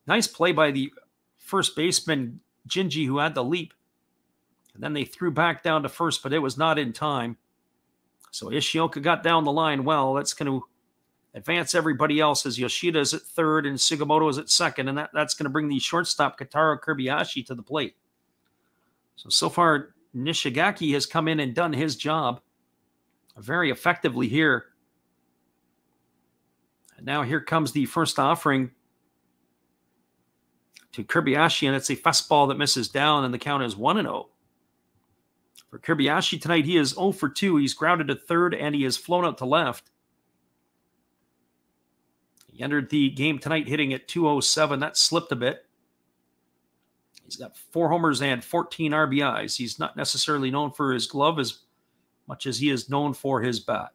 Nice play by the first baseman, Jinji, who had the leap. And then they threw back down to first, but it was not in time. So Ishioka got down the line well. That's going to advance everybody else as Yoshida is at third and Sugimoto is at second. And that's going to bring the shortstop Kataro Kobayashi to the plate. So far, Nishigaki has come in and done his job very effectively here. And now here comes the first offering to Kobayashi, and it's a fastball that misses down, and the count is 1-0. For Kobayashi tonight, he is 0 for 2. He's grounded to third, and he has flown out to left. He entered the game tonight hitting at 207. That slipped a bit. He's got 4 homers and 14 RBIs. He's not necessarily known for his glove as much as he is known for his bat.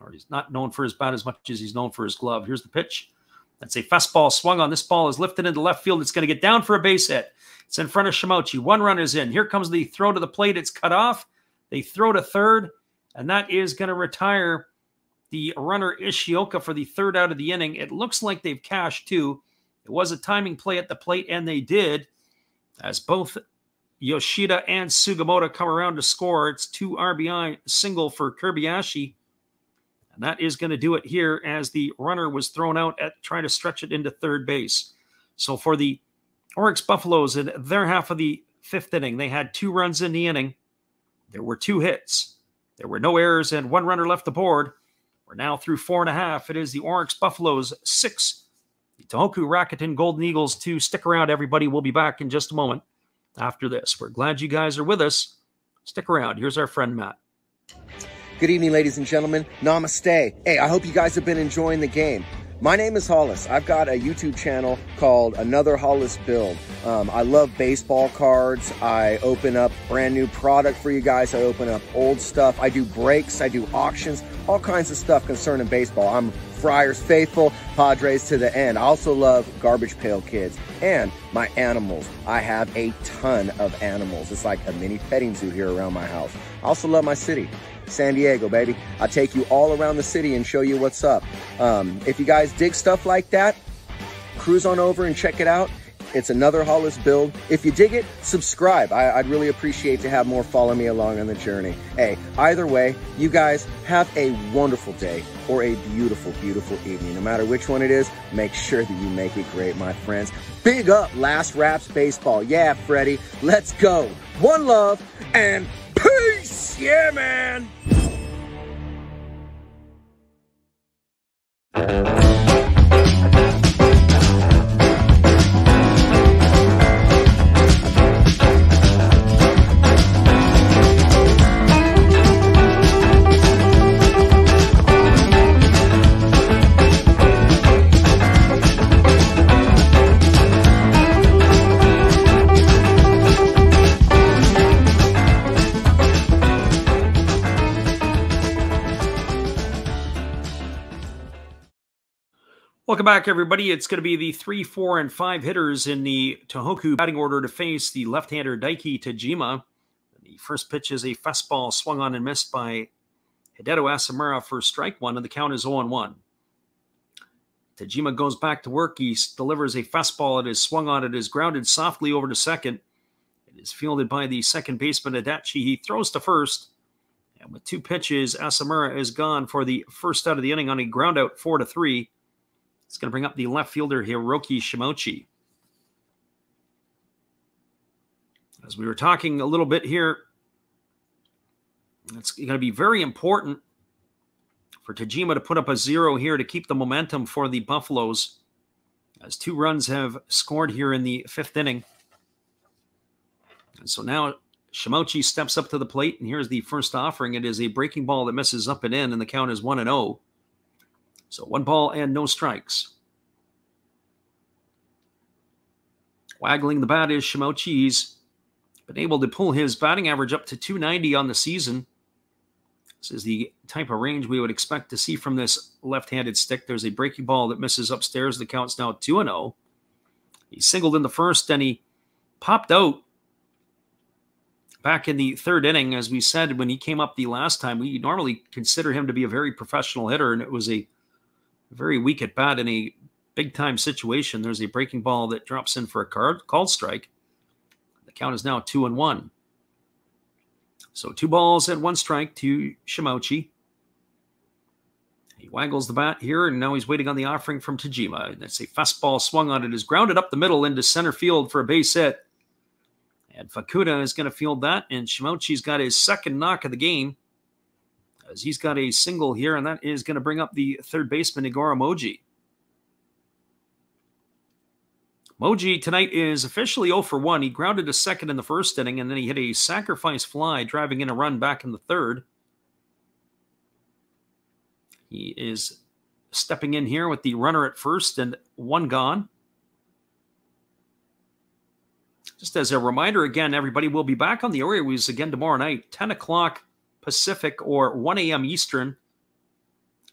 Or he's not known for his bat as much as he's known for his glove. Here's the pitch. That's a fastball swung on. This ball is lifted into left field. It's going to get down for a base hit. It's in front of Shimouchi. 1 run is in. Here comes the throw to the plate. It's cut off. They throw to third, and that is going to retire the runner Ishioka for the third out of the inning. It looks like they've cashed 2. It was a timing play at the plate, and they did, as both Yoshida and Sugimoto come around to score. It's 2 RBI single for Kobayashi. And that is going to do it here as the runner was thrown out at trying to stretch it into third base. So for the Orix Buffaloes in their half of the fifth inning, they had 2 runs in the inning. There were 2 hits. There were no errors and 1 runner left aboard. We're now through 4.5. It is the Orix Buffaloes 6, the Tohoku Rakuten Golden Eagles 2. Stick around, everybody. We'll be back in just a moment after this. We're glad you guys are with us. Stick around. Here's our friend Matt. Good evening, ladies and gentlemen. Namaste. Hey, I hope you guys have been enjoying the game. My name is Hollis. I've got a YouTube channel called Another Hollis Build. I love baseball cards. I open up brand new product for you guys. I open up old stuff. I do breaks. I do auctions. All kinds of stuff concerning baseball. I'm Friars faithful, Padres to the end. I also love Garbage Pail Kids and my animals. I have a ton of animals. It's like a mini petting zoo here around my house. I also love my city. San Diego, baby. I'll take you all around the city and show you what's up. If you guys dig stuff like that, cruise on over and check it out. It's Another Hollis Build. If you dig it, subscribe. I'd really appreciate to have more follow me along on the journey. Hey, either way, you guys have a wonderful day or a beautiful, beautiful evening. No matter which one it is, make sure that you make it great, my friends. Big up Last Raps Baseball. Yeah, Freddie, let's go. One love and peace. Yeah, man. Welcome back, everybody. It's going to be the 3, 4, and 5 hitters in the Tohoku batting order to face the left-hander Daiki Tajima. The first pitch is a fastball swung on and missed by Hideto Asamura for strike one, and the count is 0-1. Tajima goes back to work. He delivers a fastball. It is swung on. It is grounded softly over to second. It is fielded by the second baseman, Adachi. He throws to first. And with 2 pitches, Asamura is gone for the first out of the inning on a ground out 4-3. It's going to bring up the left fielder, Hiroki Shimochi. As we were talking a little bit here, it's going to be very important for Tajima to put up a 0 here to keep the momentum for the Buffaloes, as 2 runs have scored here in the 5th inning. And so now Shimochi steps up to the plate, and here's the first offering. It is a breaking ball that misses up and in, and the count is 1-0. So 1 ball and no strikes. Waggling the bat is Shimochi. He's been able to pull his batting average up to 290 on the season. This is the type of range we would expect to see from this left-handed stick. There's a breaking ball that misses upstairs. The count's now 2-0. He singled in the first, and he popped out back in the 3rd inning. As we said when he came up the last time, we normally consider him to be a very professional hitter, and it was a very weak at bat in a big-time situation. There's a breaking ball that drops in for a called strike. The count is now 2-1. So 2 balls and 1 strike to Shimochi. He waggles the bat here, and now he's waiting on the offering from Tajima. That's a fastball swung on. It is grounded up the middle into center field for a base hit. And Fukuda is going to field that, and Shimochi's got his 2nd knock of the game, as he's got a single here, and that is going to bring up the 3rd baseman, Igor Moji. Moji tonight is officially 0 for 1. He grounded to second in the 1st inning, and then he hit a sacrifice fly, driving in a run back in the 3rd. He is stepping in here with the runner at first and 1 gone. Just as a reminder, again, everybody, will be back on the airwaves again tomorrow night, 10 o'clock Pacific or 1 a.m. Eastern.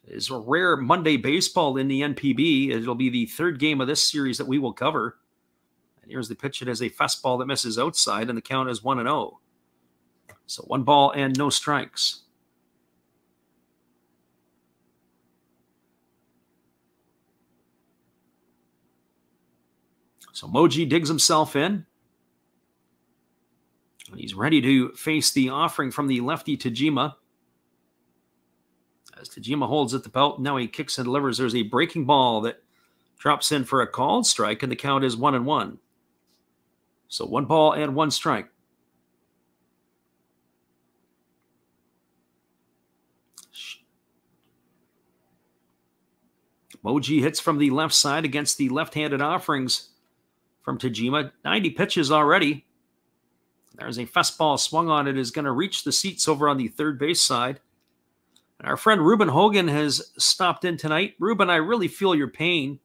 It is a rare Monday baseball in the NPB. It'll be the 3rd game of this series that we will cover. And here's the pitch. It is a fastball that misses outside, and the count is 1-0. So 1 ball and no strikes. So Moji digs himself in. And he's ready to face the offering from the lefty Tajima. As Tajima holds at the belt, now he kicks and delivers. There's a breaking ball that drops in for a called strike, and the count is 1-1. So 1 ball and 1 strike. Moji hits from the left side against the left-handed offerings from Tajima. 90 pitches already. There's a fastball swung on. It is going to reach the seats over on the 3rd base side. And our friend Ruben Hogan has stopped in tonight. Ruben, I really feel your pain.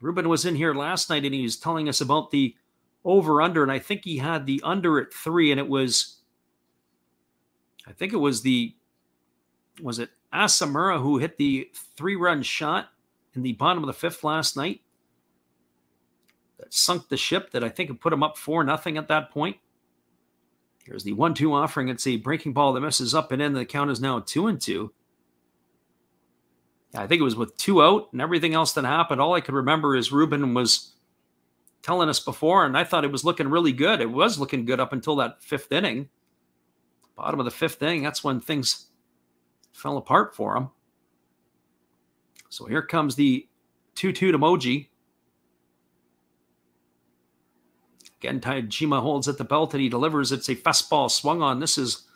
Ruben was in here last night, and he was telling us about the over-under, and I think he had the under at 3, and it was, I think it was was it Asamura who hit the 3-run shot in the bottom of the 5th last night that sunk the ship, that I think it put him up 4-0 at that point. Here's the 1-2 offering. It's a breaking ball that misses up and in. The count is now 2-2. I think it was with 2 out and everything else that happened. All I could remember is Ruben was telling us before, and I thought it was looking really good. It was looking good up until that 5th inning. Bottom of the 5th inning, that's when things fell apart for him. So here comes the 2-2 to Moji. Again, Tajima holds at the belt, and he delivers. It's a fastball swung on. This is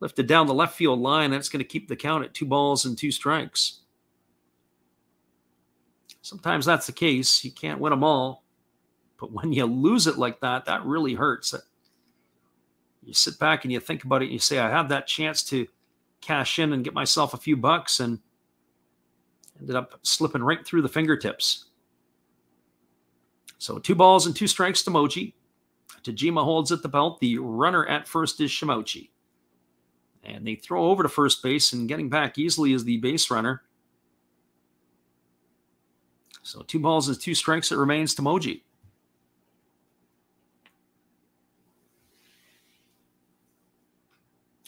lifted down the left field line. That's going to keep the count at 2 balls and 2 strikes. Sometimes that's the case. You can't win them all. But when you lose it like that, that really hurts. You sit back and you think about it, and you say, I had that chance to cash in and get myself a few bucks, and ended up slipping right through the fingertips. So 2 balls and 2 strikes to Moji. Tajima holds at the belt. The runner at first is Shimochi. And they throw over to first base, and getting back easily is the base runner. So 2 balls and 2 strikes. It remains to Moji.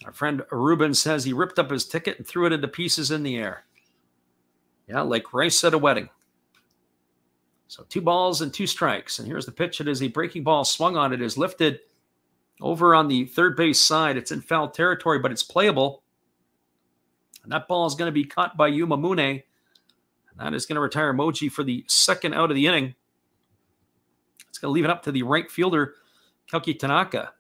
Our friend Ruben says he ripped up his ticket and threw it into pieces in the air. Yeah, like rice at a wedding. So 2 balls and 2 strikes. And here's the pitch. It is a breaking ball swung on. It is lifted over on the third base side. It's in foul territory, but it's playable. And that ball is going to be caught by Yuma Mune. And that is going to retire Moji for the second out of the inning. It's going to leave it up to the right fielder, Kelki Tanaka.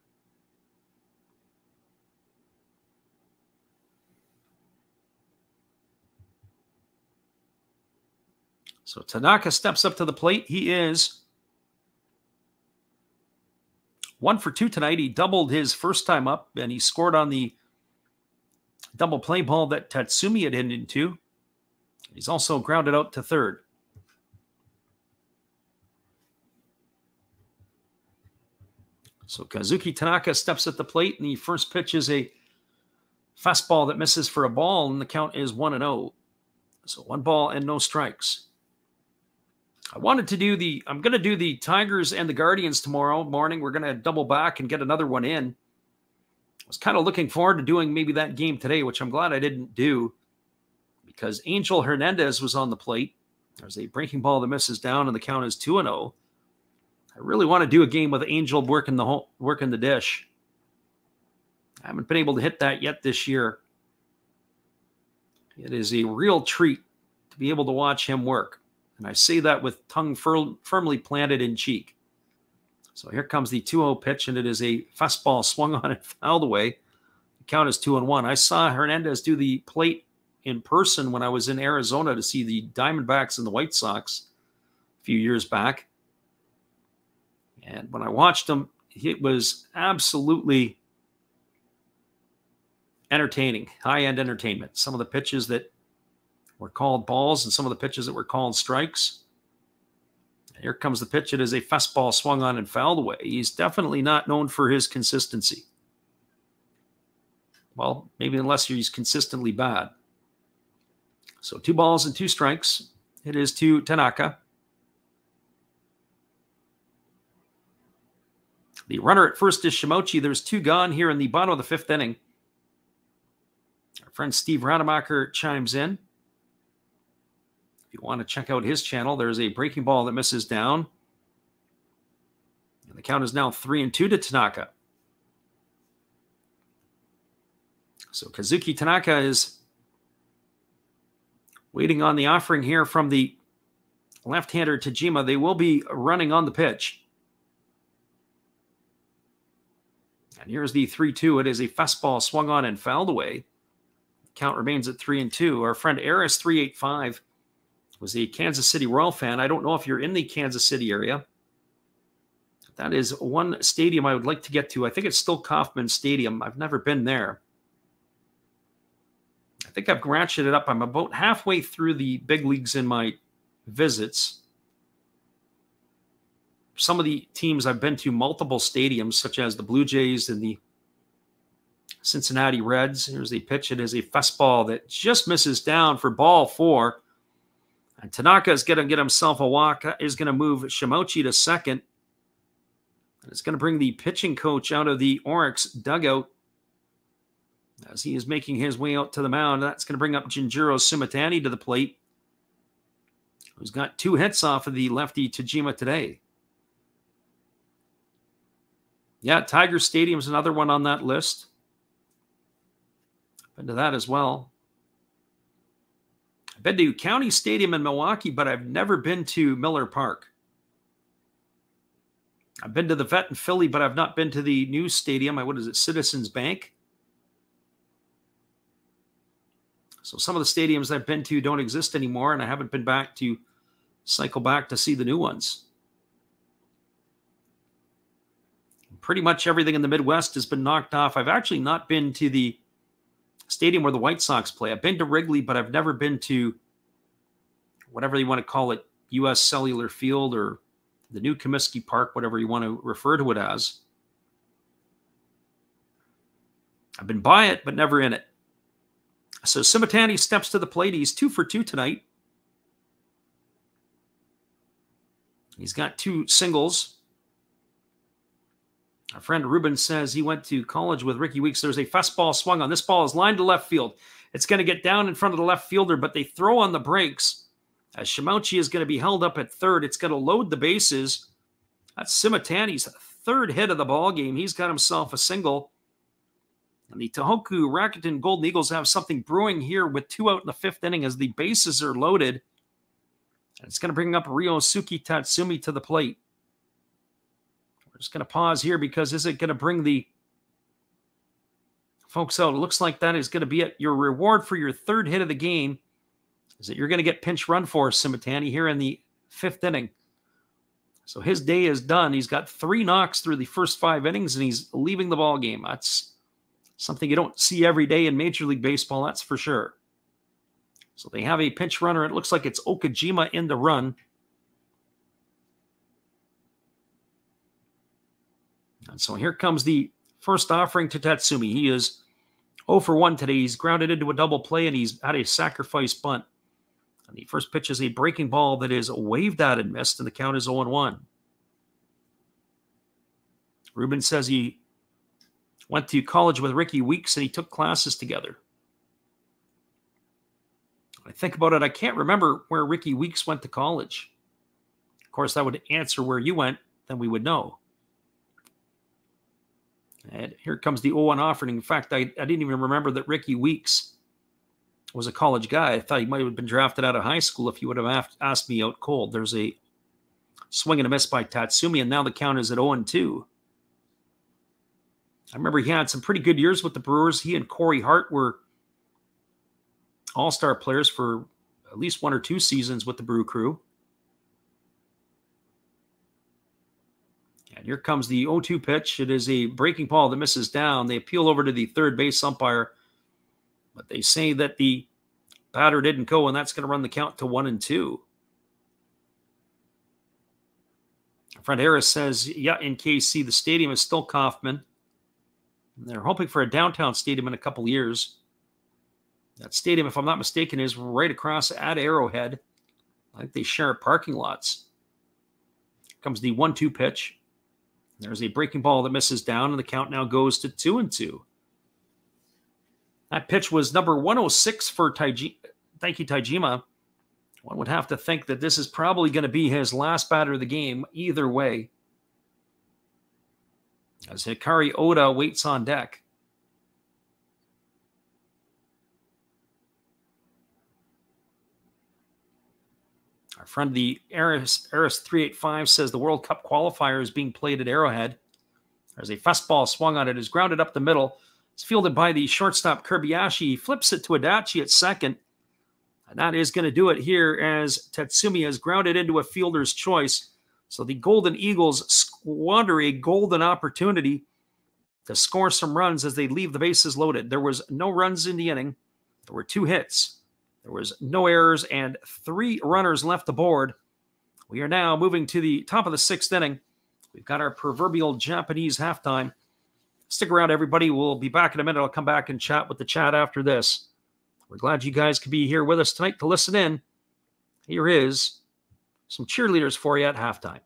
So Tanaka steps up to the plate. He is 1 for 2 tonight. He doubled his first time up, and he scored on the double play ball that Tatsumi had hit into. He's also grounded out to third. So Kazuki Tanaka steps at the plate, and the first pitch is a fastball that misses for a ball, and the count is 1-0. So 1 ball and no strikes. I'm going to do the Tigers and the Guardians tomorrow morning. We're going to double back and get another one in. I was kind of looking forward to doing maybe that game today, which I'm glad I didn't do, because Angel Hernandez was on the plate. There's a breaking ball that misses down, and the count is 2-0. I really want to do a game with Angel working the dish. I haven't been able to hit that yet this year. It is a real treat to be able to watch him work. And I say that with tongue firmly planted in cheek. So here comes the 2-0 pitch, and it is a fastball swung on and fouled away. The count is 2-1. I saw Hernandez do the plate in person when I was in Arizona to see the Diamondbacks and the White Sox a few years back. And when I watched him, it was absolutely entertaining, high-end entertainment. Some of the pitches that were called balls and some of the pitches that were called strikes. And here comes the pitch. It is a fastball swung on and fouled away. He's definitely not known for his consistency. Well, maybe unless he's consistently bad. So 2 balls and 2 strikes. It is to Tanaka. The runner at first is Shimochi. There's 2 gone here in the bottom of the 5th inning. Our friend Steve Rademacher chimes in. If you want to check out his channel, there's a breaking ball that misses down. And the count is now 3-2 to Tanaka. So Kazuki Tanaka is waiting on the offering here from the left-hander Tajima. They will be running on the pitch. And here's the 3-2. It is a fastball swung on and fouled away. Count remains at 3-2. Our friend Eris385 was a Kansas City Royal fan. I don't know if you're in the Kansas City area. That is one stadium I would like to get to. I think it's still Kauffman Stadium. I've never been there. I think I've ratcheted up. I'm about halfway through the big leagues in my visits. Some of the teams I've been to multiple stadiums, such as the Blue Jays and the Cincinnati Reds. Here's the pitch. It is a fastball that just misses down for ball 4. And Tanaka is going to get himself a walk. Is going to move Shimochi to second. And it's going to bring the pitching coach out of the Orix dugout as he is making his way out to the mound. That's going to bring up Jinjiro Sumitani to the plate, who's got 2 hits off of the lefty Tajima today. Yeah, Tiger Stadium's another one on that list. Been to that as well. I've been to County Stadium in Milwaukee, but I've never been to Miller Park. I've been to the Vet in Philly, but I've not been to the new stadium. What is it, Citizens Bank? So some of the stadiums I've been to don't exist anymore, and I haven't been back to cycle back to see the new ones. Pretty much everything in the Midwest has been knocked off. I've actually not been to the stadium where the White Sox play. I've been to Wrigley, but I've never been to whatever you want to call it, U.S. Cellular Field or the new Comiskey Park, whatever you want to refer to it as. I've been by it, but never in it. So Sumitani steps to the plate. He's 2 for 2 tonight. He's got 2 singles. Our friend Ruben says he went to college with Ricky Weeks. There's a fastball swung on. This ball is lined to left field. It's going to get down in front of the left fielder, but they throw on the brakes. As Shimauchi is going to be held up at third, it's going to load the bases. That's Simitani's third hit of the ball game. He's got himself a single. And the Tohoku Rakuten Golden Eagles have something brewing here with 2 out in the 5th inning as the bases are loaded. And it's going to bring up Ryosuke Tatsumi to the plate. We're just going to pause here because is it going to bring the folks out? It looks like that is going to be it. Your reward for your 3rd hit of the game is that you're going to get pinch run for Simitani here in the 5th inning. So his day is done. He's got 3 knocks through the first 5 innings, and he's leaving the ball game. That's something you don't see every day in Major League Baseball, that's for sure. So they have a pinch runner. It looks like it's Okajima in the run. And so here comes the first offering to Tatsumi. He is 0 for 1 today. He's grounded into a double play, and he's had a sacrifice bunt. And the first pitch is a breaking ball that is waved at and missed, and the count is 0-1. Ruben says he went to college with Ricky Weeks, and he took classes together. When I think about it, I can't remember where Ricky Weeks went to college. Of course, that would answer where you went, then we would know. And here comes the 0-1 offering. In fact, I didn't even remember that Ricky Weeks was a college guy. I thought he might have been drafted out of high school if you would have asked me out cold. There's a swing and a miss by Tatsumi, and now the count is at 0-2. I remember he had some pretty good years with the Brewers. He and Corey Hart were all-star players for at least 1 or 2 seasons with the Brew Crew. And here comes the 0-2 pitch. It is a breaking ball that misses down. They appeal over to the third base umpire, but they say that the batter didn't go, and that's going to run the count to 1-2. Friend Harris says, yeah, in KC, the stadium is still Kauffman. They're hoping for a downtown stadium in a couple years. That stadium, if I'm not mistaken, is right across at Arrowhead. I think they share parking lots. Here comes the 1-2 pitch. There's a breaking ball that misses down, and the count now goes to 2-2. That pitch was number 106 for Tajima. One would have to think that this is probably going to be his last batter of the game either way, as Hikari Oda waits on deck. Our friend, the Eris385, says the World Cup qualifier is being played at Arrowhead. There's a fastball swung on it. It's grounded up the middle. It's fielded by the shortstop Kirbiashi. He flips it to Adachi at second. And that is going to do it here as Tatsumi has grounded into a fielder's choice. So the Golden Eagles squander a golden opportunity to score some runs as they leave the bases loaded. There was no runs in the inning. There were 2 hits. There was no errors and 3 runners left aboard. We are now moving to the top of the 6th inning. We've got our proverbial Japanese halftime. Stick around, everybody. We'll be back in a minute. I'll come back and chat with the chat after this. We're glad you guys could be here with us tonight to listen in. Here is some cheerleaders for you at halftime.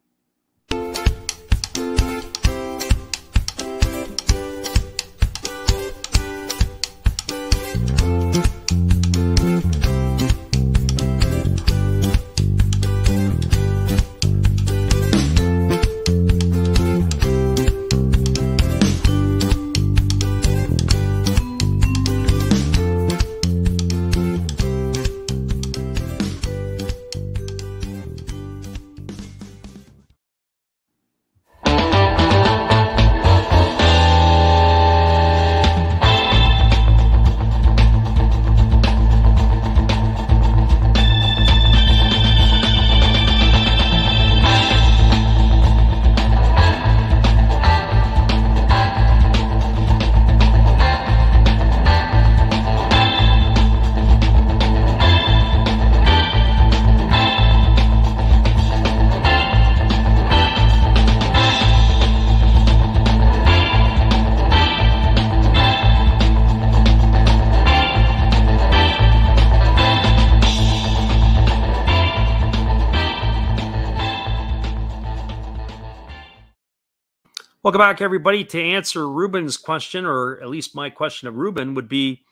Welcome back, everybody. To answer Ruben's question, or at least my question of Ruben, would be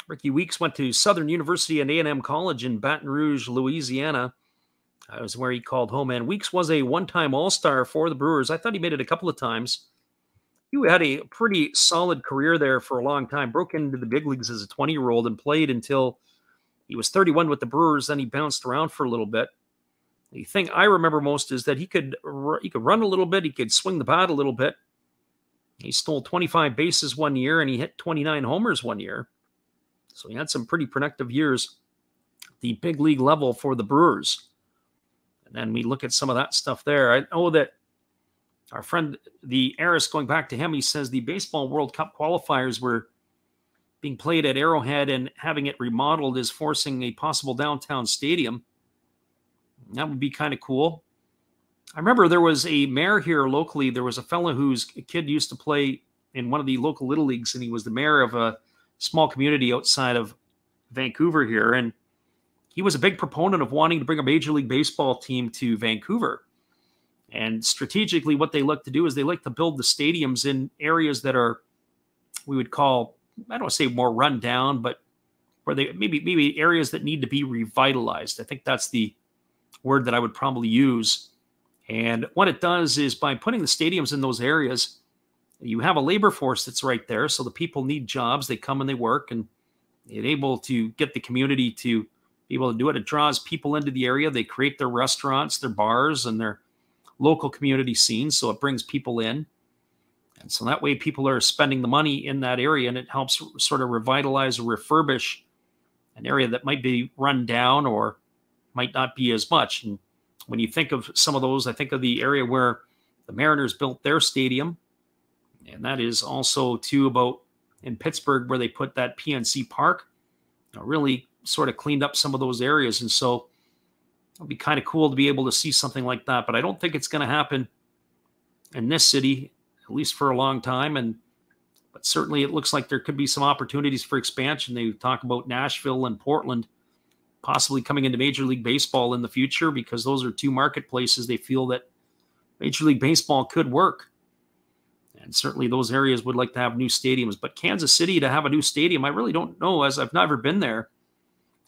Ricky Weeks went to Southern University and A&M College in Baton Rouge, Louisiana. That was where he called home. And Weeks was a one-time All-Star for the Brewers. I thought he made it a couple of times. He had a pretty solid career there for a long time. Broke into the big leagues as a 20-year-old and played until he was 31 with the Brewers. Then he bounced around for a little bit. The thing I remember most is that he could run a little bit. He could swing the bat a little bit. He stole 25 bases one year, and he hit 29 homers one year. So he had some pretty productive years at the big league level for the Brewers. And then we look at some of that stuff there. I know that our friend, the Eris, going back to him, he says the Baseball World Cup qualifiers were being played at Arrowhead, and having it remodeled is forcing a possible downtown stadium. That would be kind of cool. I remember there was a mayor here locally. There was a fellow whose kid used to play in one of the local little leagues, and he was the mayor of a small community outside of Vancouver here. And he was a big proponent of wanting to bring a Major League Baseball team to Vancouver. And strategically, what they like to do is they like to build the stadiums in areas that are, we would call, I don't want to say more run down, but where they maybe areas that need to be revitalized. I think that's the word that I would probably use. And what it does is by putting the stadiums in those areas, you have a labor force that's right there. So the people need jobs. They come and they work, and they're able to get the community to be able to do it. It draws people into the area. They create their restaurants, their bars, and their local community scenes. So it brings people in. And so that way people are spending the money in that area, and it helps sort of revitalize or refurbish an area that might be run down or might not be as much. And when you think of some of those, I think of the area where the Mariners built their stadium. And that is also too about in Pittsburgh, where they put that PNC Park. Really sort of cleaned up some of those areas. And so it'll be kind of cool to be able to see something like that. But I don't think it's going to happen in this city, at least for a long time. But certainly it looks like there could be some opportunities for expansion. They talk about Nashville and Portland possibly coming into Major League Baseball in the future, because those are two marketplaces they feel that Major League Baseball could work. And certainly those areas would like to have new stadiums. But Kansas City to have a new stadium, I really don't know, as I've never been there.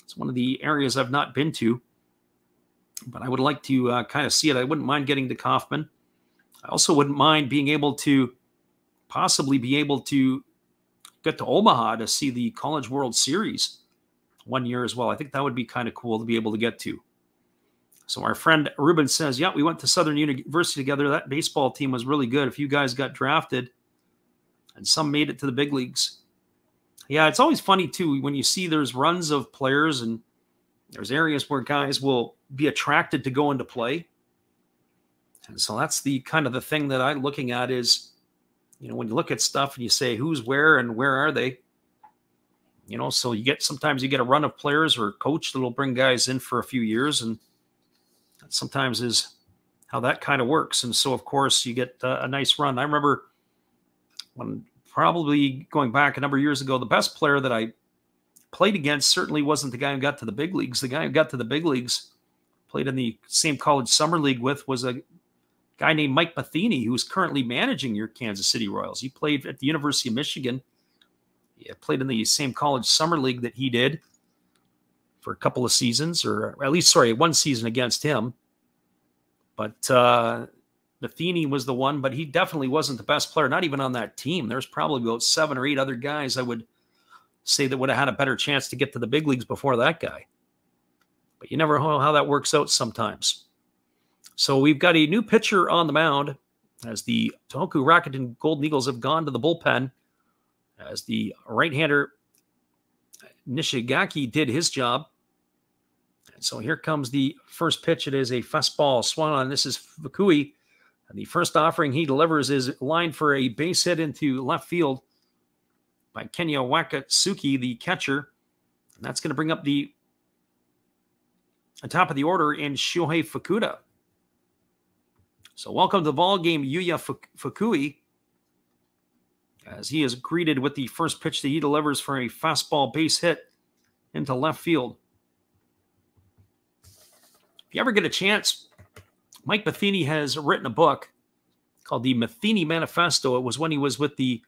It's one of the areas I've not been to. But I would like to kind of see it. I wouldn't mind getting to Kauffman. I also wouldn't mind being able to possibly be able to get to Omaha to see the College World Series one year as well. I think that would be kind of cool to be able to get to. So our friend Ruben says, yeah, we went to Southern University together. That baseball team was really good. A few guys got drafted, and some made it to the big leagues. Yeah, it's always funny, too, when you see there's runs of players and there's areas where guys will be attracted to go into play. And so that's the kind of the thing that I'm looking at is, when you look at stuff and you say who's where and where are they, so sometimes you get a run of players or a coach that'll bring guys in for a few years, and that sometimes is how that kind of works. And so, of course, you get a nice run. I remember when probably going back a number of years ago, the best player that I played against certainly wasn't the guy who got to the big leagues. The guy who got to the big leagues, played in the same college summer league with, was a guy named Mike Matheny, who's currently managing your Kansas City Royals. He played at the University of Michigan. He played in the same college summer league that he did for a couple of seasons, or at least, one season against him. But Matheny was the one, but he definitely wasn't the best player, not even on that team. There's probably about 7 or 8 other guys I would say that would have had a better chance to get to the big leagues before that guy. But you never know how that works out sometimes. So we've got a new pitcher on the mound as the Tohoku Rakuten Golden Eagles have gone to the bullpen, as the right-hander Nishigaki did his job. And so here comes the first pitch. It is a fastball swung on. This is Fukui. And the first offering he delivers is lined for a base hit into left field by Kenya Wakatsuki, the catcher. And that's going to bring up the top of the order in Shohei Fukuda. So welcome to the ball game, Yuya Fukui, as he is greeted with the first pitch that he delivers for a fastball base hit into left field. If you ever get a chance, Mike Matheny has written a book, called the Matheny Manifesto. It was when he was with the,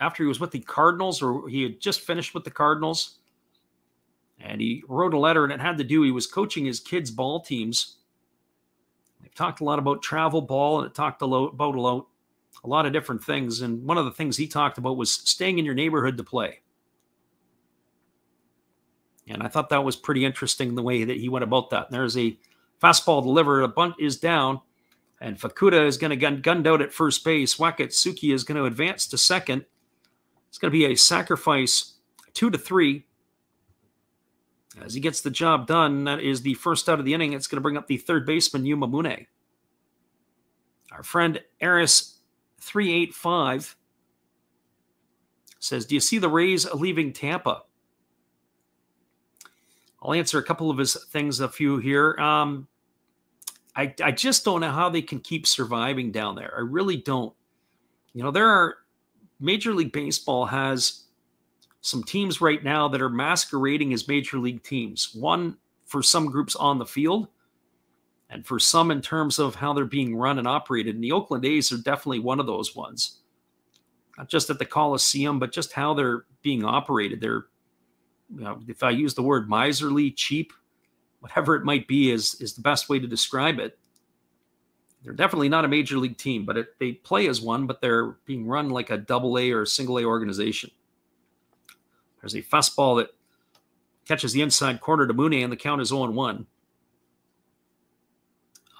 after he was with the Cardinals, or he had just finished with the Cardinals. And he wrote a letter, and it had to do, he was coaching his kids' ball teams. They talked a lot about travel ball, and it talked about a lot of different things. And one of the things he talked about was staying in your neighborhood to play. And I thought that was pretty interesting, the way that he went about that. And there's a fastball delivered, a bunt is down, and Fukuda is going to get gunned out at first base. Wakatsuki is going to advance to second. It's going to be a sacrifice 2-3. As he gets the job done, that is the first out of the inning. It's going to bring up the third baseman, Yuma Mune. Our friend Eris 385 says, do you see the Rays leaving Tampa? I'll answer a couple of his things, a few here. I just don't know how they can keep surviving down there. I really don't. You know, Major League Baseball has some teams right now that are masquerading as major league teams. One for some groups on the field, and for some in terms of how they're being run and operated. And the Oakland A's are definitely one of those ones. Not just at the Coliseum, but just how they're being operated. They're, you know, if I use the word miserly, cheap, whatever it might be is the best way to describe it. They're definitely not a major league team, but they play as one, but they're being run like a AA or single A organization. There's a fastball that catches the inside corner to Mune, and the count is 0-1.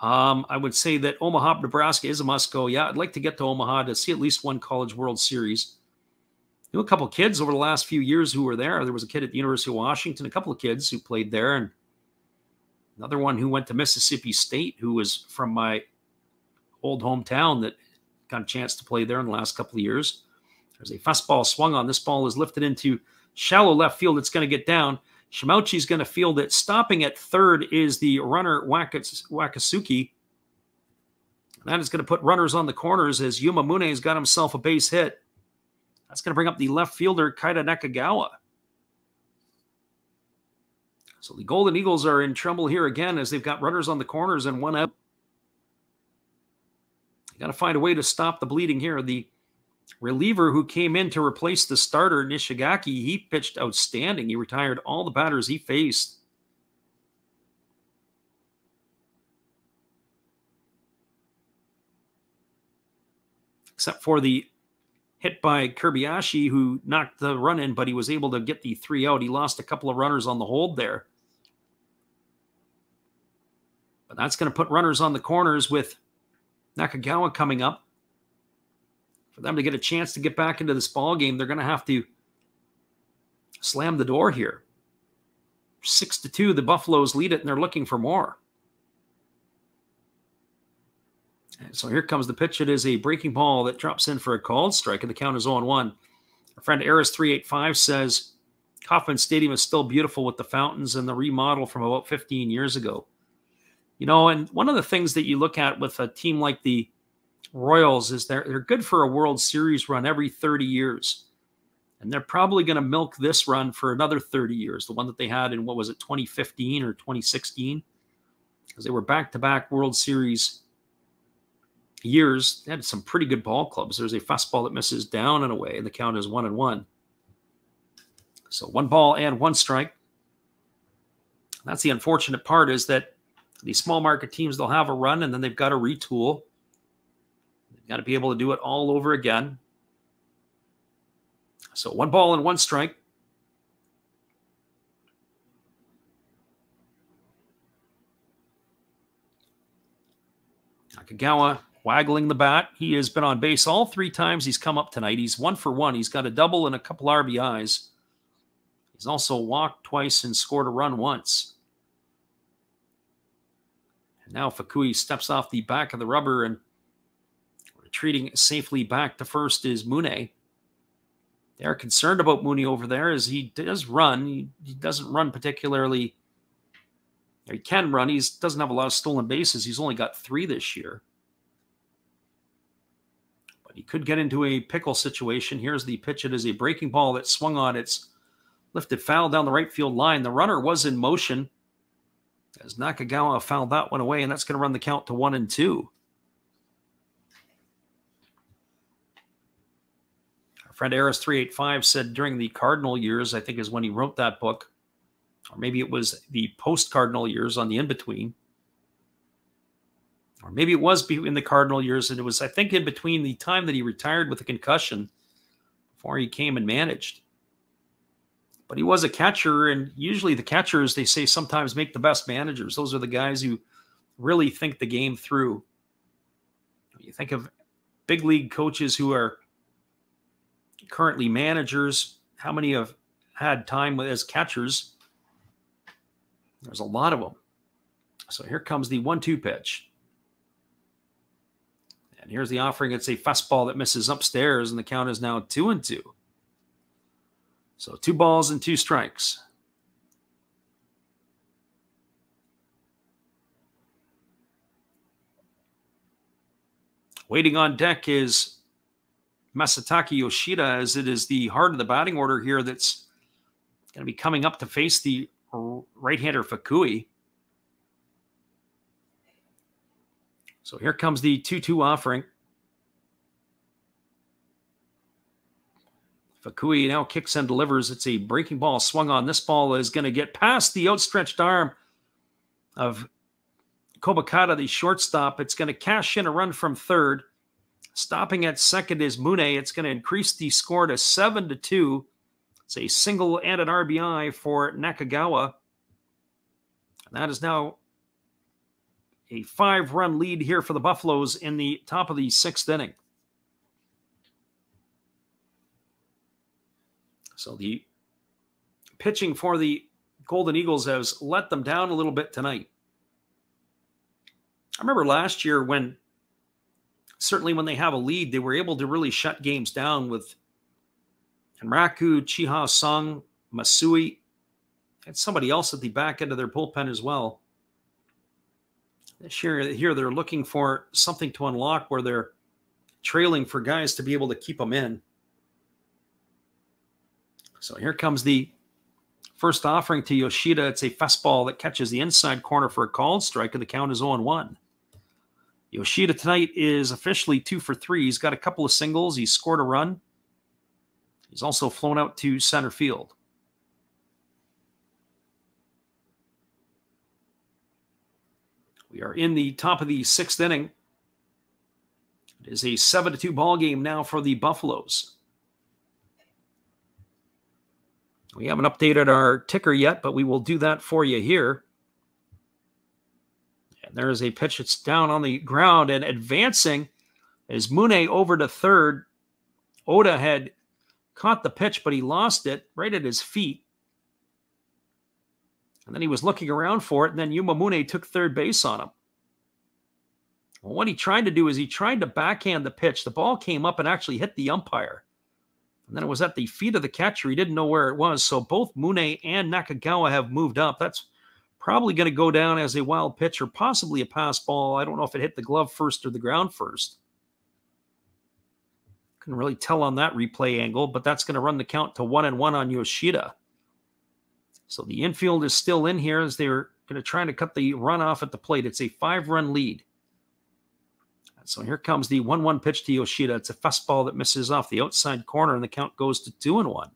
I would say that Omaha, Nebraska is a must-go. Yeah, I'd like to get to Omaha to see at least one College World Series. Knew a couple of kids over the last few years who were there. There was a kid at the University of Washington, a couple of kids who played there, and another one who went to Mississippi State, who was from my old hometown, that got a chance to play there in the last couple of years. There's a fastball swung on. This ball is lifted into shallow left field. It's going to get down. Shimauchi's going to field it. Stopping at third is the runner, Wakatsuki. That is going to put runners on the corners as Yuma Mune has got himself a base hit. That's going to bring up the left fielder, Kaida Nakagawa. So the Golden Eagles are in trouble here again, as they've got runners on the corners and one out. You got to find a way to stop the bleeding here. The reliever who came in to replace the starter, Nishigaki, he pitched outstanding. He retired all the batters he faced. Except for the hit by Kirbayashi, who knocked the run in, but he was able to get the 3 out. He lost a couple of runners on the hold there. But that's going to put runners on the corners with Nakagawa coming up. For them to get a chance to get back into this ball game, they're going to have to slam the door here. 6-2, the Buffaloes lead it, and they're looking for more. And so here comes the pitch. It is a breaking ball that drops in for a called strike, and the count is 0-1. Our friend Eris385 says, Kauffman Stadium is still beautiful with the fountains and the remodel from about 15 years ago. You know, and one of the things that you look at with a team like the Royals is they're good for a World Series run every 30 years. And they're probably going to milk this run for another 30 years, the one that they had in, 2015 or 2016? Because they were back-to-back World Series years. They had some pretty good ball clubs. There's a fastball that misses down and away, and the count is 1-1. So 1 ball and 1 strike. That's the unfortunate part, is that these small market teams, they'll have a run, and then they've got to retool. They've got to be able to do it all over again. So 1 ball and 1 strike. Nakagawa waggling the bat. He has been on base all 3 times he's come up tonight. He's 1 for 1. He's got a double and a couple RBIs. He's also walked twice and scored a run once. And now Fukui steps off the back of the rubber, and retreating safely back to first is Mune. They're concerned about Mune over there, as he does run. He doesn't run particularly. He can run. He doesn't have a lot of stolen bases. He's only got 3 this year. But he could get into a pickle situation. Here's the pitch. It is a breaking ball that swung on. It's lifted foul down the right field line. The runner was in motion. as Nakagawa fouled that one away, and that's going to run the count to 1-2. Our friend Eris385 said during the Cardinal years, I think is when he wrote that book, or maybe it was the post-Cardinal years on the in-between, or maybe it was in the Cardinal years, and it was, I think, in between the time that he retired with a concussion before he came and managed. But he was a catcher, and usually the catchers, they say, sometimes make the best managers. Those are the guys who really think the game through. You think of big league coaches who are currently managers, how many have had time as catchers? There's a lot of them. So here comes the 1-2 pitch. And here's the offering. It's a fastball that misses upstairs, and the count is now 2-2. So 2 balls and 2 strikes. Waiting on deck is Masataka Yoshida, as it is the heart of the batting order here that's going to be coming up to face the right-hander Fukui. So here comes the 2-2 offering. Fukui now kicks and delivers. It's a breaking ball swung on. This ball is going to get past the outstretched arm of Kobakata, the shortstop. It's going to cash in a run from third. Stopping at second is Mune. It's going to increase the score to 7-2. It's a single and an RBI for Nakagawa. And that is now a 5-run lead here for the Buffaloes in the top of the 6th inning. So the pitching for the Golden Eagles has let them down a little bit tonight. I remember last year certainly when they have a lead, they were able to really shut games down with Henraku, Chiha Sung, Masui, and somebody else at the back end of their bullpen as well. This year, here they're looking for something to unlock where they're trailing for guys to be able to keep them in. So here comes the first offering to Yoshida. It's a fastball that catches the inside corner for a called strike, and the count is 0-1. Yoshida tonight is officially 2 for 3. He's got a couple of singles. He's scored a run. He's also flown out to center field. We are in the top of the 6th inning. It is a 7-2 ball game now for the Buffaloes. We haven't updated our ticker yet, but we will do that for you here. And there is a pitch that's down on the ground, and advancing is Mune over to third. Oda had caught the pitch, but he lost it right at his feet. And then he was looking around for it, and then Yuma Mune took third base on him. Well, what he tried to do is he tried to backhand the pitch. The ball came up and actually hit the umpire. And then it was at the feet of the catcher. He didn't know where it was. So both Mune and Nakagawa have moved up. That's probably going to go down as a wild pitch or possibly a pass ball. I don't know if it hit the glove first or the ground first. Couldn't really tell on that replay angle, but that's going to run the count to 1-1 on Yoshida. So the infield is still in here as they're going to try to cut the run off at the plate. It's a 5-run lead. So here comes the 1-1 pitch to Yoshida. It's a fastball that misses off the outside corner, and the count goes to 2-1.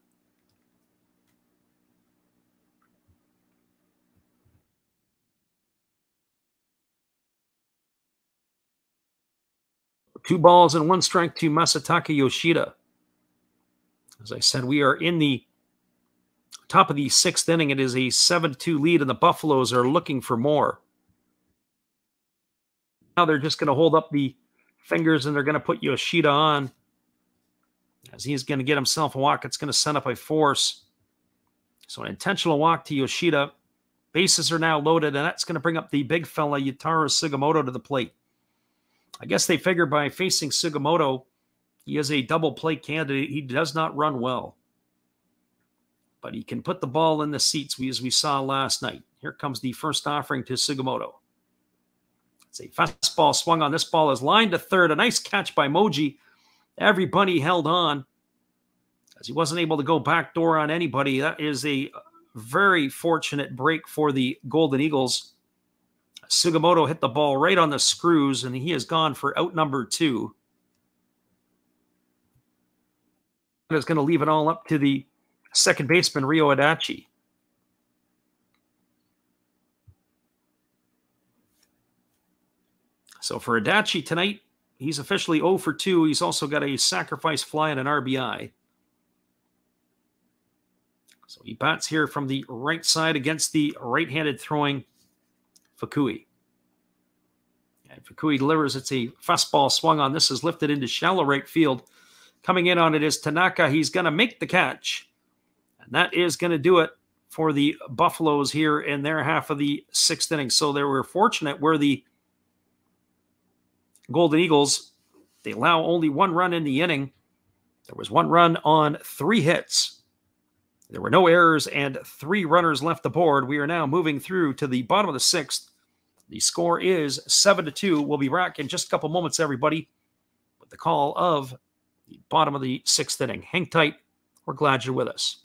Two balls and 1 strike to Masataka Yoshida. As I said, we are in the top of the 6th inning. It is a 7-2 lead, and the Buffaloes are looking for more. Now they're just going to hold up the fingers, and they're going to put Yoshida on. As he's going to get himself a walk, it's going to send up a force. So an intentional walk to Yoshida. Bases are now loaded, and that's going to bring up the big fella, Yutaro Sugimoto, to the plate. I guess they figure by facing Sugimoto, he is a double play candidate. He does not run well, but he can put the ball in the seats as we saw last night. Here comes the first offering to Sugimoto. It's a fastball swung on. This ball is lined to third. A nice catch by Moji. Everybody held on as he wasn't able to go backdoor on anybody. That is a very fortunate break for the Golden Eagles. Sugimoto hit the ball right on the screws, and he has gone for out number 2. It's going to leave it all up to the second baseman, Ryo Adachi. So for Adachi tonight, he's officially 0 for 2. He's also got a sacrifice fly and an RBI. So he bats here from the right side against the right-handed throwing Fukui. And Fukui delivers. It's a fastball swung on. This is lifted into shallow right field. Coming in on it is Tanaka. He's going to make the catch. And that is going to do it for the Buffaloes here in their half of the 6th inning. So they were fortunate where the Golden Eagles, they allow only 1 run in the inning. There was 1 run on 3 hits. There were no errors and 3 runners left the board. We are now moving through to the bottom of the 6th. The score is 7-2. We'll be back in just a couple moments, everybody, with the call of the bottom of the 6th inning. Hang tight. We're glad you're with us.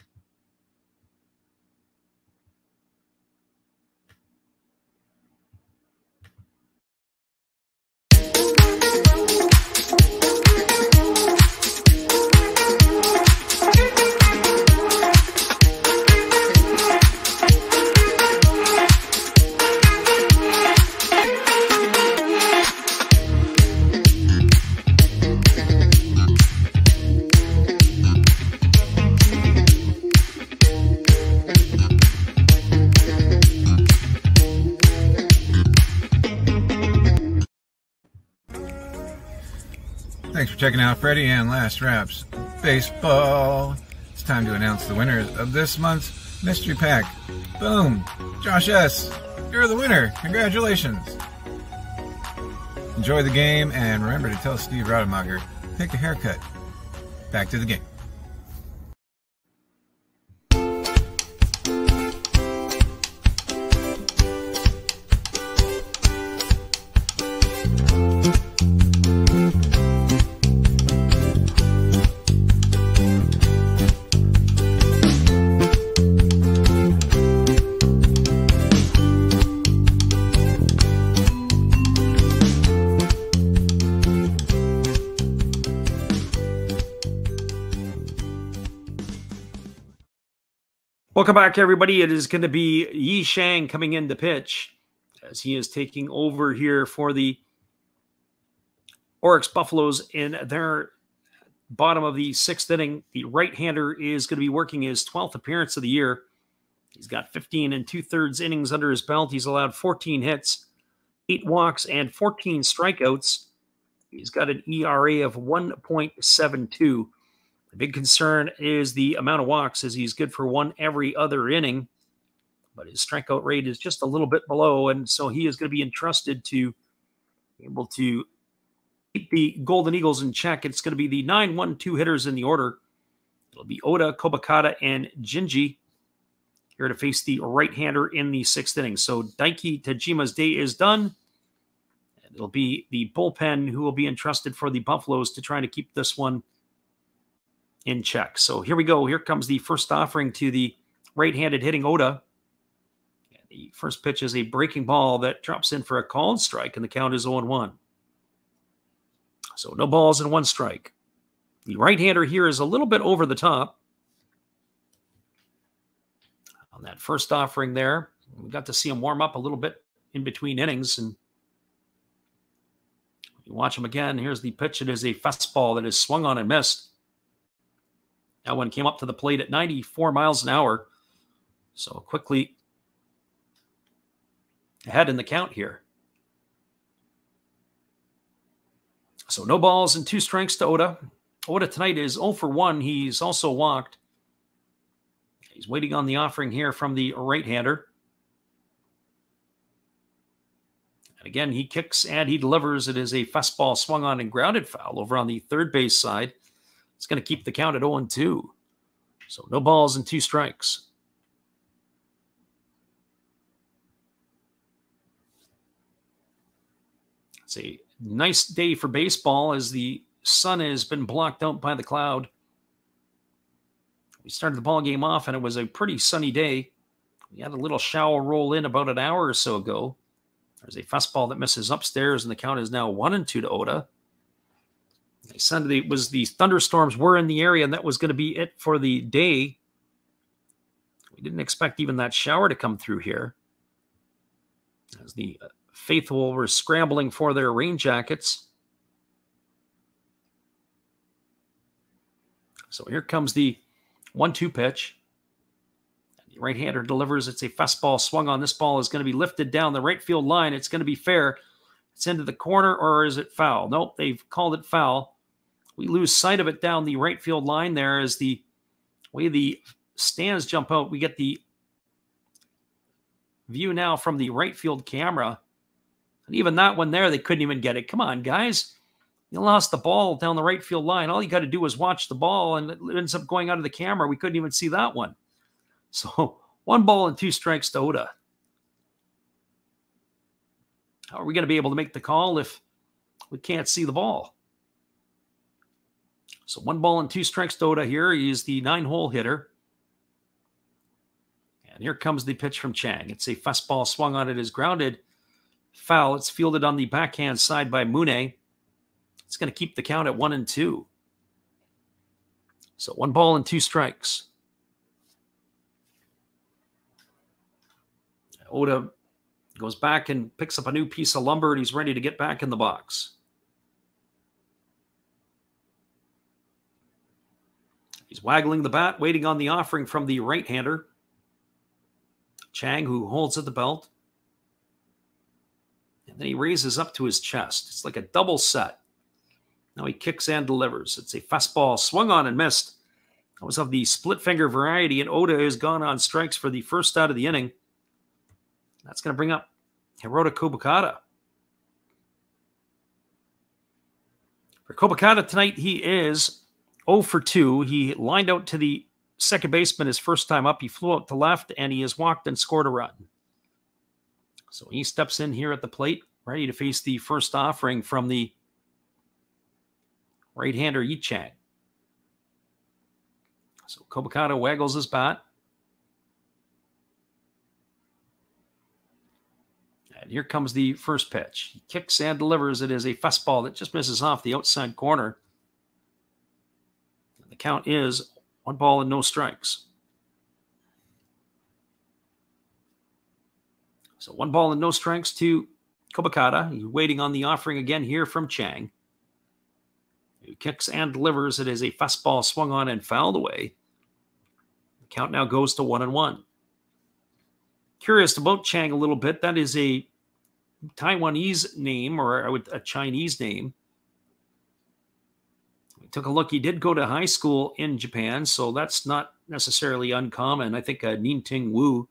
Thanks for checking out Freddie and Last Raps Baseball. It's time to announce the winners of this month's mystery pack. Boom! Josh S., you're the winner. Congratulations. Enjoy the game, and remember to tell Steve Rademacher, pick a haircut. Back to the game. Welcome back, everybody. It is going to be Yi Shang coming in to pitch as he is taking over here for the Orix Buffaloes in their bottom of the 6th inning. The right-hander is going to be working his 12th appearance of the year. He's got 15 2/3 innings under his belt. He's allowed 14 hits, 8 walks, and 14 strikeouts. He's got an ERA of 1.72. The big concern is the amount of walks, as he's good for 1 every other inning, but his strikeout rate is just a little bit below, and so he is going to be entrusted to be able to keep the Golden Eagles in check. It's going to be the 9-1-2 hitters in the order. It'll be Oda, Kobakata, and Jinji here to face the right-hander in the 6th inning. So Daiki Tajima's day is done, and it'll be the bullpen who will be entrusted for the Buffaloes to try to keep this one in check. So here we go. Here comes the first offering to the right-handed hitting Oda. And the first pitch is a breaking ball that drops in for a called strike, and the count is 0-1. So no balls and 1 strike. The right-hander here is a little bit over the top. On that first offering there, we got to see him warm up a little bit in between innings. And you watch him again. Here's the pitch. It is a fastball that is swung on and missed. That one came up to the plate at 94 miles an hour. So quickly ahead in the count here. So no balls and 2 strikes to Oda. Oda tonight is 0 for 1. He's also walked. He's waiting on the offering here from the right-hander. And again, he kicks and he delivers. It is a fastball swung on and grounded foul over on the third base side. It's going to keep the count at 0-2. So no balls and 2 strikes. It's a nice day for baseball as the sun has been blocked out by the cloud. We started the ball game off and it was a pretty sunny day. We had a little shower roll in about an hour or so ago. There's a fastball that misses upstairs, and the count is now 1-2 to Oda. They said the thunderstorms were in the area, and that was going to be it for the day. We didn't expect even that shower to come through here, as the faithful were scrambling for their rain jackets. So here comes the 1-2 pitch. The right-hander delivers. It's a fastball swung on. This ball is going to be lifted down the right field line. It's going to be fair. It's into the corner, or is it foul? Nope, they've called it foul. We lose sight of it down the right field line there as the way the stands jump out. We get the view now from the right field camera. And even that one there, they couldn't even get it. Come on, guys. You lost the ball down the right field line. All you got to do is watch the ball, and it ends up going out of the camera. We couldn't even see that one. So 1-2 strikes to Oda. How are we going to be able to make the call if we can't see the ball? So 1-2 strikes to Oda here. He is the 9-hole hitter. And here comes the pitch from Chang. It's a fastball swung on. It is grounded foul. It's fielded on the backhand side by Mune. It's going to keep the count at 1-2. So 1-2 strikes. Oda goes back and picks up a new piece of lumber, and he's ready to get back in the box. He's waggling the bat, waiting on the offering from the right-hander. Chang, who holds at the belt. And then he raises up to his chest. It's like a double set. Now he kicks and delivers. It's a fastball swung on and missed. That was of the split finger variety, and Oda has gone on strikes for the first out of the inning. That's going to bring up Hirota Kobukata. For Kobukata tonight, he is 0 for 2. He lined out to the second baseman his first time up. He flew out to left, and he has walked and scored a run. So he steps in here at the plate, ready to face the first offering from the right-hander Yi Chang. So Kobukata waggles his bat. And here comes the first pitch. He kicks and delivers. It is a fastball that just misses off the outside corner. And the count is 1-0 strikes. So 1-0 strikes to Kobukata. He's waiting on the offering again here from Chang. He kicks and delivers. It is a fastball swung on and fouled away. The count now goes to 1-1. Curious about Chang a little bit. That is a Taiwanese name, or a Chinese name. We took a look. He did go to high school in Japan, so that's not necessarily uncommon. I think Nin-Ting Wu,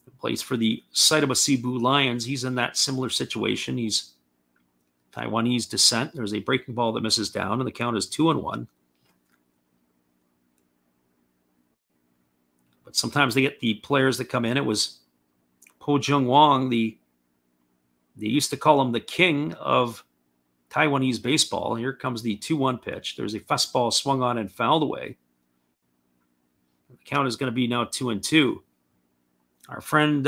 who plays for the Saitama Cebu Lions, he's in that similar situation. He's Taiwanese descent. There's a breaking ball that misses down, and the count is 2-1. But sometimes they get the players that come in. It was Po Jung Wong, they used to call him the king of Taiwanese baseball. Here comes the 2-1 pitch. There's a fastball swung on and fouled away. The count is going to be now 2-2. Our friend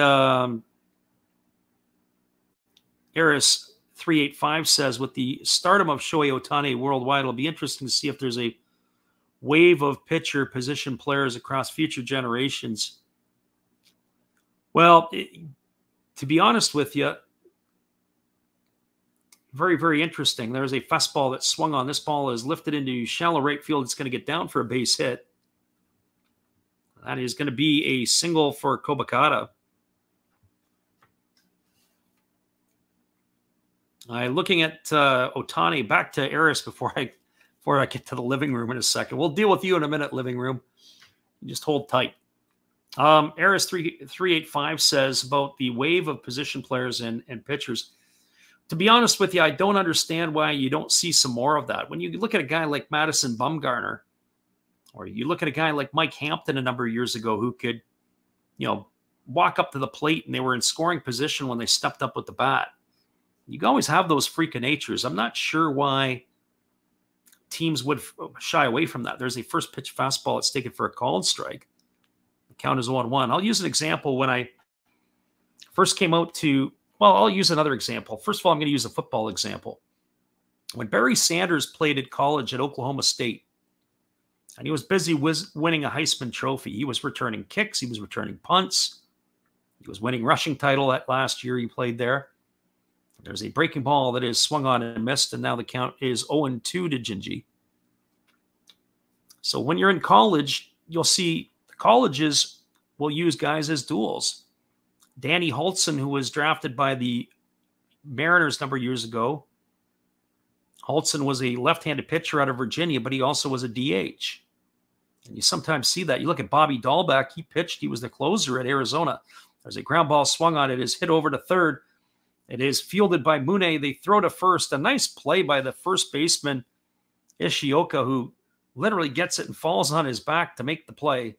Eris 385 says, with the stardom of Shohei Ohtani worldwide, it'll be interesting to see if there's a wave of pitcher position players across future generations. Well, to be honest with you, very, very interesting. There's a fastball that swung on. This ball is lifted into shallow right field. It's going to get down for a base hit. That is going to be a single for Kobukata. Looking at Ohtani, back to Eris before I get to the living room in a second. We'll deal with you in a minute, living room. Just hold tight. Eris 385 says about the wave of position players and pitchers. To be honest with you, I don't understand why you don't see some more of that. When you look at a guy like Madison Bumgarner, or you look at a guy like Mike Hampton a number of years ago who could, walk up to the plate and they were in scoring position when they stepped up with the bat. You always have those freak of natures. I'm not sure why teams would shy away from that. There's a first pitch fastball. It's taken for a called strike. The count is 1-1. I'll use an example. When I first came out to Well, I'll use another example. First of all, I'm going to use a football example. When Barry Sanders played at college at Oklahoma State, and he was busy winning a Heisman Trophy, he was returning kicks, he was returning punts, he was winning rushing title that last year he played there. There's a breaking ball that is swung on and missed, and now the count is 0-2 to Gingy. So when you're in college, you'll see the colleges will use guys as duels. Danny Hultzen, who was drafted by the Mariners a number of years ago, Hultzen was a left-handed pitcher out of Virginia, but he also was a DH. And you sometimes see that. You look at Bobby Dahlbeck, he pitched, he was the closer at Arizona. There's a ground ball swung on, it is hit over to third. It is fielded by Mune. They throw to first. A nice play by the first baseman, Ishioka, who literally gets it and falls on his back to make the play.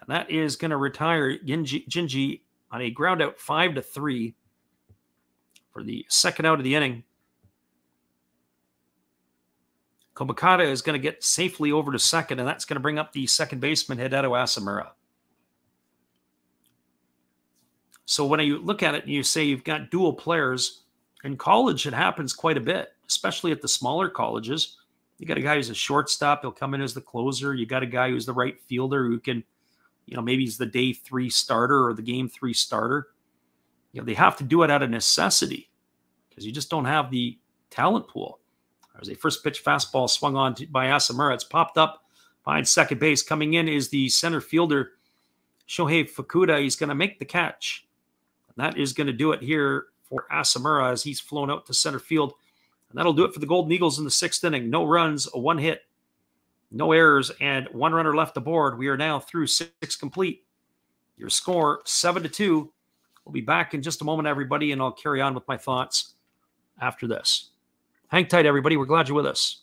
And that is going to retire Gingy on a ground out 5-3 for the second out of the inning. Kobakata is going to get safely over to second, and that's going to bring up the second baseman, Hideto Asamura. So when you look at it and you say you've got dual players, in college it happens quite a bit, especially at the smaller colleges. You got a guy who's a shortstop, he'll come in as the closer. You got a guy who's the right fielder who can, maybe he's the day 3 starter or the game 3 starter. They have to do it out of necessity because you just don't have the talent pool. There's a first pitch fastball swung on by Asamura. It's popped up behind second base. Coming in is the center fielder, Shohei Fukuda. He's going to make the catch. And that is going to do it here for Asamura as he's flown out to center field. And that'll do it for the Golden Eagles in the 6th inning. No runs, a 1 hit, no errors, and 1 runner left aboard. We are now through 6 complete. Your score, 7-2. We'll be back in just a moment, everybody, and I'll carry on with my thoughts after this. Hang tight, everybody. We're glad you're with us.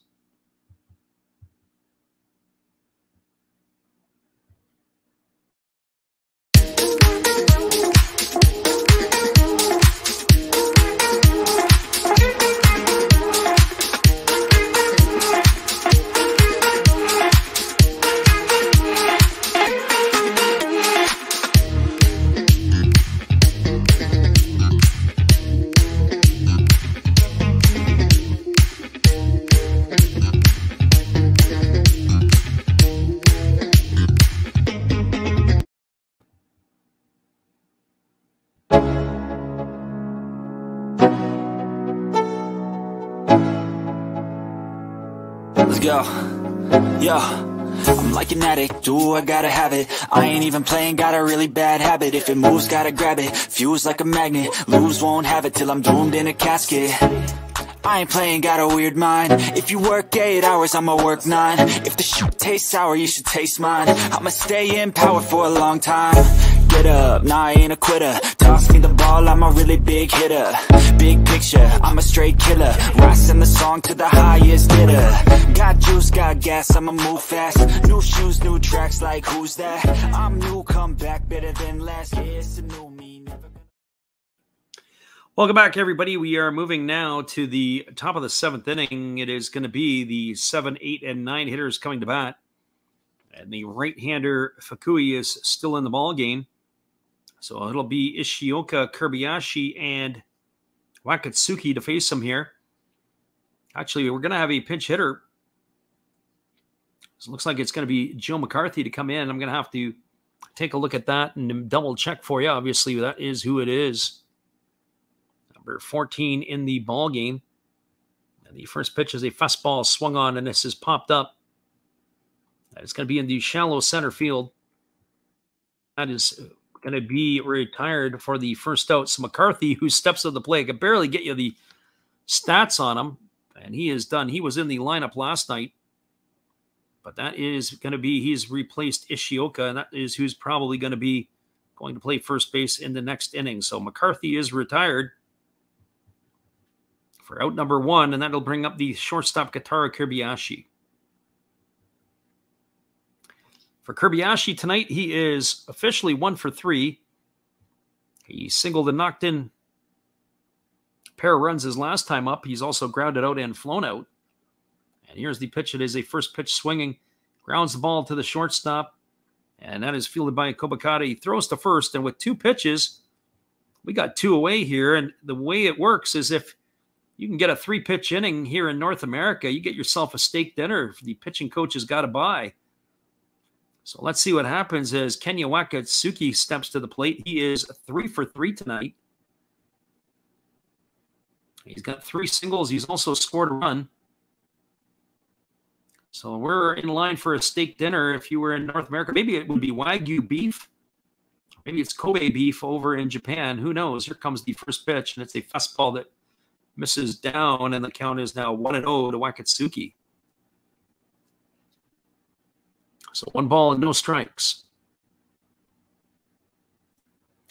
Go, yo, I'm like an addict, ooh, I gotta have it. I ain't even playing, got a really bad habit. If it moves, gotta grab it, fuse like a magnet. Lose, won't have it till I'm doomed in a casket. I ain't playing, got a weird mind. If you work 8 hours, I'ma work 9. If the shoot tastes sour, you should taste mine. I'ma stay in power for a long time. Get up, nah, I ain't a quitter. Toss me the ball, I'm a really big hitter. Big picture, I'm a straight killer. Rising the song to the highest bidder. Got juice, got gas, I'ma move fast. New shoes, new tracks, like who's that? I'm new, come back, better than last. Yeah, it's a new me, never. Welcome back, everybody. We are moving now to the top of the 7th inning. It is going to be the 7, 8, and 9 hitters coming to bat. And the right-hander Fukui is still in the ball game. So it'll be Ishioka, Kobayashi, and Wakatsuki to face him here. Actually, we're going to have a pinch hitter. So it looks like it's going to be Joe McCarthy to come in. I'm going to have to take a look at that and double check for you. Obviously, that is who it is. Number 14 in the ball game. And the first pitch is a fastball swung on, and this is popped up. It's going to be in the shallow center field. That is going to be retired for the first out. So McCarthy, who steps to the plate, can barely get you the stats on him, and he is done. He was in the lineup last night, but that is going to be, he's replaced Ishioka, and that is who's probably going to play first base in the next inning. So McCarthy is retired for out number 1, and that'll bring up the shortstop Kotaro Kobayashi. For Kobayashi tonight, he is officially 1 for 3. He singled and knocked in a pair of runs his last time up. He's also grounded out and flown out. And here's the pitch. It is a first pitch swinging. Grounds the ball to the shortstop. And that is fielded by Kobakata. He throws to first. And with 2 pitches, We got 2 away here, and the way it works is if you can get a 3-pitch inning here in North America, you get yourself a steak dinner the pitching coach has got to buy. So let's see what happens as Kenya Wakatsuki steps to the plate. He is 3 for 3 tonight. He's got 3 singles. He's also scored a run. So we're in line for a steak dinner if you were in North America. Maybe it would be Wagyu beef. Maybe it's Kobe beef over in Japan. Who knows? Here comes the first pitch, and it's a fastball that misses down, and the count is now 1-0 to Wakatsuki. So 1 ball and no strikes.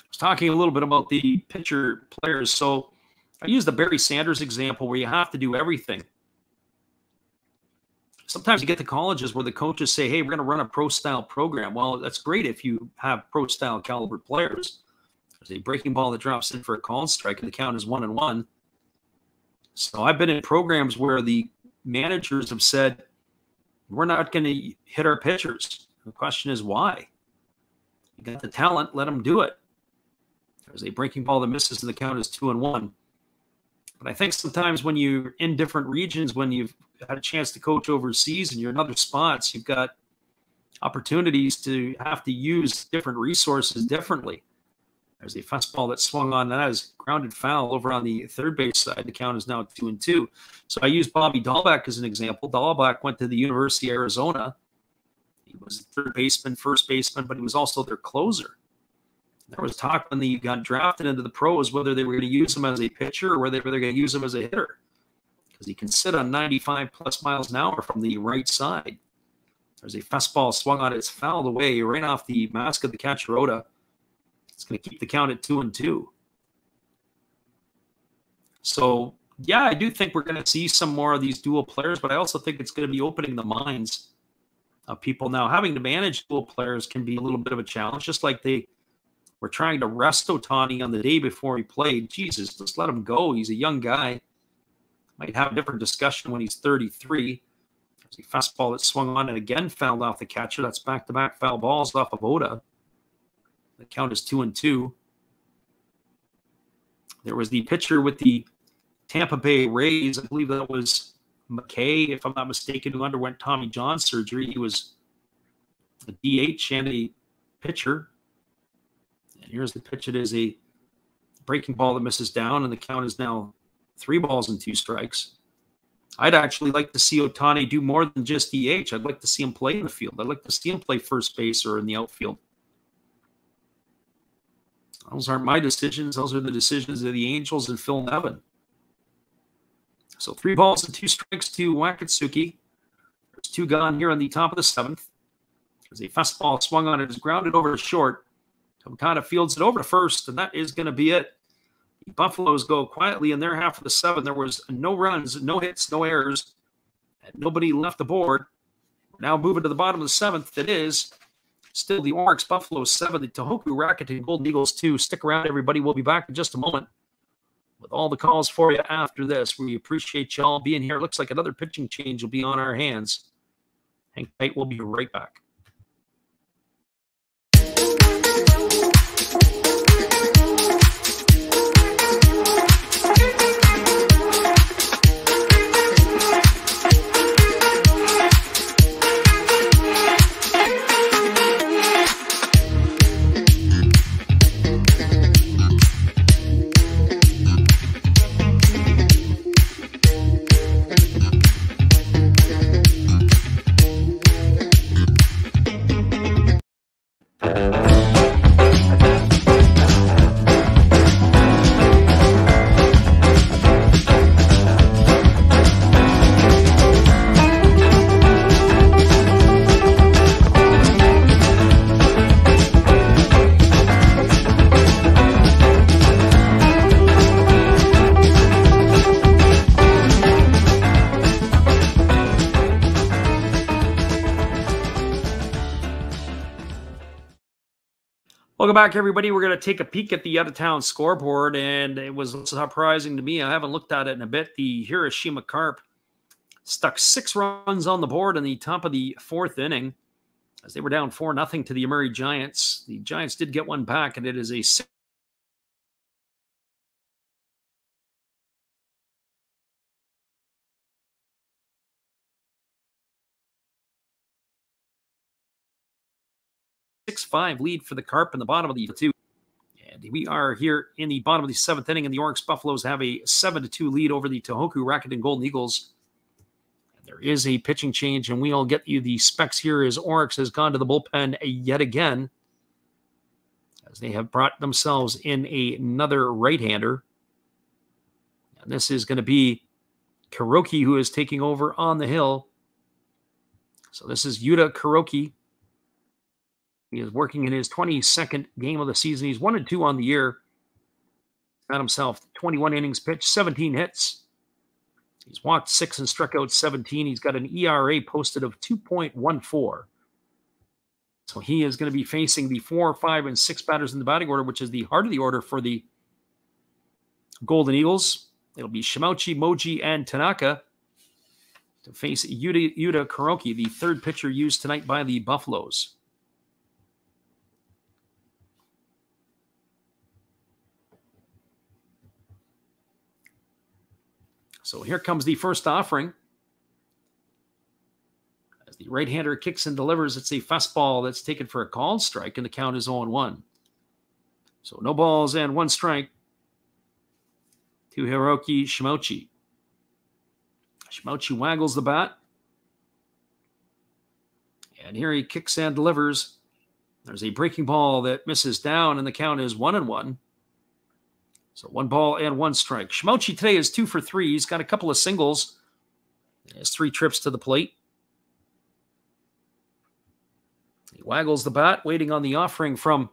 I was talking a little bit about the pitcher players. So I used the Barry Sanders example where you have to do everything. Sometimes you get to colleges where the coaches say, hey, we're going to run a pro-style program. Well, that's great if you have pro-style caliber players. There's a breaking ball that drops in for a called strike, and the count is 1-1. So I've been in programs where the managers have said, we're not going to hit our pitchers. The question is why? You got the talent, let them do it. There's a breaking ball that misses, and the count is 2-1. But I think sometimes when you're in different regions, when you've had a chance to coach overseas and you're in other spots, you've got opportunities to have to use different resources differently. There's a fastball that swung on, and that is grounded foul over on the third base side. The count is now 2-2. So I used Bobby Dahlbeck as an example. Dahlbeck went to the University of Arizona. He was third baseman, first baseman, but he was also their closer. There was talk when he got drafted into the pros whether they were going to use him as a pitcher or whether they were going to use him as a hitter, because he can sit on 95+ miles an hour from the right side. There's a fastball swung on, it's fouled away right off the mask of the catcher Oda. It's going to keep the count at 2-2. So, yeah, I do think we're going to see some more of these dual players, but I also think it's going to be opening the minds of people now. Having to manage dual players can be a little bit of a challenge, just like they were trying to rest Ohtani on the day before he played. Jesus, just let him go. He's a young guy. Might have a different discussion when he's 33. There's a fastball that swung on and again fouled off the catcher. That's back-to-back foul balls off of Oda. The count is 2-2. There was the pitcher with the Tampa Bay Rays. I believe that was McKay, if I'm not mistaken, who underwent Tommy John surgery. He was a DH and a pitcher. And here's the pitch. It is a breaking ball that misses down, and the count is now 3 balls and 2 strikes. I'd actually like to see Ohtani do more than just DH. I'd like to see him play in the field. I'd like to see him play first base or in the outfield. Those aren't my decisions. Those are the decisions of the Angels and Phil Nevin. So 3 balls and 2 strikes to Wakatsuki. There's 2 gone here on the top of the 7th. There's a fastball swung on. It is grounded over to short. Tomotada fields it over to first, and that is going to be it. The Buffaloes go quietly in their half of the 7th. There was no runs, no hits, no errors, and nobody left the board. We're now moving to the bottom of the 7th. It is still the Orix Buffaloes 7, the Tohoku Rakuten Golden Eagles 2. Stick around, everybody. We'll be back in just a moment with all the calls for you after this. We appreciate y'all being here. It looks like another pitching change will be on our hands. Hang tight. We'll be right back. Welcome back, everybody. We're going to take a peek at the out-of-town scoreboard, and it was surprising to me. I haven't looked at it in a bit. The Hiroshima Carp stuck 6 runs on the board in the top of the 4th inning as they were down 4-0 to the Murray Giants. The Giants did get one back, and it is a 6-5 lead for the Carp in the bottom of the 2. And we are here in the bottom of the 7th inning, and the Orix Buffaloes have a 7-2 lead over the Tohoku Rakuten Golden Eagles. And there is a pitching change, and we'll get you the specs here as Orix has gone to the bullpen yet again, as they have brought themselves in another right-hander. And this is going to be Kuroki, who is taking over on the hill. So this is Yuta Kuroki. He is working in his 22nd game of the season. He's 1-2 on the year. Got himself 21 innings pitched, 17 hits. He's walked 6 and struck out 17. He's got an ERA posted of 2.14. So he is going to be facing the 4, 5, and 6 batters in the batting order, which is the heart of the order for the Golden Eagles. It'll be Shimauchi, Moji, and Tanaka to face Yuta Kuroki, the third pitcher used tonight by the Buffaloes. So here comes the first offering. As the right-hander kicks and delivers, it's a fastball that's taken for a called strike, and the count is 0-1. So no balls and 1 strike to Hiroki Shimauchi. Shimauchi waggles the bat. And here he kicks and delivers. There's a breaking ball that misses down, and the count is 1-1. So 1 ball and 1 strike. Shimauchi today is 2 for 3. He's got a couple of singles. He has 3 trips to the plate. He waggles the bat, waiting on the offering from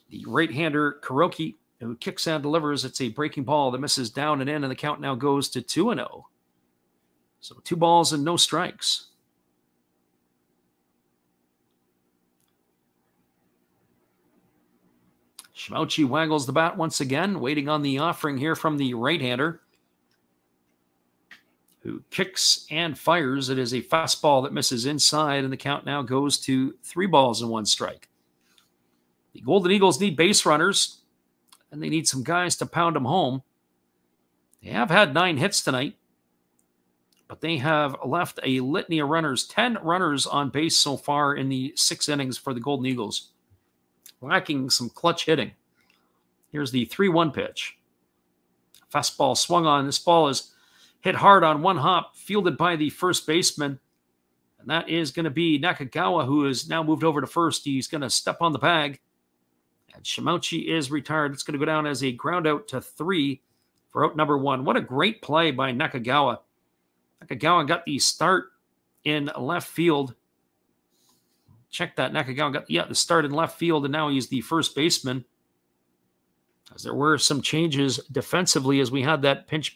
the right-hander Kuroki, who kicks and delivers. It's a breaking ball that misses down and in, and the count now goes to 2-0. So 2 balls and no strikes. Shimauchi waggles the bat once again, waiting on the offering here from the right-hander, who kicks and fires. It is a fastball that misses inside, and the count now goes to 3 balls and 1 strike. The Golden Eagles need base runners, and they need some guys to pound them home. They have had 9 hits tonight, but they have left a litany of runners, 10 runners on base so far in the 6 innings for the Golden Eagles, lacking some clutch hitting. Here's the 3-1 pitch. Fastball swung on. This ball is hit hard on 1 hop, fielded by the first baseman. And that is going to be Nakagawa, who has now moved over to first. He's going to step on the bag. And Shimauchi is retired. It's going to go down as a ground out to 3 for out number 1. What a great play by Nakagawa. Nakagawa got the start in left field. Check that. Nakagawa got the start in left field, and now he's the first baseman. As there were some changes defensively as we had that pinch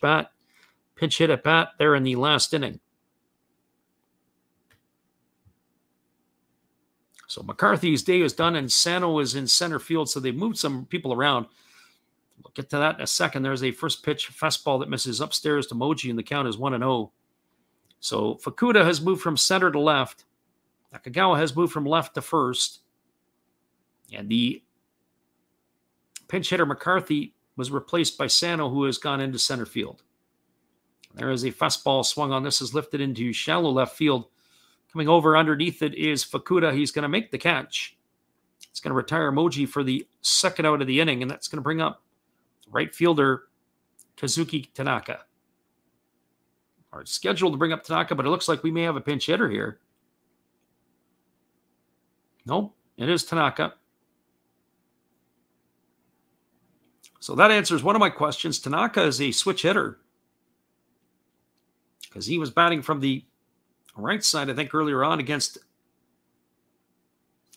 hit at bat there in the last inning. So McCarthy's day is done, and Sano is in center field, so they've moved some people around. We'll get to that in a second. There's a first pitch fastball that misses upstairs to Moji, and the count is 1-0. So Fukuda has moved from center to left. Nakagawa has moved from left to first. And the pinch hitter McCarthy was replaced by Sano, who has gone into center field. There is a fastball swung on. This is lifted into shallow left field. Coming over underneath it is Fukuda. He's going to make the catch. It's going to retire Moji for the second out of the inning, and that's going to bring up right fielder Kazuki Tanaka. Or it's scheduled to bring up Tanaka, but it looks like we may have a pinch hitter here. Nope, it is Tanaka. So that answers one of my questions. Tanaka is a switch hitter because he was batting from the right side, I think, earlier on against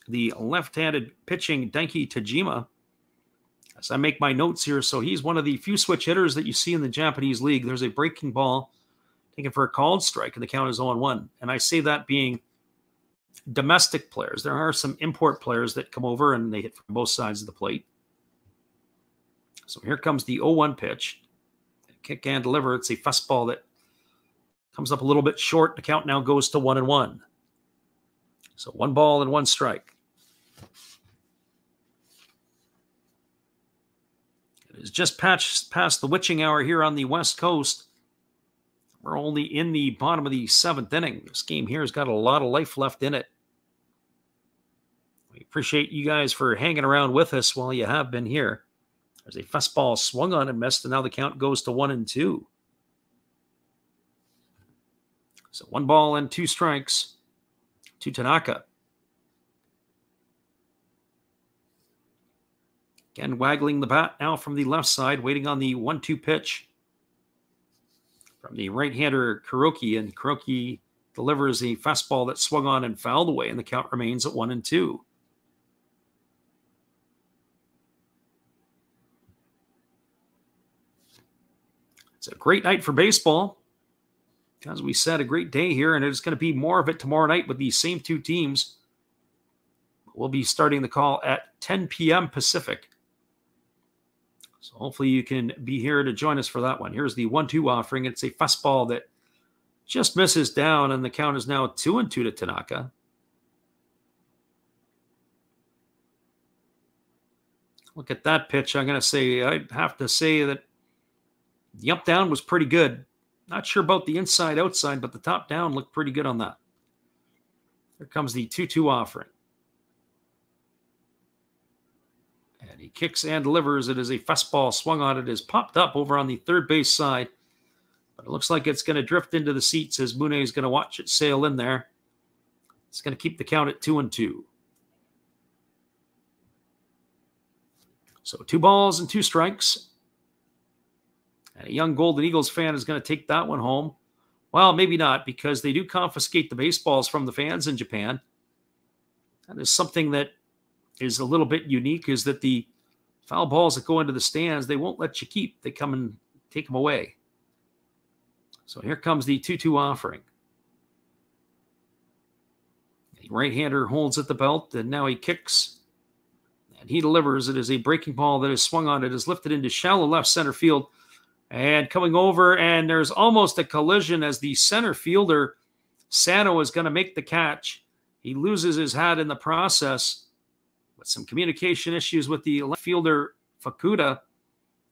the left-handed pitching Denki Tajima. As I make my notes here, so he's one of the few switch hitters that you see in the Japanese league. There's a breaking ball taken for a called strike, and the count is 0-1. And I say that being domestic players. There are some import players that come over and they hit from both sides of the plate. So here comes the 0-1 pitch. Kick and deliver. It's a fastball that comes up a little bit short. The count now goes to 1-1. So 1 ball and 1 strike. It is just past the witching hour here on the West Coast. We're only in the bottom of the 7th inning. This game here has got a lot of life left in it. We appreciate you guys for hanging around with us while you have been here. There's a fastball swung on and missed, and now the count goes to 1-2. So 1 ball and 2 strikes to Tanaka. Again, waggling the bat now from the left side, waiting on the 1-2 pitch from the right-hander Kuroki, and Kuroki delivers a fastball that swung on and fouled away, and the count remains at 1-2. It's a great night for baseball. As we said, a great day here, and it's going to be more of it tomorrow night with these same 2 teams. We'll be starting the call at 10 p.m. Pacific. So hopefully you can be here to join us for that one. Here's the 1-2 offering. It's a fastball that just misses down, and the count is now 2-2 to Tanaka. Look at that pitch. I'd have to say that the up-down was pretty good. Not sure about the inside-outside, but the top-down looked pretty good on that. Here comes the 2-2 offering. And he kicks and delivers. It is a fastball swung on. It is popped up over on the third base side. But it looks like it's going to drift into the seats as Mune is going to watch it sail in there. It's going to keep the count at 2-2. So 2 balls and 2 strikes. And a young Golden Eagles fan is going to take that one home. Well, maybe not, because they do confiscate the baseballs from the fans in Japan. And there's something that is a little bit unique, is that the foul balls that go into the stands, they won't let you keep. They come and take them away. So here comes the 2-2 offering. The right-hander holds at the belt, and now he kicks. And he delivers. It is a breaking ball that is swung on. It is lifted into shallow left center field. And coming over, and there's almost a collision as the center fielder, Sano, is going to make the catch. He loses his hat in the process with some communication issues with the left fielder, Fukuda.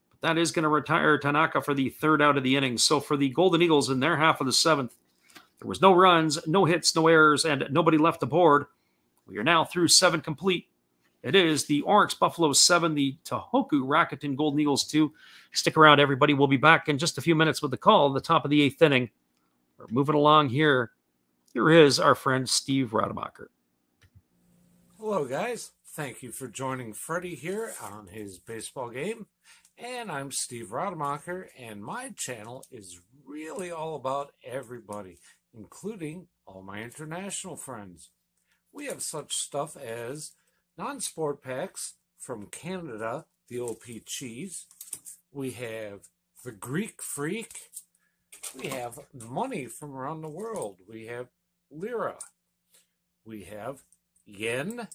But that is going to retire Tanaka for the 3rd out of the inning. So for the Golden Eagles in their half of the 7th, there was no runs, no hits, no errors, and nobody left the board. We are now through 7 complete. It is the Orix Buffaloes 7, the Tohoku Rakuten Golden Eagles 2. Stick around, everybody. We'll be back in just a few minutes with the call at the top of the 8th inning. We're moving along here. Here is our friend Steve Rademacher. Hello, guys. Thank you for joining Freddie here on his baseball game. And I'm Steve Rademacher, and my channel is really all about everybody, including all my international friends. We have such stuff as non-sport packs from Canada, the OP Cheese. We have the Greek Freak. We have money from around the world. We have lira. We have yen.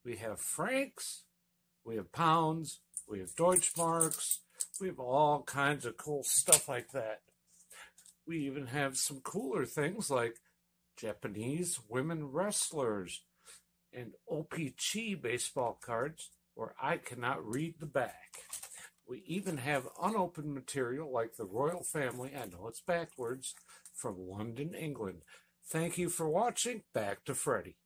We have francs. We have pounds. We have Deutschmarks. We have all kinds of cool stuff like that. We even have some cooler things like Japanese women wrestlers and OP-Chi baseball cards where I cannot read the back. We even have unopened material like the royal family, I know it's backwards, from London, England. Thank you for watching. Back to Freddie.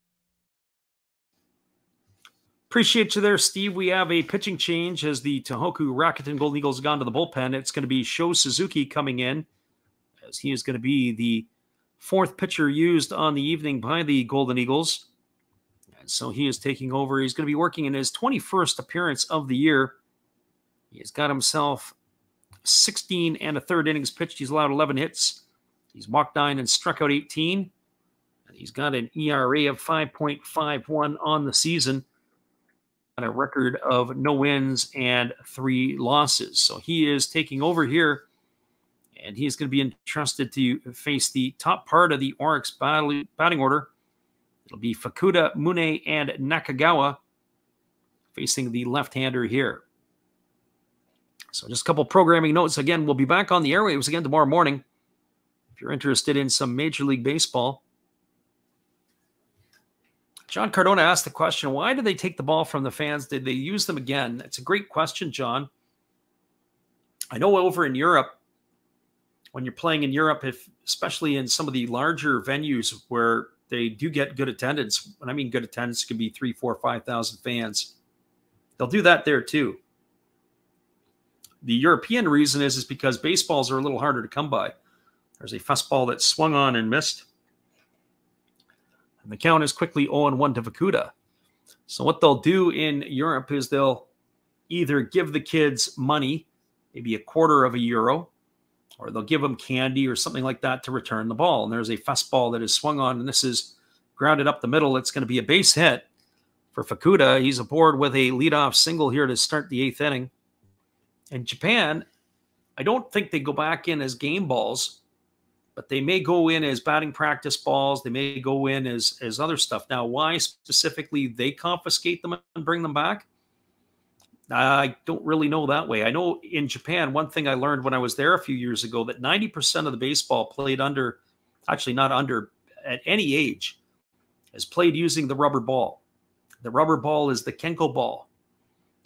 Appreciate you there, Steve. We have a pitching change as the Tohoku Rakuten Golden Eagles have gone to the bullpen. It's going to be Sho Suzuki coming in, as he is going to be the 4th pitcher used on the evening by the Golden Eagles. And so he is taking over. He's going to be working in his 21st appearance of the year. He has got himself 16 1/3 innings pitched. He's allowed 11 hits. He's walked 9 and struck out 18. And he's got an ERA of 5.51 on the season, and a record of no wins and 3 losses. So he is taking over here, and he's going to be entrusted to face the top part of the Orix batting order. It'll be Fukuda, Mune, and Nakagawa facing the left-hander here. So just a couple programming notes. Again, we'll be back on the airwaves again tomorrow morning if you're interested in some Major League Baseball. John Cardona asked the question, why did they take the ball from the fans? Did they use them again? It's a great question, John. I know over in Europe, when you're playing in Europe, especially in some of the larger venues where they do get good attendance. When I mean good attendance, it could be 3, 4, 5,000 fans. They'll do that there too. The European reason is because baseballs are a little harder to come by. There's a fastball that swung on and missed. And the count is quickly 0-1 to Fukuda. So what they'll do in Europe is they'll either give the kids money, maybe €0.25, or they'll give them candy or something like that to return the ball. And there's a fastball that is swung on, and this is grounded up the middle. It's going to be a base hit for Fukuda. He's aboard with a leadoff single here to start the 8th inning. In Japan, I don't think they go back in as game balls, but they may go in as batting practice balls. They may go in as other stuff. Now, why specifically they confiscate them and bring them back? I don't really know that way. I know in Japan, one thing I learned when I was there a few years ago, that 90% of the baseball played under, actually not under, at any age, is played using the rubber ball. The rubber ball is the Kenko ball.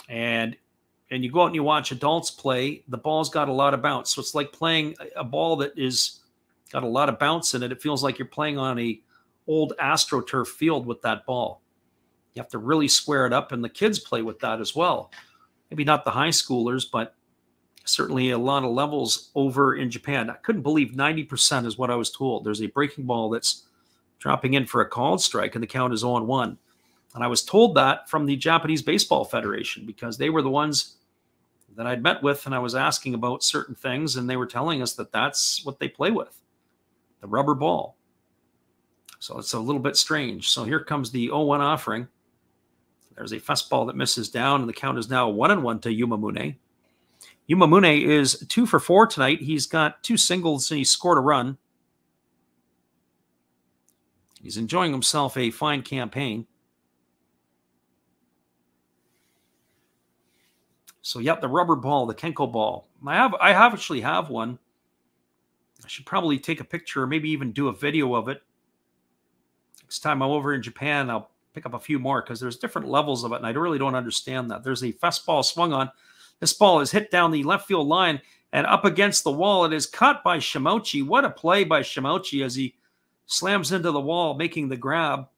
And you go out and you watch adults play, the ball's got a lot of bounce. So it's like playing a ball that is got a lot of bounce in it. It feels like you're playing on a old AstroTurf field with that ball. You have to really square it up, and the kids play with that as well. Maybe not the high schoolers, but certainly a lot of levels over in Japan. I couldn't believe 90% is what I was told. There's a breaking ball that's dropping in for a called strike, and the count is 0-1. And I was told that from the Japanese Baseball Federation, because they were the ones that I'd met with, and I was asking about certain things, and they were telling us that that's what they play with, the rubber ball. So it's a little bit strange. So here comes the 0-1 offering. There's a fastball that misses down, and the count is now 1-1 to Yumamune. Yumamune is 2 for 4 tonight. He's got 2 singles, and he scored a run. He's enjoying himself a fine campaign. So, yep, the rubber ball, the Kenko ball. I actually have one. I should probably take a picture or maybe even do a video of it. Next time I'm over in Japan, I'll pick up a few more, because there's different levels of it, and I really don't understand that. There's a fastball swung on. This ball is hit down the left field line and up against the wall. It is caught by Shimochi. What a play by Shimochi as he slams into the wall, making the grab.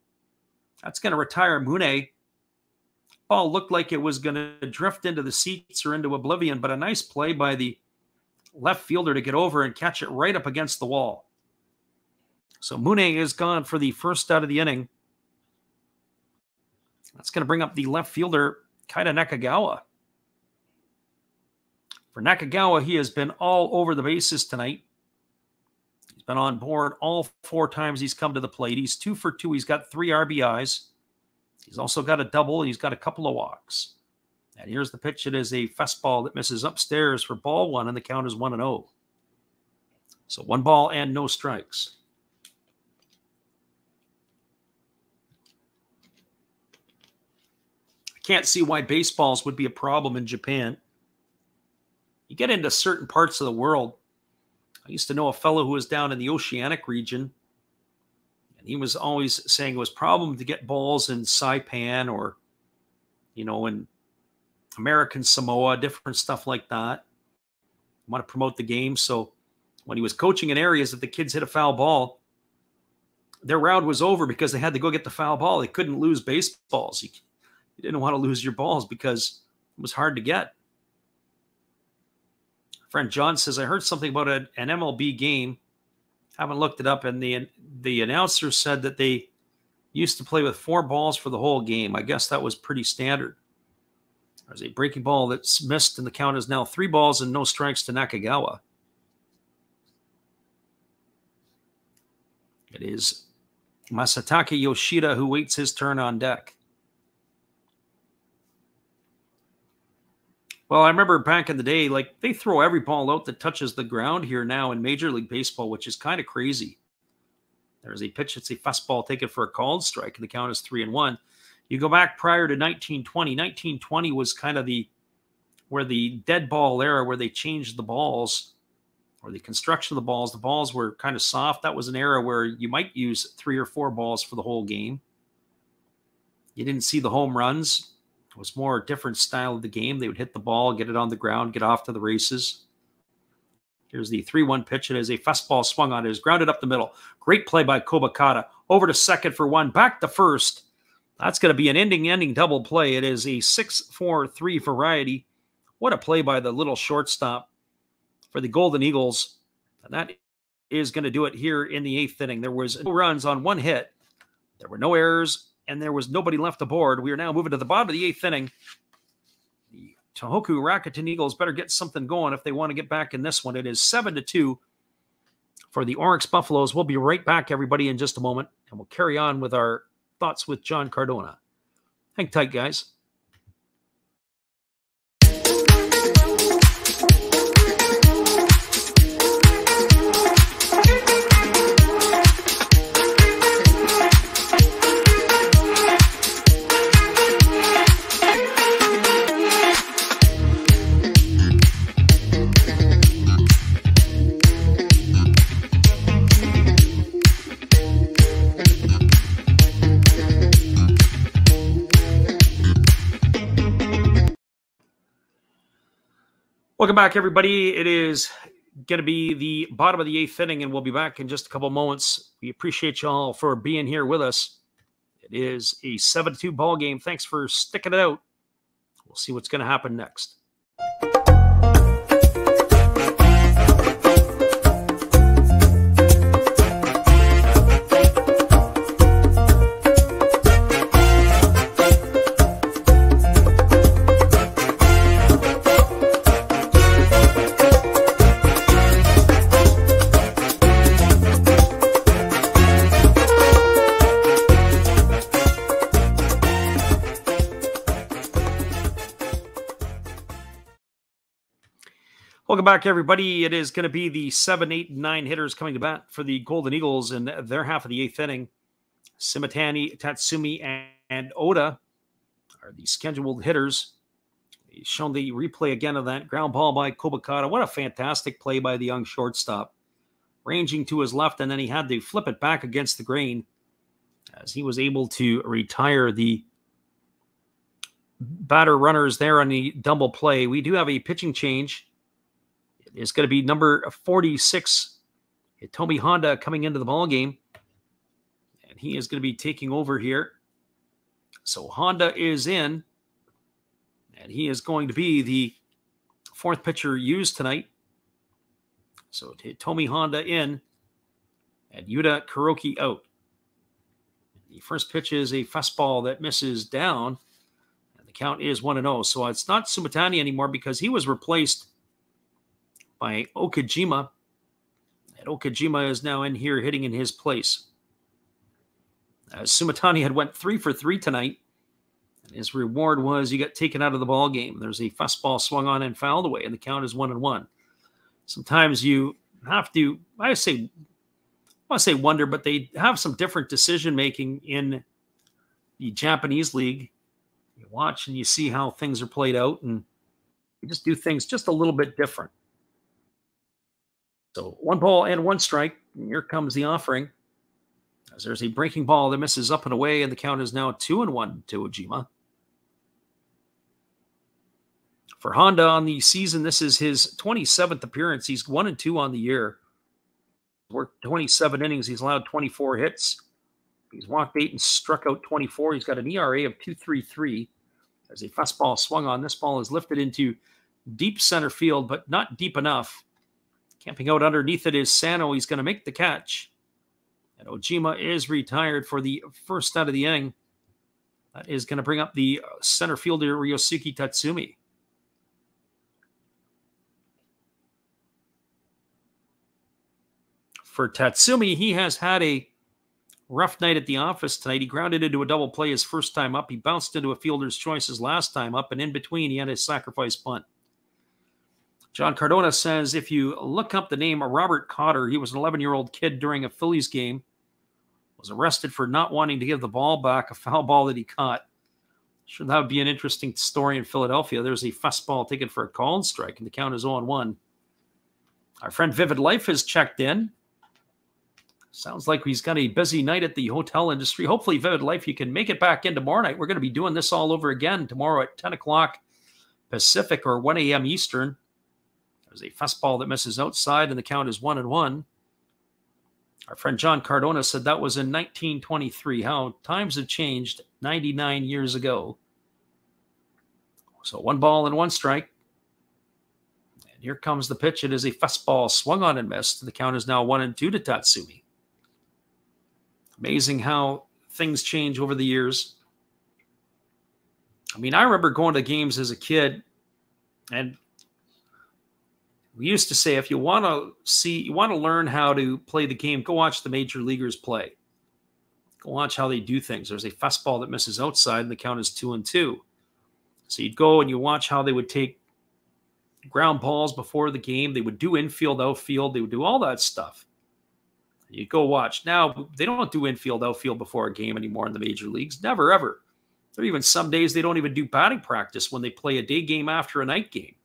That's going to retire Mune. Ball looked like it was going to drift into the seats or into oblivion, but a nice play by the left fielder to get over and catch it right up against the wall. So Mune is gone for the first out of the inning. That's going to bring up the left fielder, Kaida Nakagawa. For Nakagawa, he has been all over the bases tonight. He's been on board all 4 times he's come to the plate. He's 2 for 2. He's got 3 RBIs. He's also got a double. He's got a couple of walks. And here's the pitch. It is a fastball that misses upstairs for ball 1, and the count is 1-0. So 1 ball and no strikes. I can't see why baseballs would be a problem in Japan. You get into certain parts of the world. I used to know a fellow who was down in the Oceanic region, and he was always saying it was a problem to get balls in Saipan or, in American Samoa, different stuff like that. Want to promote the game. So when he was coaching in areas, if the kids hit a foul ball, their round was over because they had to go get the foul ball. They couldn't lose baseballs. You didn't want to lose your balls because it was hard to get. Friend John says, I heard something about an MLB game. Haven't looked it up. And the announcer said that they used to play with 4 balls for the whole game. I guess that was pretty standard. There's a breaking ball that's missed, and the count is now 3 balls and no strikes to Nakagawa. It is Masataka Yoshida who waits his turn on deck. Well, I remember back in the day, they throw every ball out that touches the ground here now in Major League Baseball, which is kind of crazy. There's a pitch. It's a fastball taken for a called strike, and the count is 3-1. You go back prior to 1920. 1920 was kind of where the dead ball era, where they changed the balls, or the construction of the balls. The balls were kind of soft. That was an era where you might use 3 or 4 balls for the whole game. You didn't see the home runs. It was more a different style of the game. They would hit the ball, get it on the ground, get off to the races. Here's the 3-1 pitch. It is a fastball swung on. It is grounded up the middle. Great play by Kobakata. Over to second for one. Back to first. That's going to be an ending double play. It is a 6-4-3 variety. What a play by the little shortstop for the Golden Eagles. And that is going to do it here in the 8th inning. There was no runs on one hit. There were no errors, and there was nobody left aboard. We are now moving to the bottom of the 8th inning. The Tohoku Rakuten Eagles better get something going if they want to get back in this one. It is 7-2 for the Orix Buffaloes. We'll be right back, everybody, in just a moment, and we'll carry on with our thoughts with John Cardona. Hang tight, guys. Welcome back, everybody. It is going to be the bottom of the 8th inning, and we'll be back in just a couple moments. We appreciate you all for being here with us. It is a 7-2 ball game. Thanks for sticking it out. We'll see what's going to happen next. Welcome back, everybody. It is going to be the 7, 8, and 9 hitters coming to bat for the Golden Eagles in their half of the 8th inning. Simatani, Tatsumi, and Oda are the scheduled hitters. He's shown the replay again of that ground ball by Kobakata. What a fantastic play by the young shortstop. Ranging to his left, and then he had to flip it back against the grain as he was able to retire the batter runners there on the double play. We do have a pitching change. It's going to be number 46, Hitomi Honda, coming into the ball game, and he is going to be taking over here. So Honda is in, and he is going to be the 4th pitcher used tonight. So Hitomi Honda in, and Yuta Kuroki out. The first pitch is a fastball that misses down, and the count is 1-0. So it's not Sumatani anymore because he was replaced by Okajima. And Okajima is now in here hitting in his place. Sumatani had went 3 for 3 tonight. And his reward was he got taken out of the ball game. There's a fastball swung on and fouled away, and the count is 1-1. Sometimes you have to, I want to say wonder, but they have some different decision making in the Japanese league. You watch and you see how things are played out, and you just do things just a little bit different. So 1 ball and 1 strike. And here comes the offering. As there's a breaking ball that misses up and away, and the count is now 2-1 to Ojima. For Honda on the season, this is his 27th appearance. He's 1-2 on the year. Worked 27 innings. He's allowed 24 hits. He's walked 8 and struck out 24. He's got an ERA of 2.33. As a fastball swung on, this ball is lifted into deep center field, but not deep enough. Camping out underneath it is Sano. He's going to make the catch. And Ojima is retired for the first out of the inning. That is going to bring up the center fielder, Ryosuke Tatsumi. For Tatsumi, he has had a rough night at the office tonight. He grounded into a double play his first time up. He bounced into a fielder's choice his last time up, and in between, he had a sacrifice bunt. John Cardona says, if you look up the name of Robert Cotter, he was an 11-year-old kid during a Phillies game, was arrested for not wanting to give the ball back, a foul ball that he caught. Sure, that would be an interesting story in Philadelphia. There's a fastball taken for a called strike, and the count is 0-1. Our friend Vivid Life has checked in. Sounds like he's got a busy night at the hotel industry. Hopefully, Vivid Life, you can make it back in tomorrow night. We're going to be doing this all over again tomorrow at 10 o'clock Pacific or 1 a.m. Eastern. There's a fastball that misses outside, and the count is 1-1. Our friend John Cardona said that was in 1923. How times have changed 99 years ago. So 1 ball and 1 strike. And here comes the pitch. It is a fastball swung on and missed. The count is now 1-2 to Tatsumi. Amazing how things change over the years. I mean, I remember going to games as a kid, and we used to say, if you want to learn how to play the game, go watch the major leaguers play. Go watch how they do things. There's a fastball that misses outside, and the count is 2-2. So you'd go and you watch how they would take ground balls before the game. They would do infield, outfield. They would do all that stuff. You'd go watch. Now, they don't do infield, outfield before a game anymore in the major leagues. Never, ever. There are even some days they don't even do batting practice when they play a day game after a night game.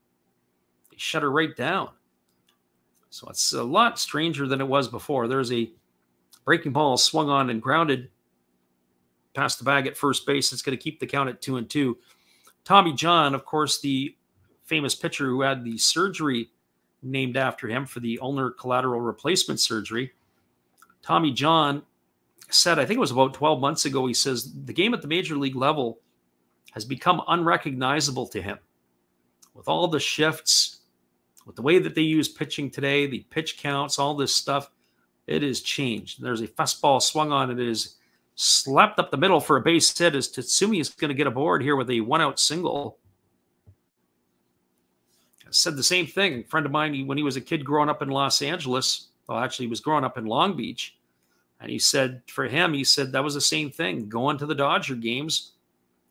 They shut her right down. So it's a lot stranger than it was before. There's a breaking ball swung on and grounded past the bag at first base. It's going to keep the count at 2-2. Tommy John, of course, the famous pitcher who had the surgery named after him for the ulnar collateral replacement surgery. Tommy John said, I think it was about 12 months ago, he says, the game at the major league level has become unrecognizable to him. With all the shifts, with the way that they use pitching today, the pitch counts, all this stuff, it has changed. There's a fastball swung on. It is slapped up the middle for a base hit as Tatsumi is going to get aboard here with a 1-out single. I said the same thing. A friend of mine, when he was a kid growing up in Los Angeles, well, actually he was growing up in Long Beach, and he said for him, he said that was the same thing. Going to the Dodger games,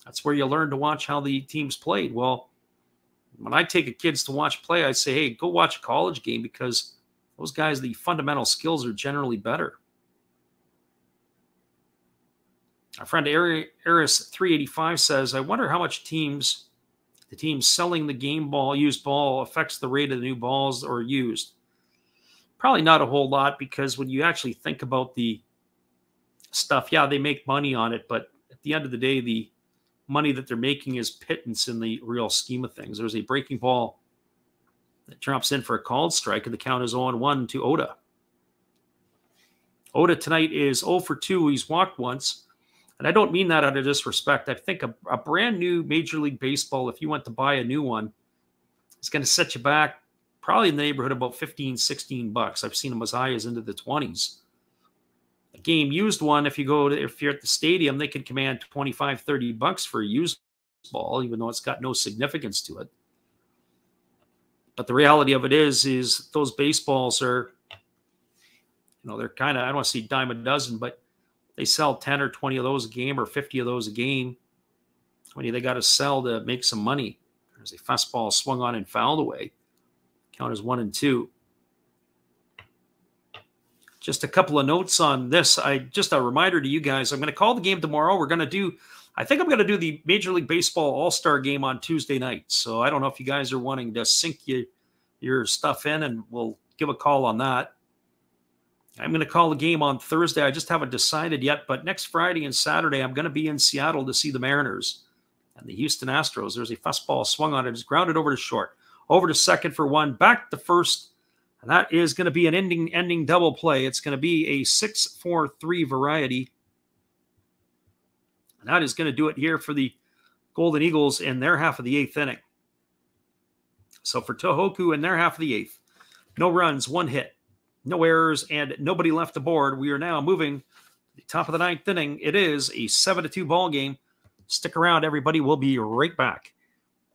that's where you learn to watch how the teams played. Well, when I take kids to watch play, I say, hey, go watch a college game because those guys, the fundamental skills are generally better. Our friend Eris385 says, I wonder how much the teams selling the game ball, used ball, affects the rate of the new balls or used. Probably not a whole lot, because when you actually think about the stuff, yeah, they make money on it, but at the end of the day, the money that they're making is pittance in the real scheme of things. There's a breaking ball that drops in for a called strike, and the count is 0-1 to Oda. Oda tonight is 0 for 2. He's walked once, and I don't mean that out of disrespect. I think a brand new Major League Baseball, if you went to buy a new one, is going to set you back probably in the neighborhood of about $15-16. I've seen them as high as into the 20s. A game used one, if you're at the stadium, they can command $25-30 for a used ball, even though it's got no significance to it. But the reality of it is those baseballs are, they're kind of, I don't want to say dime a dozen, but they sell 10 or 20 of those a game or 50 of those a game. When they got to sell to make some money. There's a fastball swung on and fouled away. Count is 1-2. Just a couple of notes on this. Just a reminder to you guys, I'm going to call the game tomorrow. I think I'm going to do the Major League Baseball All-Star game on Tuesday night. So I don't know if you guys are wanting to sync your stuff in, and we'll give a call on that. I'm going to call the game on Thursday. I just haven't decided yet, but next Friday and Saturday, I'm going to be in Seattle to see the Mariners and the Houston Astros. There's a fastball swung on it. It's grounded over to short. Over to second for 1. Back to first. And that is going to be an ending double play. It's going to be a 6-4-3 variety. And that is going to do it here for the Golden Eagles in their half of the 8th inning. So for Tohoku in their half of the 8th, no runs, 1 hit, no errors, and nobody left aboard. We are now moving to the top of the 9th inning. It is a 7-2 ball game. Stick around, everybody. We'll be right back.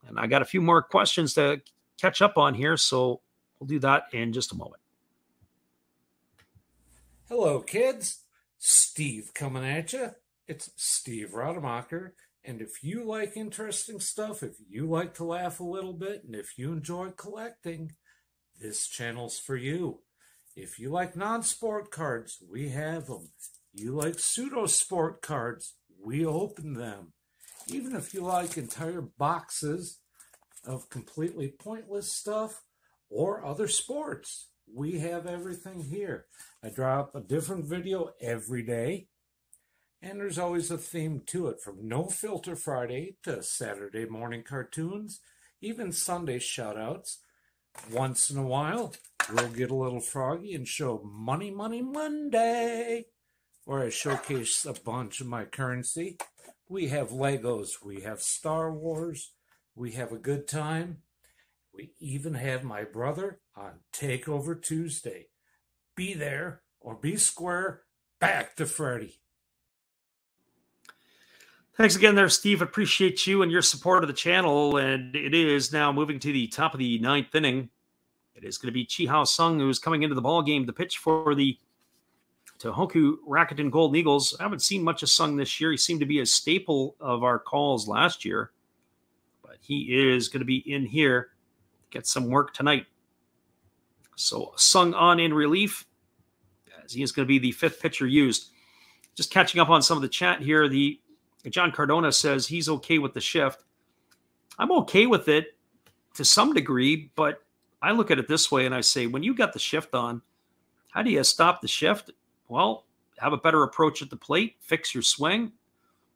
And I got a few more questions to catch up on here, so we'll do that in just a moment. Hello, kids. Steve coming at you. It's Steve Rademacher. And if you like interesting stuff, if you like to laugh a little bit, and if you enjoy collecting, this channel's for you. If you like non-sport cards, we have them. You like pseudo-sport cards, we open them. Even if you like entire boxes of completely pointless stuff or other sports, we have everything here. I drop a different video every day, and there's always a theme to it, from No Filter Friday to Saturday morning cartoons, even Sunday shoutouts. Once in a while, we'll get a little froggy and show Money Money Monday, where I showcase a bunch of my currency. We have Legos, we have Star Wars, we have a good time. We even have my brother on Takeover Tuesday. Be there or be square. Back to Freddie. Thanks again there, Steve. Appreciate you and your support of the channel. And it is now moving to the top of the 9th inning. It is going to be Chi-Hao Sung, who's coming into the ball game to pitch for the Tohoku Rakuten Golden Eagles. I haven't seen much of Sung this year. He seemed to be a staple of our calls last year. But he is going to be in here to get some work tonight. So Sung on in relief, as he is going to be the 5th pitcher used. Just catching up on some of the chat here, John Cardona says he's okay with the shift. I'm okay with it to some degree, but I look at it this way and I say, when you got the shift on, how do you stop the shift? Well, have a better approach at the plate, fix your swing,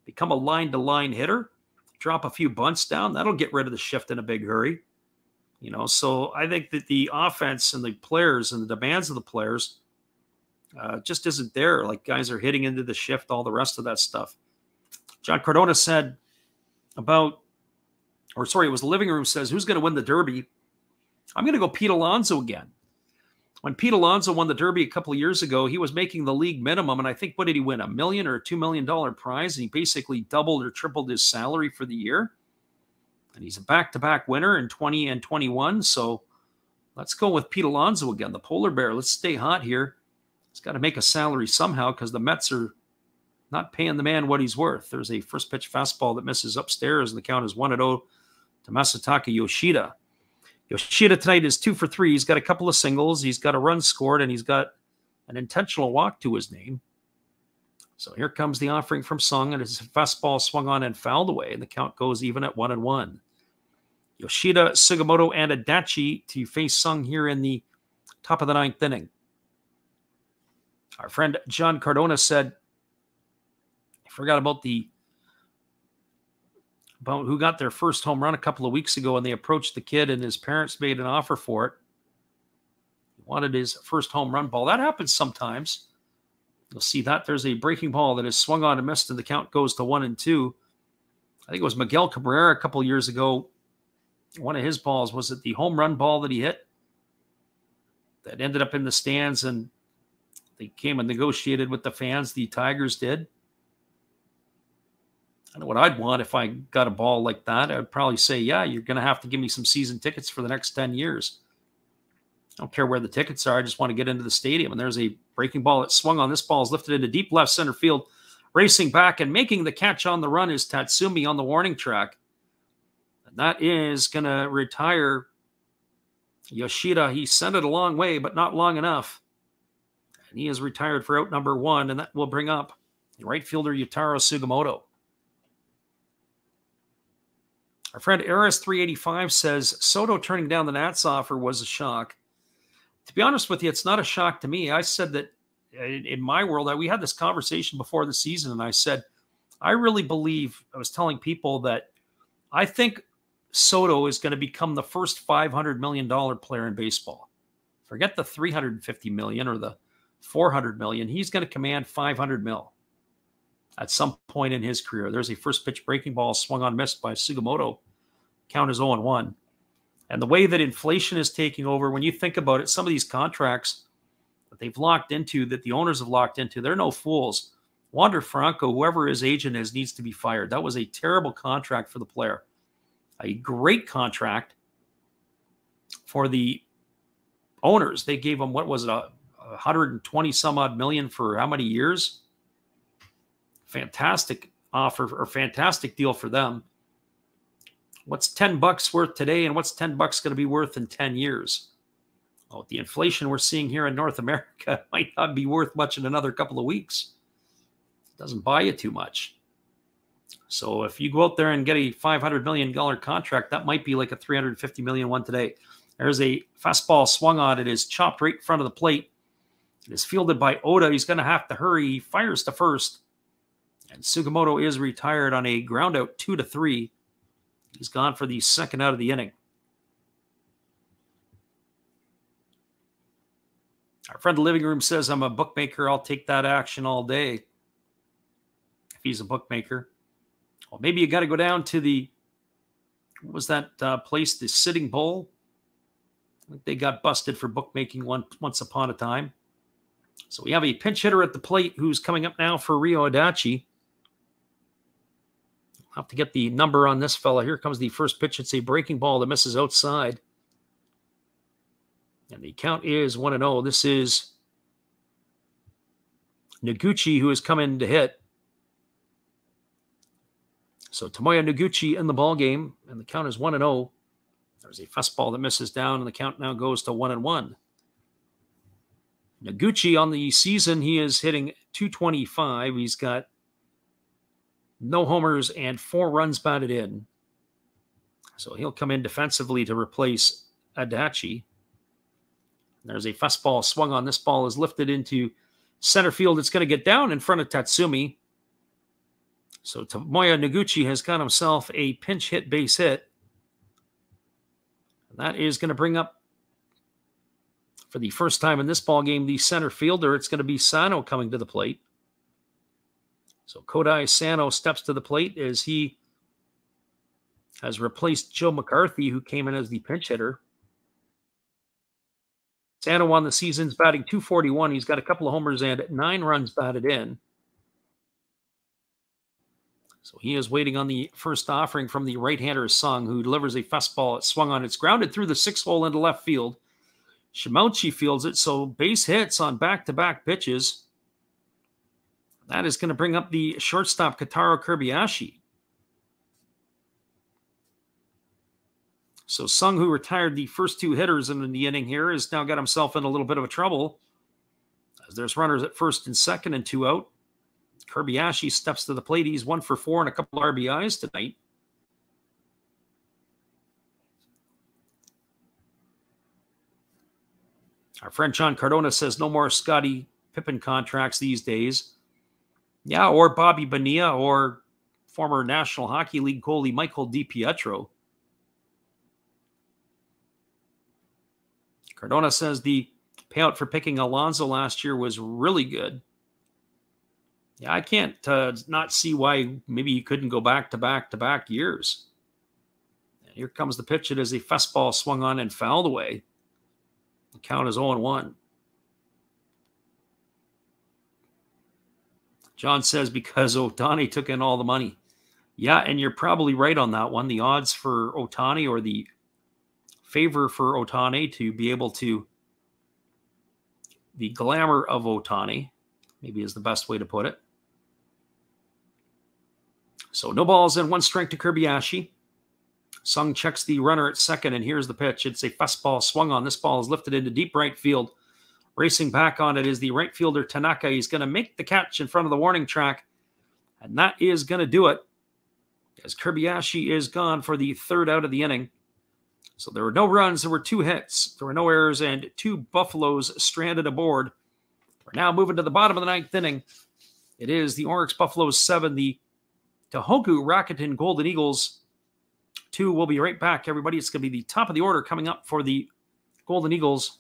become a line-to-line hitter, drop a few bunts down. That'll get rid of the shift in a big hurry. So I think that the offense and the players and the demands of the players just isn't there. Like, guys are hitting into the shift, all the rest of that stuff. John Cardona said it was the living room says, who's going to win the Derby? I'm going to go Pete Alonso again. When Pete Alonso won the Derby a couple of years ago, he was making the league minimum. And I think, what did he win? $1 million or $2 million prize? And he basically doubled or tripled his salary for the year. And he's a back-to-back winner in 20 and 21. So let's go with Pete Alonso again, the polar bear. Let's stay hot here. He's got to make a salary somehow because the Mets are not paying the man what he's worth. There's a first pitch fastball that misses upstairs, and the count is 1-0 to Masataka Yoshida. Yoshida tonight is 2 for 3. He's got a couple of singles. He's got a run scored, and he's got an intentional walk to his name. So here comes the offering from Sung, and his fastball swung on and fouled away, and the count goes even at 1-1. Yoshida, Sugimoto, and Adachi to face Sung here in the top of the 9th inning. Our friend John Cardona said, forgot about who got their first home run a couple of weeks ago, and they approached the kid and his parents made an offer for it. He wanted his first home run ball. That happens sometimes. You'll see that there's a breaking ball that is swung on and missed, and the count goes to 1-2. I think it was Miguel Cabrera a couple of years ago. One of his balls, was it the home run ball that he hit that ended up in the stands, and they came and negotiated with the fans. The Tigers did. I know what I'd want if I got a ball like that. I'd probably say, yeah, you're going to have to give me some season tickets for the next 10 years. I don't care where the tickets are. I just want to get into the stadium. And there's a breaking ball that swung on. This ball is lifted into deep left center field. Racing back and making the catch on the run is Tatsumi on the warning track. And that is going to retire Yoshida. He sent it a long way, but not long enough. And he is retired for out number 1. And that will bring up right fielder Yutaro Sugimoto. Our friend Eris385 says, Soto turning down the Nats offer was a shock. To be honest with you, it's not a shock to me. I said that in my world, we had this conversation before the season, and I said, I really believe, I was telling people that I think Soto is going to become the first $500 million player in baseball. Forget the $350 million or the $400 million. He's going to command $500 million at some point in his career. There's a first pitch breaking ball swung on, missed by Sugimoto. Count is 0-1. And the way that inflation is taking over, when you think about it, some of these contracts that they've locked into, that the owners have locked into, they're no fools. Wander Franco, whoever his agent is, needs to be fired. That was a terrible contract for the player. A great contract for the owners. They gave him, what was it, 120 some odd million for how many years? Fantastic offer, or fantastic deal for them. What's $10 worth today, and what's $10 going to be worth in 10 years? Oh, the inflation we're seeing here in North America might not be worth much in another couple of weeks. It doesn't buy you too much. So if you go out there and get a $500 million contract, that might be like a $350 million one today. There's a fastball swung on. It is chopped right in front of the plate. It is fielded by Oda. He's going to have to hurry. He fires to first. And Sugimoto is retired on a ground out 2-3. He's gone for the second out of the inning. Our friend the living room says, I'm a bookmaker. I'll take that action all day. If he's a bookmaker. Well, maybe you got to go down to the, what was that place? The Sitting Bull. I think they got busted for bookmaking once upon a time. So we have a pinch hitter at the plate who's coming up now for Ryo Adachi. I'll have to get the number on this fella. Here comes the first pitch. It's a breaking ball that misses outside. And the count is 1-0. This is Noguchi who has come in to hit. So Tomoya Noguchi in the ball game, and the count is 1-0. There's a fastball that misses down, and the count now goes to 1-1. Noguchi on the season, he is hitting .225. He's got no homers and 4 runs batted in. So he'll come in defensively to replace Adachi. There's a fastball swung on. This ball is lifted into center field. It's going to get down in front of Tatsumi. So Tomoya Noguchi has got himself a pinch hit base hit. And that is going to bring up, for the first time in this ball game, the center fielder. It's going to be Sano coming to the plate. So Kodai Sano steps to the plate as he has replaced Joe McCarthy, who came in as the pinch hitter. Sano on the season's batting .241. He's got a couple of homers and 9 runs batted in. So he is waiting on the first offering from the right-hander Sung, who delivers a fastball. It's swung on. It's grounded through the 6th hole into left field. Shimouchi fields it, so base hits on back-to-back pitches. That is going to bring up the shortstop Kotaro Kobayashi. So Sung, who retired the first 2 hitters in the inning here, has now got himself in a little bit of a trouble, as there's runners at first and second and 2 out. Kobayashi steps to the plate. He's 1 for 4 and a couple of RBIs tonight. Our friend John Cardona says no more Scottie Pippen contracts these days. Yeah, or Bobby Bonilla, or former National Hockey League goalie Michael DiPietro. Cardona says the payout for picking Alonso last year was really good. Yeah, I can't not see why maybe he couldn't go back-to-back years. And here comes the pitch. It is a fastball swung on and fouled away. The count is 0-1. John says because Ohtani took in all the money. Yeah, and you're probably right on that one. The odds for Ohtani, or the favor for Ohtani to be able to, the glamour of Ohtani, maybe is the best way to put it. So no balls and 1 strike to Kobayashi. Sung checks the runner at second, and here's the pitch. It's a fastball swung on. This ball is lifted into deep right field. Racing back on it is the right fielder Tanaka. He's going to make the catch in front of the warning track, and that is going to do it, as Kobayashi is gone for the 3rd out of the inning. So there were no runs, there were 2 hits, there were no errors, and 2 Buffaloes stranded aboard. We're now moving to the bottom of the 9th inning. It is the Orix Buffaloes 7, the Tohoku Rakuten Golden Eagles 2. We'll be right back, everybody. It's going to be the top of the order coming up for the Golden Eagles.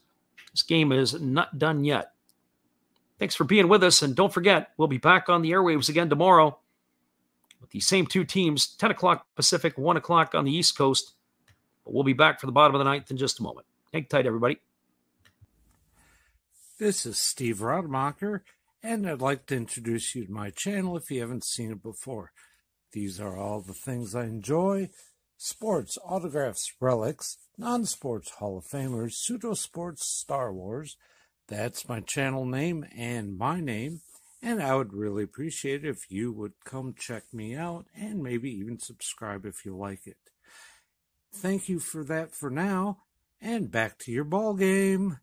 This game is not done yet. Thanks for being with us, and don't forget, we'll be back on the airwaves again tomorrow with the same 2 teams, 10 o'clock Pacific, 1 o'clock on the East Coast. But we'll be back for the bottom of the 9th in just a moment. Hang tight, everybody. This is Steve Rademacher, and I'd like to introduce you to my channel if you haven't seen it before. These are all the things I enjoy: sports, autographs, relics, non-sports Hall of Famers, pseudo-sports, Star Wars. That's my channel name and my name, and I would really appreciate it if you would come check me out and maybe even subscribe if you like it. Thank you for that for now, and back to your ball game.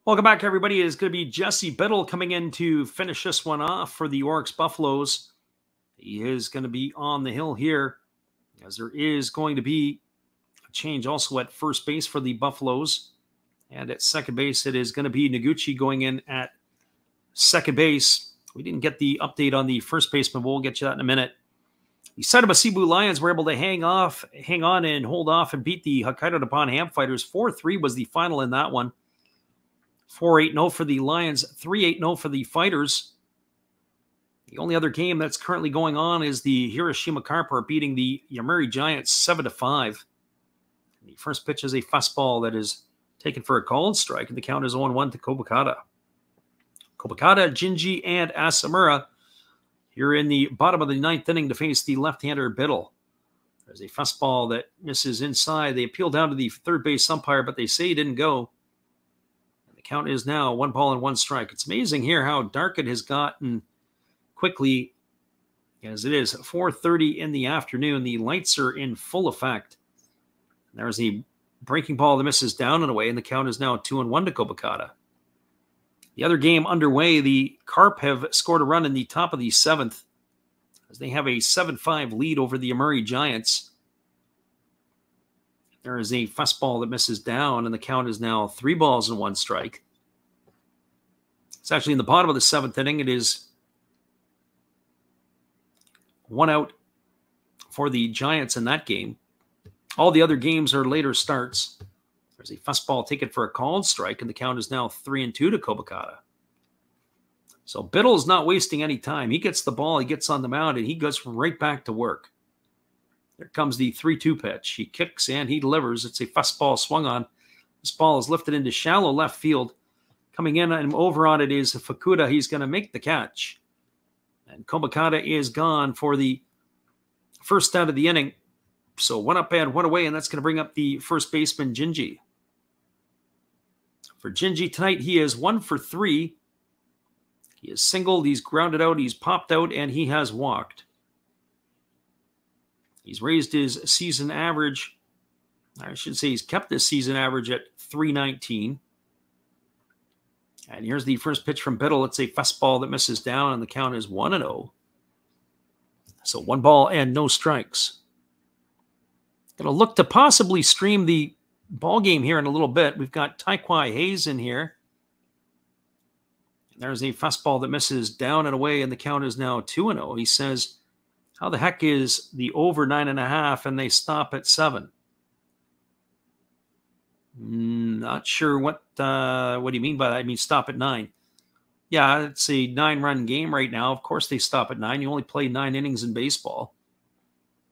Welcome back, everybody. It's going to be Jesse Biddle coming in to finish this one off for the Orix Buffaloes. He is going to be on the hill here, as there is going to be a change also at first base for the Buffaloes. And at second base, it is going to be Noguchi going in at second base. We didn't get the update on the first baseman, but we'll get you that in a minute. The Saitama Cebu Lions were able to hang on and hold off and beat the Hokkaido Nippon Ham Fighters. 4-3 was the final in that one. 4-8-0 for the Lions, 3-8-0 for the Fighters. The only other game that's currently going on is the Hiroshima Carport beating the Yomiuri Giants 7-5. The first pitch is a fastball that is taken for a called strike, and the count is 0-1 to Kobakata. Kobakata, Jinji, and Asamura here in the bottom of the ninth inning to face the left-hander Biddle. There's a fastball that misses inside. They appeal down to the third base umpire, but they say it didn't go. Count is now 1-1 strike. It's amazing here how dark it has gotten quickly, as it is 4:30 in the afternoon. The lights are in full effect. There's a breaking ball that misses down and away, and the count is now 2-1 to Kobakata. The other game underway, the Carp have scored a run in the top of the seventh, as they have a 7-5 lead over the Yomiuri Giants. There is a fastball that misses down, and the count is now 3-1 strike. It's actually in the bottom of the seventh inning. It is 1 out for the Giants in that game. All the other games are later starts. There's a fastball taken for a called strike, and the count is now 3-2 to Kobakata. So Biddle is not wasting any time. He gets the ball, he gets on the mound, and he goes right back to work. There comes the 3-2 pitch. He kicks and he delivers. It's a fastball swung on. This ball is lifted into shallow left field. Coming in and over on it is Fukuda. He's going to make the catch. And Kobakata is gone for the first out of the inning. So 1 up and 1 away, and that's going to bring up the first baseman, Jinji. For Jinji tonight, he is 1 for 3. He is singled, he's grounded out, he's popped out, and he has walked. He's raised his season average. I should say he's kept his season average at 319. And here's the first pitch from Biddle. It's a fastball that misses down, and the count is 1-0. So 1 ball and no strikes. Going to look to possibly stream the ball game here in a little bit. We've got Taikwai Hayes in here. There's a fastball that misses down and away, and the count is now 2-0. He says, how the heck is the over 9.5 and they stop at 7? Not sure what do you mean by that? I mean, stop at 9. Yeah, it's a 9-run game right now. Of course they stop at 9. You only play 9 innings in baseball.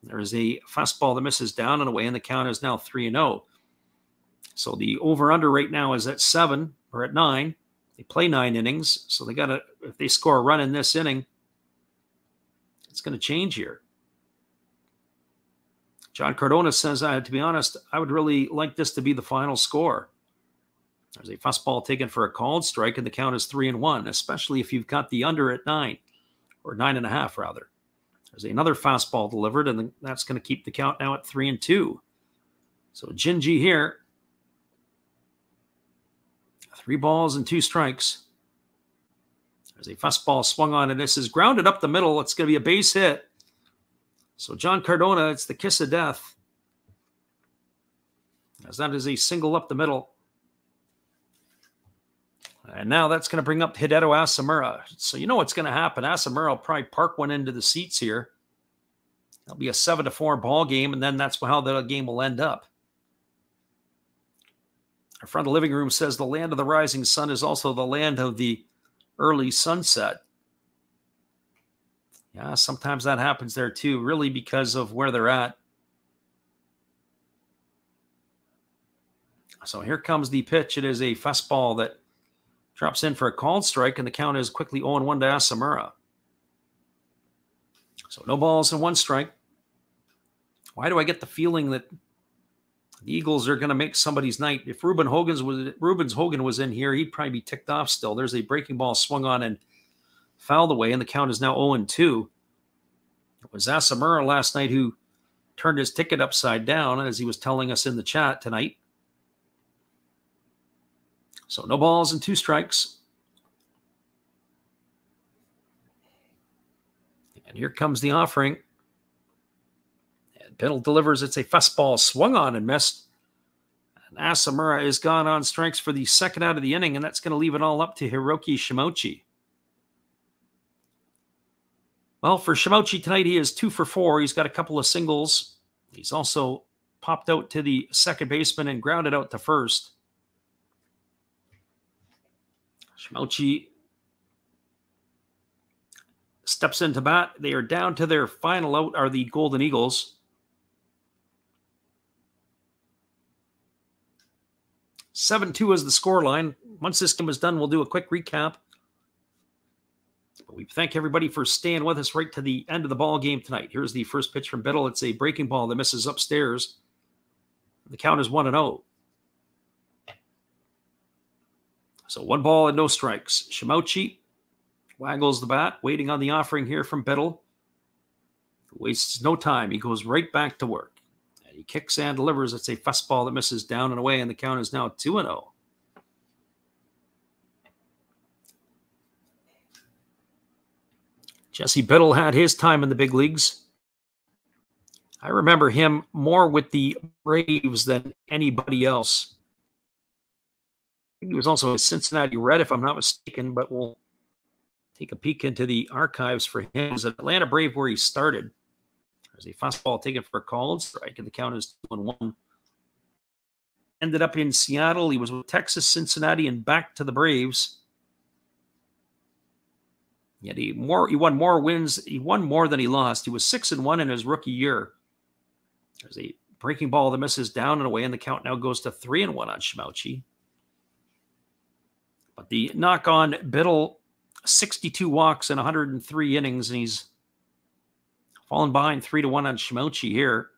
There's a fastball that misses down and away, and the count is now 3-0. So the over-under right now is at 7 or at 9. They play 9 innings, so they got to, if they score a run in this inning, it's going to change here. John Cardona says, to be honest, I would really like this to be the final score. There's a fastball taken for a called strike, and the count is 3-1, especially if you've got the under at 9, or 9.5 rather. There's another fastball delivered, and that's going to keep the count now at 3-2. So Jinji here, 3 balls and 2 strikes. There's a fastball swung on, and this is grounded up the middle. It's going to be a base hit. So John Cardona, it's the kiss of death, as that is a single up the middle. And now that's going to bring up Hideto Asamura. So you know what's going to happen. Asamura will probably park one into the seats here. It'll be a 7-4 ball game, and then that's how the game will end up. Our friend of the living room says the land of the rising sun is also the land of the early sunset. Yeah, sometimes that happens there too, really because of where they're at. So here comes the pitch. It is a fastball that drops in for a called strike, and the count is quickly 0-1 to Asamura. So no balls and 1 strike. Why do I get the feeling that the Eagles are going to make somebody's night? If Rubens Hogan was in here, he'd probably be ticked off still. There's a breaking ball swung on and fouled away, and the count is now 0-2. It was Asamura last night who turned his ticket upside down, as he was telling us in the chat tonight. So no balls and 2 strikes. And here comes the offering. And Biddle delivers. It's a fastball swung on and missed. And Asamura is gone on strikes for the second out of the inning, and that's going to leave it all up to Hiroki Shimochi. Well, for Shimochi tonight, he is 2 for 4. He's got a couple of singles. He's also popped out to the second baseman and grounded out to first. Shimochi steps into bat. They are down to their final out, are the Golden Eagles. 7-2 is the scoreline. Once this game is done, we'll do a quick recap. But we thank everybody for staying with us right to the end of the ball game tonight. Here's the first pitch from Biddle. It's a breaking ball that misses upstairs. The count is 1-0. So 1 ball and no strikes. Shimochi waggles the bat, waiting on the offering here from Biddle. Wastes no time. He goes right back to work. And he kicks and delivers. It's a fastball that misses down and away, and the count is now 2-0. Jesse Biddle had his time in the big leagues. I remember him more with the Braves than anybody else. He was also a Cincinnati Red, if I'm not mistaken, but we'll take a peek into the archives for him. It was an Atlanta Brave where he started. There's a fastball taken for a called strike, and the count is 2-1. Ended up in Seattle. He was with Texas, Cincinnati, and back to the Braves. Yet he won more wins. He won more than he lost. He was 6-1 in his rookie year. There's a breaking ball that misses down and away, and the count now goes to 3-1 on Shimochi. But the knock on Biddle, 62 walks in 103 innings, and he's fallen behind 3-1 on Shimochi here.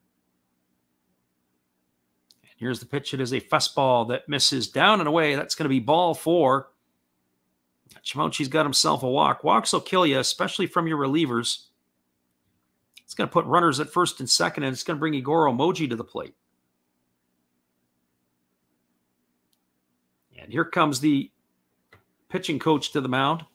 And here's the pitch. It is a fastball that misses down and away. That's going to be ball 4. Shimochi's got himself a walk. Walks will kill you, especially from your relievers. It's going to put runners at first and second, and it's going to bring Igor Emoji to the plate. And here comes the pitching coach to the mound.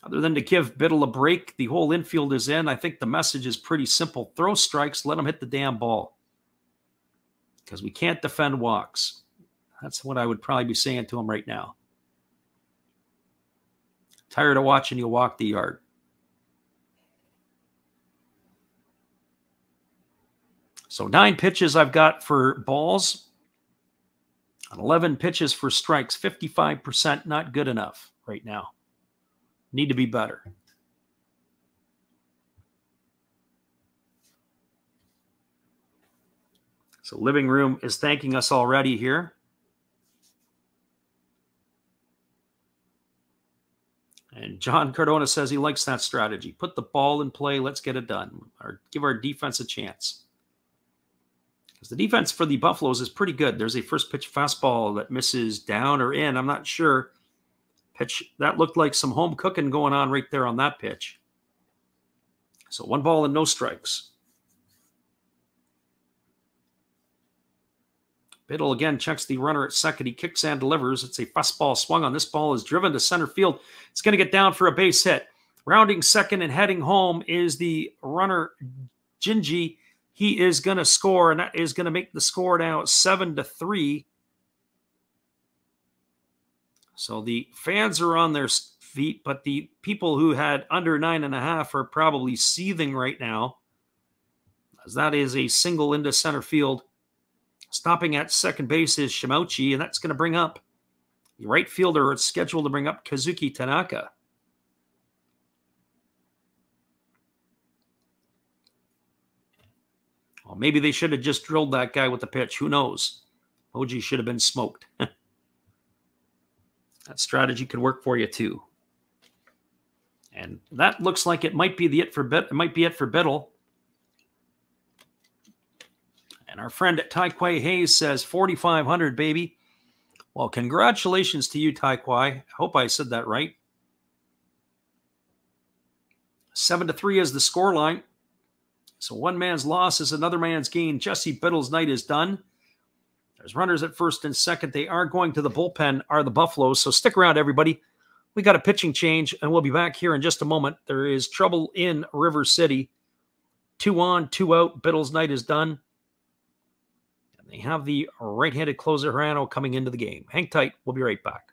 Other than to give Biddle a break, the whole infield is in. I think the message is pretty simple. Throw strikes, let them hit the damn ball. Because we can't defend walks. That's what I would probably be saying to him right now. Tired of watching you walk the yard. So 9 pitches I've got for balls. And 11 pitches for strikes. 55% not good enough right now. Need to be better. So Living Room is thanking us already here. And John Cardona says he likes that strategy. Put the ball in play. Let's get it done. Or give our defense a chance. Because the defense for the Buffaloes is pretty good. There's a first pitch fastball that misses down or in. I'm not sure. Pitch that looked like some home cooking going on right there on that pitch. So 1 ball and no strikes. Biddle again checks the runner at second. He kicks and delivers. It's a fastball swung on. This ball is driven to center field. It's going to get down for a base hit. Rounding second and heading home is the runner, Jinji. He is going to score, and that is going to make the score now 7-3. So the fans are on their feet, but the people who had under 9.5 are probably seething right now, as that is a single into center field. Stopping at second base is Shimochi, and that's going to bring up the right fielder. It's scheduled to bring up Kazuki Tanaka. Well, maybe they should have just drilled that guy with the pitch. Who knows? Oji should have been smoked. That strategy could work for you too. And that looks like it might be it for Biddle. And our friend Tai Kwai Hayes says 4,500, baby. Well, congratulations to you, Tai Kwai. I hope I said that right. 7-3 is the scoreline. So one man's loss is another man's gain. Jesse Biddle's night is done. There's runners at first and second. They are going to the bullpen, are the Buffaloes. So stick around, everybody. We got a pitching change, and we'll be back here in just a moment. There is trouble in River City. 2 on, 2 out. Biddle's night is done. And they have the right-handed closer, Hirano, coming into the game. Hang tight. We'll be right back.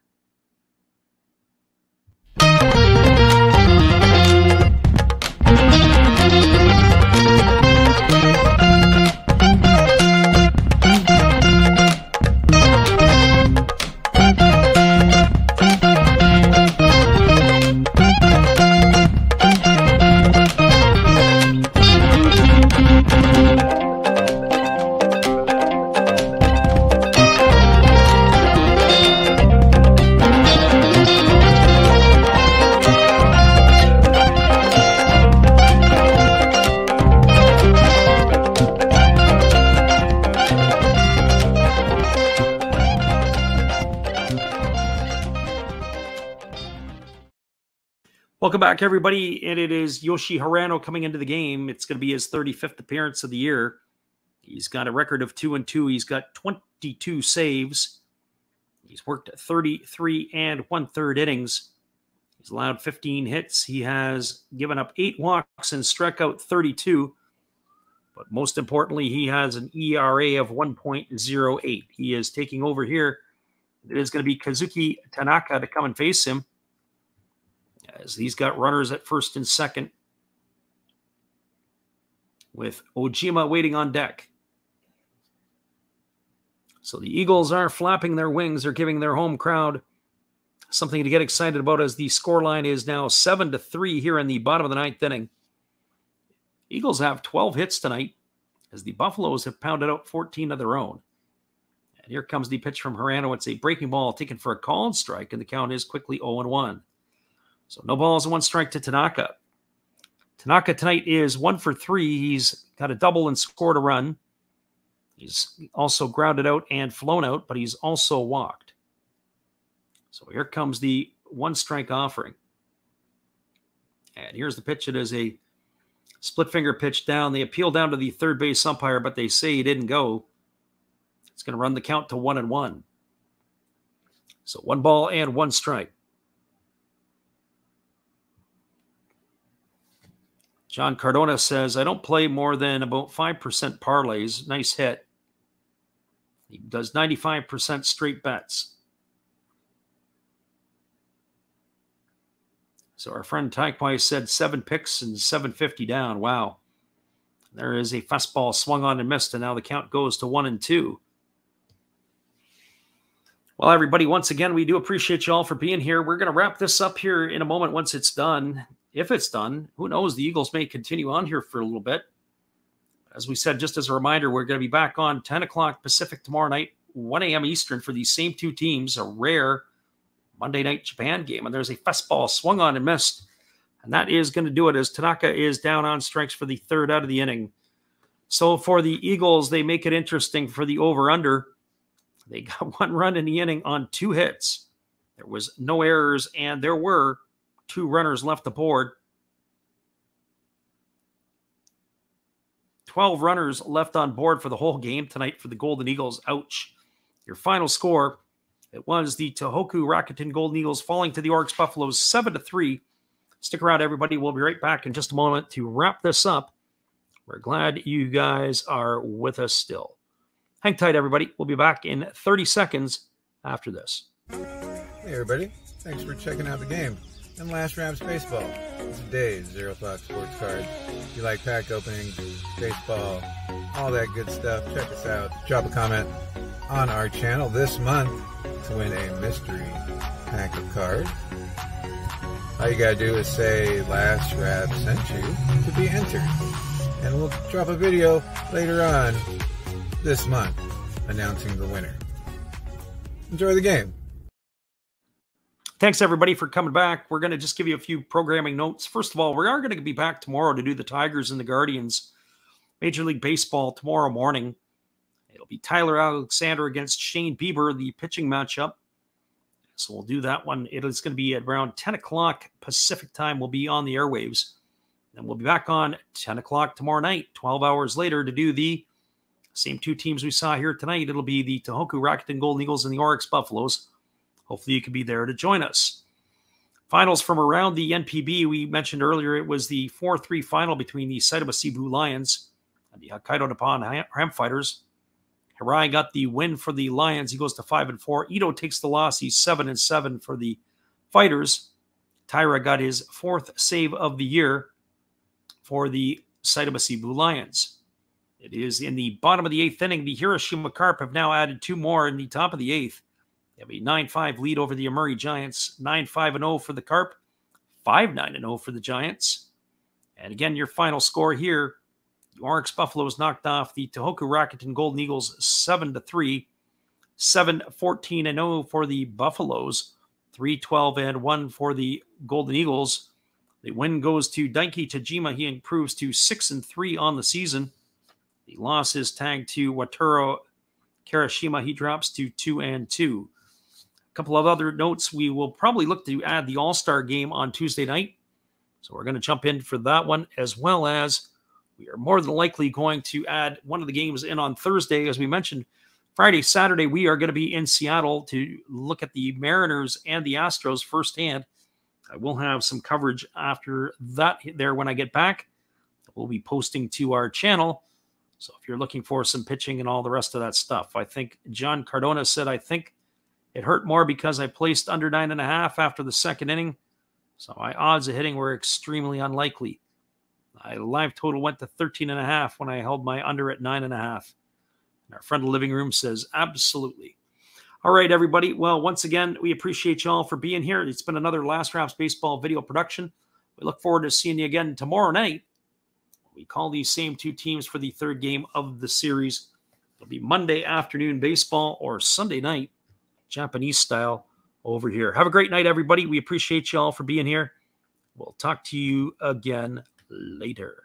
Welcome back, everybody, and it is Yoshi Hirano coming into the game. It's going to be his 35th appearance of the year. He's got a record of 2-2. He's got 22 saves. He's worked 33 1/3 innings. He's allowed 15 hits. He has given up 8 walks and struck out 32. But most importantly, he has an ERA of 1.08. He is taking over here. It is going to be Kazuki Tanaka to come and face him, as he's got runners at first and second, with Ojima waiting on deck. So the Eagles are flapping their wings. They're giving their home crowd something to get excited about, as the scoreline is now 7-3 here in the bottom of the 9th inning. Eagles have 12 hits tonight, as the Buffaloes have pounded out 14 of their own. And here comes the pitch from Hirano. It's a breaking ball taken for a called strike, and the count is quickly 0-1. So no balls and 1 strike to Tanaka. Tanaka tonight is 1 for 3. He's got a double and scored a run. He's also grounded out and flown out, but he's also walked. So here comes the 1 strike offering. And here's the pitch. It is a split finger pitch down. They appeal down to the third base umpire, but they say he didn't go. It's going to run the count to 1-1. So 1 ball and 1 strike. John Cardona says, I don't play more than about 5% parlays. Nice hit. He does 95% straight bets. So our friend Taikwai said 7 picks and 750 down. Wow. There is a fastball swung on and missed, and now the count goes to 1-2. Well, everybody, once again, we do appreciate you all for being here. We're going to wrap this up here in a moment once it's done. If it's done, who knows? The Eagles may continue on here for a little bit. As we said, just as a reminder, we're going to be back on 10 o'clock Pacific tomorrow night, 1 a.m. Eastern for these same 2 teams, a rare Monday night Japan game. And there's a fastball swung on and missed. And that is going to do it, as Tanaka is down on strikes for the 3rd out of the inning. So for the Eagles, they make it interesting for the over-under. They got 1 run in the inning on 2 hits. There was no errors, and there were 2 runners left aboard. 12 runners left on board for the whole game tonight for the Golden Eagles. Ouch. Your final score, it was the Tohoku Rakuten Golden Eagles falling to the Orix Buffaloes 7-3. Stick around, everybody. We'll be right back in just a moment to wrap this up. We're glad you guys are with us still. Hang tight, everybody. We'll be back in 30 seconds after this. Hey, everybody. Thanks for checking out the game and Last Raps Baseball. It's today's 0 O'Clock Sports Card. If you like pack openings, baseball, all that good stuff, check us out. Drop a comment on our channel this month to win a mystery pack of cards. All you gotta do is say Last Rap sent you to be entered. And we'll drop a video later on this month announcing the winner. Enjoy the game. Thanks, everybody, for coming back. We're going to just give you a few programming notes. First of all, we are going to be back tomorrow to do the Tigers and the Guardians Major League Baseball tomorrow morning. It'll be Tyler Alexander against Shane Bieber, the pitching matchup. So we'll do that one. It is going to be at around 10 o'clock Pacific time. We'll be on the airwaves. And we'll be back on 10 o'clock tomorrow night, 12 hours later, to do the Same two teams we saw here tonight. It'll be the Tohoku Rakuten Golden Eagles and the Orix Buffaloes. Hopefully you can be there to join us. Finals from around the NPB. We mentioned earlier it was the 4-3 final between the Saitama Cebu Lions and the Hokkaido Nippon Ham Fighters. Hirai got the win for the Lions. He goes to 5-4. Ito takes the loss. He's 7-7 for the Fighters. Taira got his 4th save of the year for the Saitama Cebu Lions. It is in the bottom of the 8th inning. The Hiroshima Carp have now added 2 more in the top of the 8th. They have a 9-5 lead over the Amuri Giants. 9-5-0 for the Carp. 5-9-0 for the Giants. And again, your final score here. The Orix Buffaloes knocked off the Tohoku Rakuten Golden Eagles 7-3. 7-14-0 for the Buffaloes. 3-12-1 for the Golden Eagles. The win goes to Daiki Tajima. He improves to 6-3 on the season. The loss is tagged to Wataru Kirishima. He drops to 2-2. A couple of other notes. We will probably look to add the All-Star game on Tuesday night. So we're going to jump in for that one, as well as we are more than likely going to add one of the games in on Thursday. As we mentioned, Friday, Saturday, we are going to be in Seattle to look at the Mariners and the Astros firsthand. I will have some coverage after that there when I get back. We'll be posting to our channel. So if you're looking for some pitching and all the rest of that stuff, I think John Cardona said, I think it hurt more because I placed under 9.5 after the second inning. So my odds of hitting were extremely unlikely. My live total went to 13.5 when I held my under at 9.5. And our friend of the living room says, absolutely. All right, everybody. Well, once again, we appreciate you all for being here. It's been another Last Raps Baseball video production. We look forward to seeing you again tomorrow night. We call these same two teams for the third game of the series. It'll be Monday afternoon baseball or Sunday night, Japanese style, over here. Have a great night, everybody. We appreciate you all for being here. We'll talk to you again later.